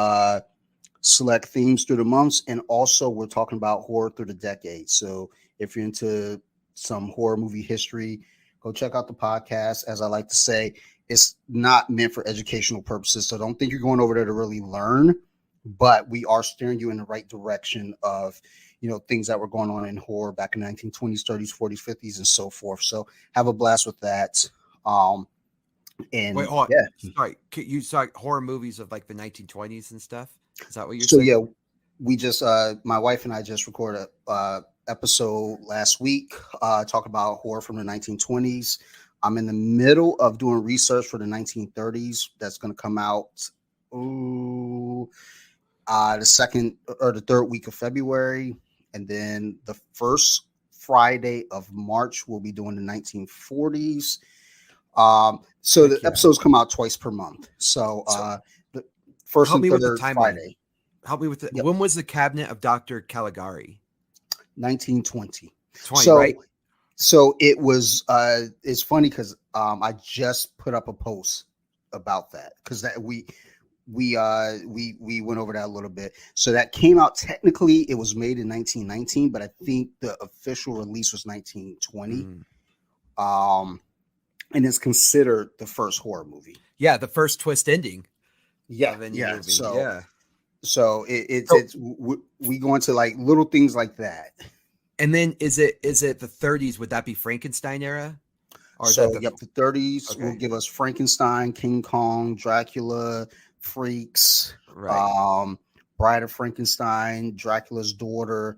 select themes through the months, and also we're talking about horror through the decades. So if you're into some horror movie history, go check out the podcast. As I like to say, it's not meant for educational purposes, so don't think you're going over there to really learn, but we are steering you in the right direction of, things that were going on in horror back in the 1920s, 30s, 40s, 50s, and so forth. So have a blast with that. And wait, hold on. Yeah, Sorry, you saw horror movies of like the 1920s and stuff? Is that what you're so saying? yeah, we just my wife and I just recorded a episode last week talking about horror from the 1920s. I'm in the middle of doing research for the 1930s that's going to come out the second or the third week of February, and then the first Friday of March we'll be doing the 1940s. So the episodes come out twice per month. So the first and third Friday. Help me with the When was the Cabinet of Dr. Caligari? 1920. 20, right? So it was. It's funny because I just put up a post about that because that we went over that a little bit. So that came out, technically it was made in 1919, but I think the official release was 1920. And it's considered the first horror movie. Yeah, the first twist ending. Yeah. So we go into like little things like that. And then is it the 30s? Would that be Frankenstein era? Or so the 30s will give us Frankenstein, King Kong, Dracula, Freaks, right. Bride of Frankenstein, Dracula's daughter.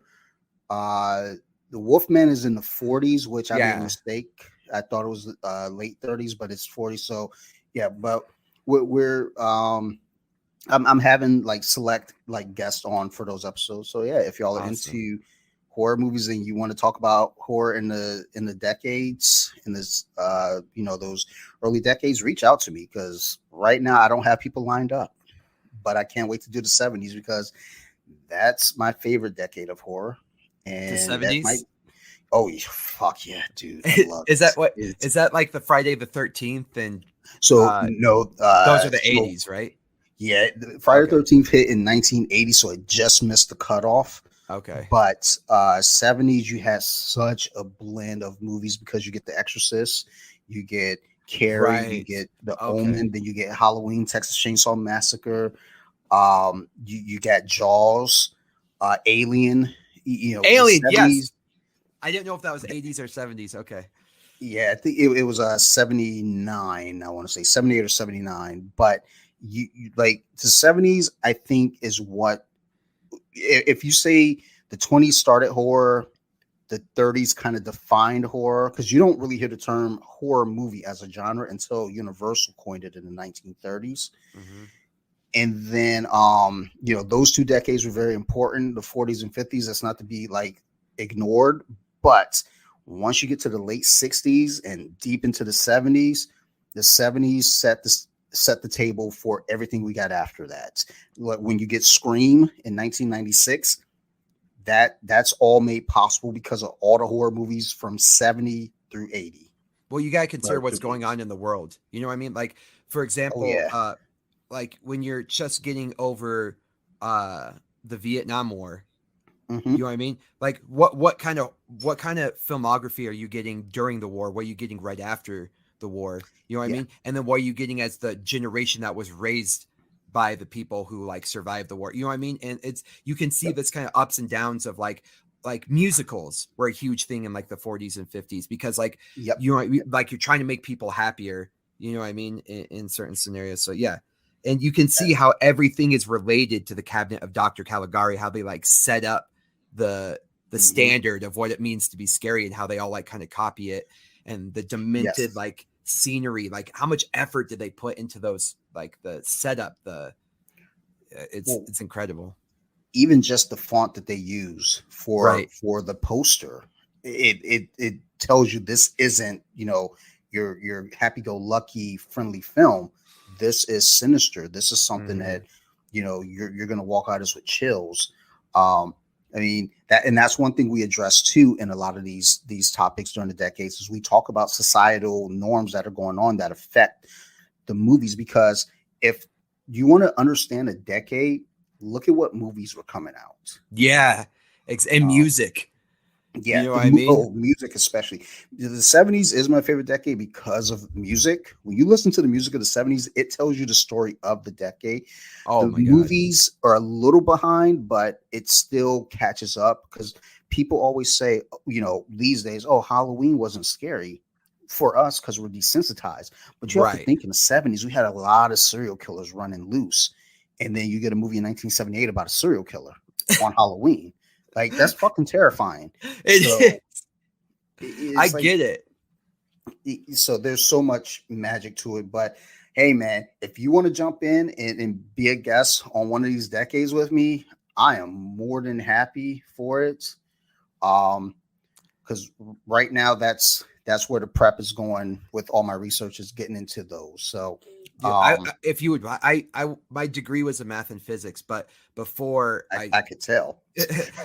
The Wolfman is in the 40s, which I made a mistake. I thought it was late 30s, but it's 40. So yeah, but we're I'm having like select like guests on for those episodes. So yeah, if y'all are into horror movies and you want to talk about horror in the decades, in this those early decades, reach out to me, because right now I don't have people lined up, but I can't wait to do the 70s because that's my favorite decade of horror. And the 70s. Oh fuck yeah, dude! I love is that what is that like the Friday the 13th? And so no, those are the 80s, right? Yeah, Friday the 13th hit in 1980, so it just missed the cutoff. Okay, but 70s you had such a blend of movies because you get The Exorcist, you get Carrie, you get The Omen, then you get Halloween, Texas Chainsaw Massacre, you got Jaws, Alien, Alien, yes. I didn't know if that was 80s or 70s. Okay. Yeah, I think it was 79. I want to say 78 or 79. But you like the 70s, I think, is what, if you say the 20s started horror, the 30s kind of defined horror, because you don't really hear the term horror movie as a genre until Universal coined it in the 1930s. Mm-hmm. And then those 2 decades were very important. The 40s and 50s, that's not to be like ignored. But once you get to the late 60s and deep into the 70s set the table for everything we got after that. Like when you get Scream in 1996, that's all made possible because of all the horror movies from 70 through 80. Well, you got to consider what's going on in the world. You know what I mean? Like, for example, like when you're just getting over the Vietnam War. Mm-hmm. You know what I mean? Like what kind of filmography are you getting during the war? What are you getting right after the war? You know what I mean? And then what are you getting as the generation that was raised by the people who like survived the war? You know what I mean? And you can see this kind of ups and downs of like musicals were a huge thing in like the 40s and 50s because like like you're trying to make people happier. You know what I mean? In certain scenarios. So yeah. And you can see how everything is related to the cabinet of Dr. Caligari, how they like set up the standard of what it means to be scary and how they all like kind of copy it, and the demented like scenery, like how much effort did they put into those, like the setup, it's incredible. Even just the font that they use for the poster, it tells you this isn't, you know, your happy-go-lucky friendly film. This is sinister. This is something that, you know, you're gonna walk out of this with chills. I mean, that's one thing we address too in a lot of these topics during the decades, is we talk about societal norms that are going on that affect the movies. Because if you want to understand a decade, look at what movies were coming out. Yeah. And music. Yeah, you know what I mean? Music especially. The 70s is my favorite decade because of music. When you listen to the music of the 70s, it tells you the story of the decade. Oh, the movies are a little behind, but it still catches up, because people always say, you know, these days, oh, Halloween wasn't scary for us because we're desensitized. But you have to think, in the 70s, we had a lot of serial killers running loose. And then you get a movie in 1978 about a serial killer on Halloween. Like, that's fucking terrifying. I get it. So there's so much magic to it. But hey, man, if you want to jump in and be a guest on one of these decades with me, I am more than happy for it. Because right now that's where the prep is going with all my research, is getting into those. So if you would, my degree was in math and physics, but before I could tell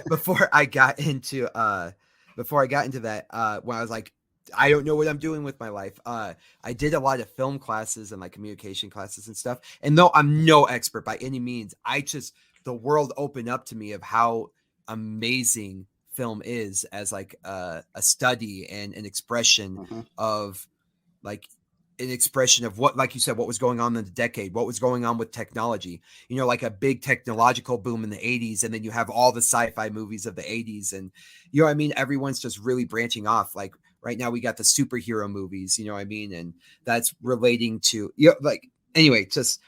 before I got into that, when I was like, I don't know what I'm doing with my life. I did a lot of film classes and like communication classes and stuff. And though I'm no expert by any means, the world opened up to me of how amazing film is as like a study and an expression of like an expression of what, like you said, what was going on in the decade, what was going on with technology, you know, like a big technological boom in the 80s. And then you have all the sci-fi movies of the 80s. And, you know what I mean? Everyone's just really branching off. Like right now we got the superhero movies, you know what I mean? And that's relating to, you know, like, anyway, just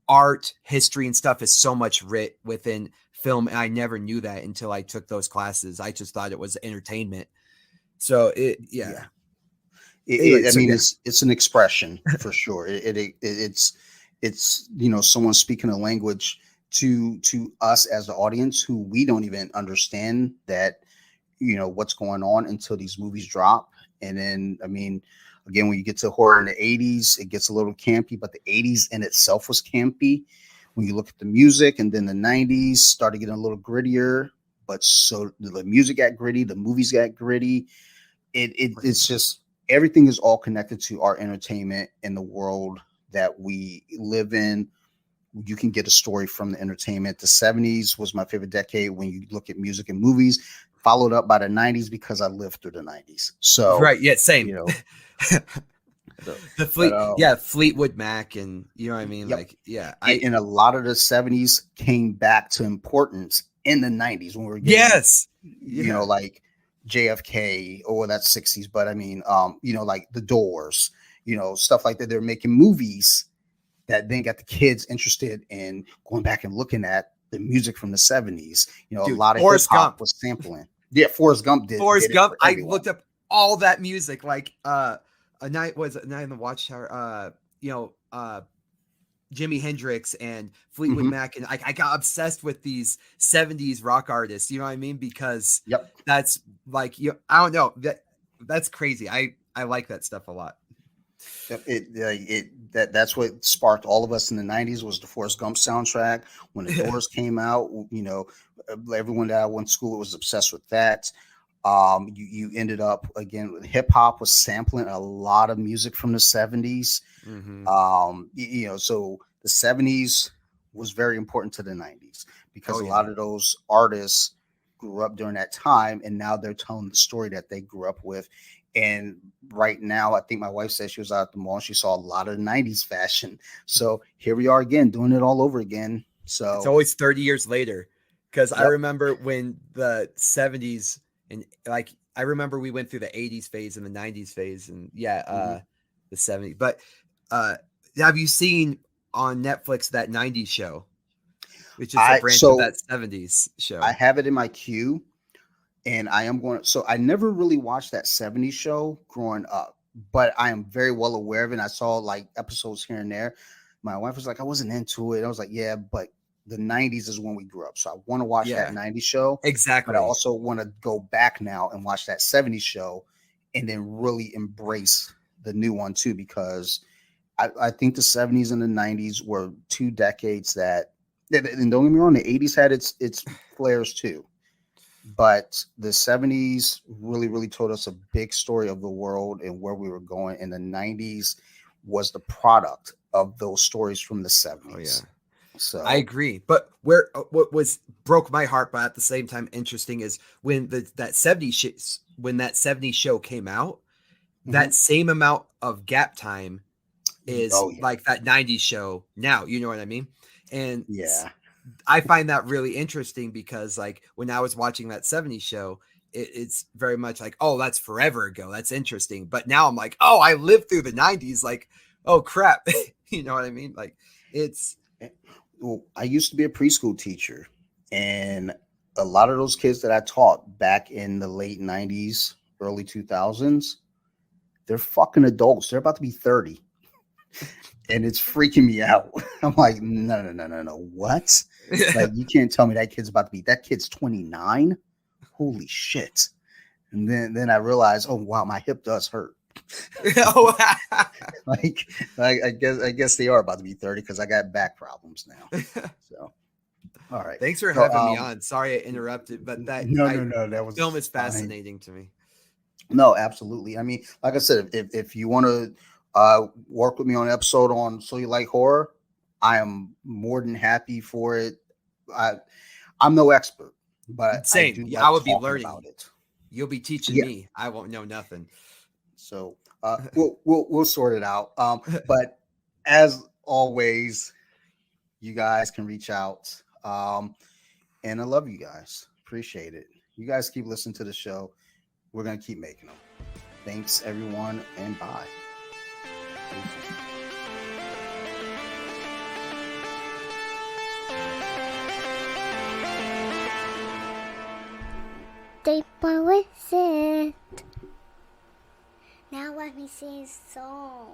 art, history and stuff is so much writ within film. And I never knew that until I took those classes. I just thought it was entertainment. So it's an expression for sure. It's you know, someone speaking a language to us as the audience who we don't even understand that, you know, what's going on until these movies drop. And then, I mean, again, when you get to horror in the 80s, it gets a little campy, but the 80s in itself was campy. When you look at the music, and then the 90s started getting a little grittier, but so the music got gritty, the movies got gritty. It's just, everything is all connected to our entertainment in the world that we live in. You can get a story from the entertainment. The 70s was my favorite decade when you look at music and movies, followed up by the 90s because I lived through the 90s. So same. You know, Fleetwood Mac, and you know what I mean? Yep. Like, and a lot of the 70s came back to importance in the 90s when we were getting, you know, like JFK, or that's 60s, but I mean, you know, like the Doors, you know, stuff like that. They're making movies that then got the kids interested in going back and looking at the music from the 70s. You know, a lot of hip hop was sampling. Yeah, Forrest Gump did. Forrest Gump. I looked up all that music, like A Night in the Watchtower. You know, Jimi Hendrix and Fleetwood Mac, and I got obsessed with these 70s rock artists. You know what I mean? Because that's like, I don't know, that's crazy. I like that stuff a lot. That's what sparked all of us in the 90s, was the Forrest Gump soundtrack. When the Doors came out, you know, everyone that I went to school was obsessed with that. You ended up, again, hip hop was sampling a lot of music from the 70s. You know, so the 70s was very important to the 90s because a lot of those artists grew up during that time, and now they're telling the story that they grew up with. And right now, I think my wife said she was out at the mall and she saw a lot of 90s fashion. So here we are again, doing it all over again. So it's always 30 years later, because I remember when the 70s, and like, I remember we went through the 80s phase and the 90s phase, and the 70s. But Have you seen on Netflix that 90s show, which is a branch of that 70s show? I have it in my queue, and I am going. So I never really watched that 70s show growing up, but I am very well aware of it. And I saw like episodes here and there. My wife was like, I wasn't into it. I was like, yeah, but the 90s is when we grew up. So I want to watch that 90s show. Exactly. But I also want to go back now and watch that 70s show and then really embrace the new one too, because I think the 70s and the 90s were 2 decades that, and don't get me wrong, the 80s had its flares too. But the 70s really, really told us a big story of the world and where we were going. And the 90s was the product of those stories from the 70s. Oh, yeah. So I agree. But what broke my heart, but at the same time interesting, is when that 70s show came out, that same amount of gap time is like that 90s show now. You know what I mean? And yeah. I find that really interesting because like when I was watching that 70s show, it's very much like, oh, that's forever ago. That's interesting. But now I'm like, oh, I lived through the 90s. Like, oh crap. You know what I mean? Like it's. Well, I used to be a preschool teacher, and a lot of those kids that I taught back in the late 90s, early 2000s, they're fucking adults. They're about to be 30. And it's freaking me out. I'm like, no. What? Like, you can't tell me that kid's 29. Holy shit. And then I realized, oh wow, my hip does hurt. like I guess they are about to be 30 because I got back problems now. So all right. Thanks for having me on. Sorry I interrupted, but no, that was film is fascinating to me. No, absolutely. I mean, like I said, if you want to work with me on an episode on So You Like Horror, I am more than happy for it. I'm no expert, but same. I would be learning about it. You'll be teaching me. I won't know nothing. So we'll sort it out. But as always, you guys can reach out. And I love you guys. Appreciate it. You guys keep listening to the show. We're gonna keep making them. Thanks everyone, and bye. Deeper with it. Now let me sing a song.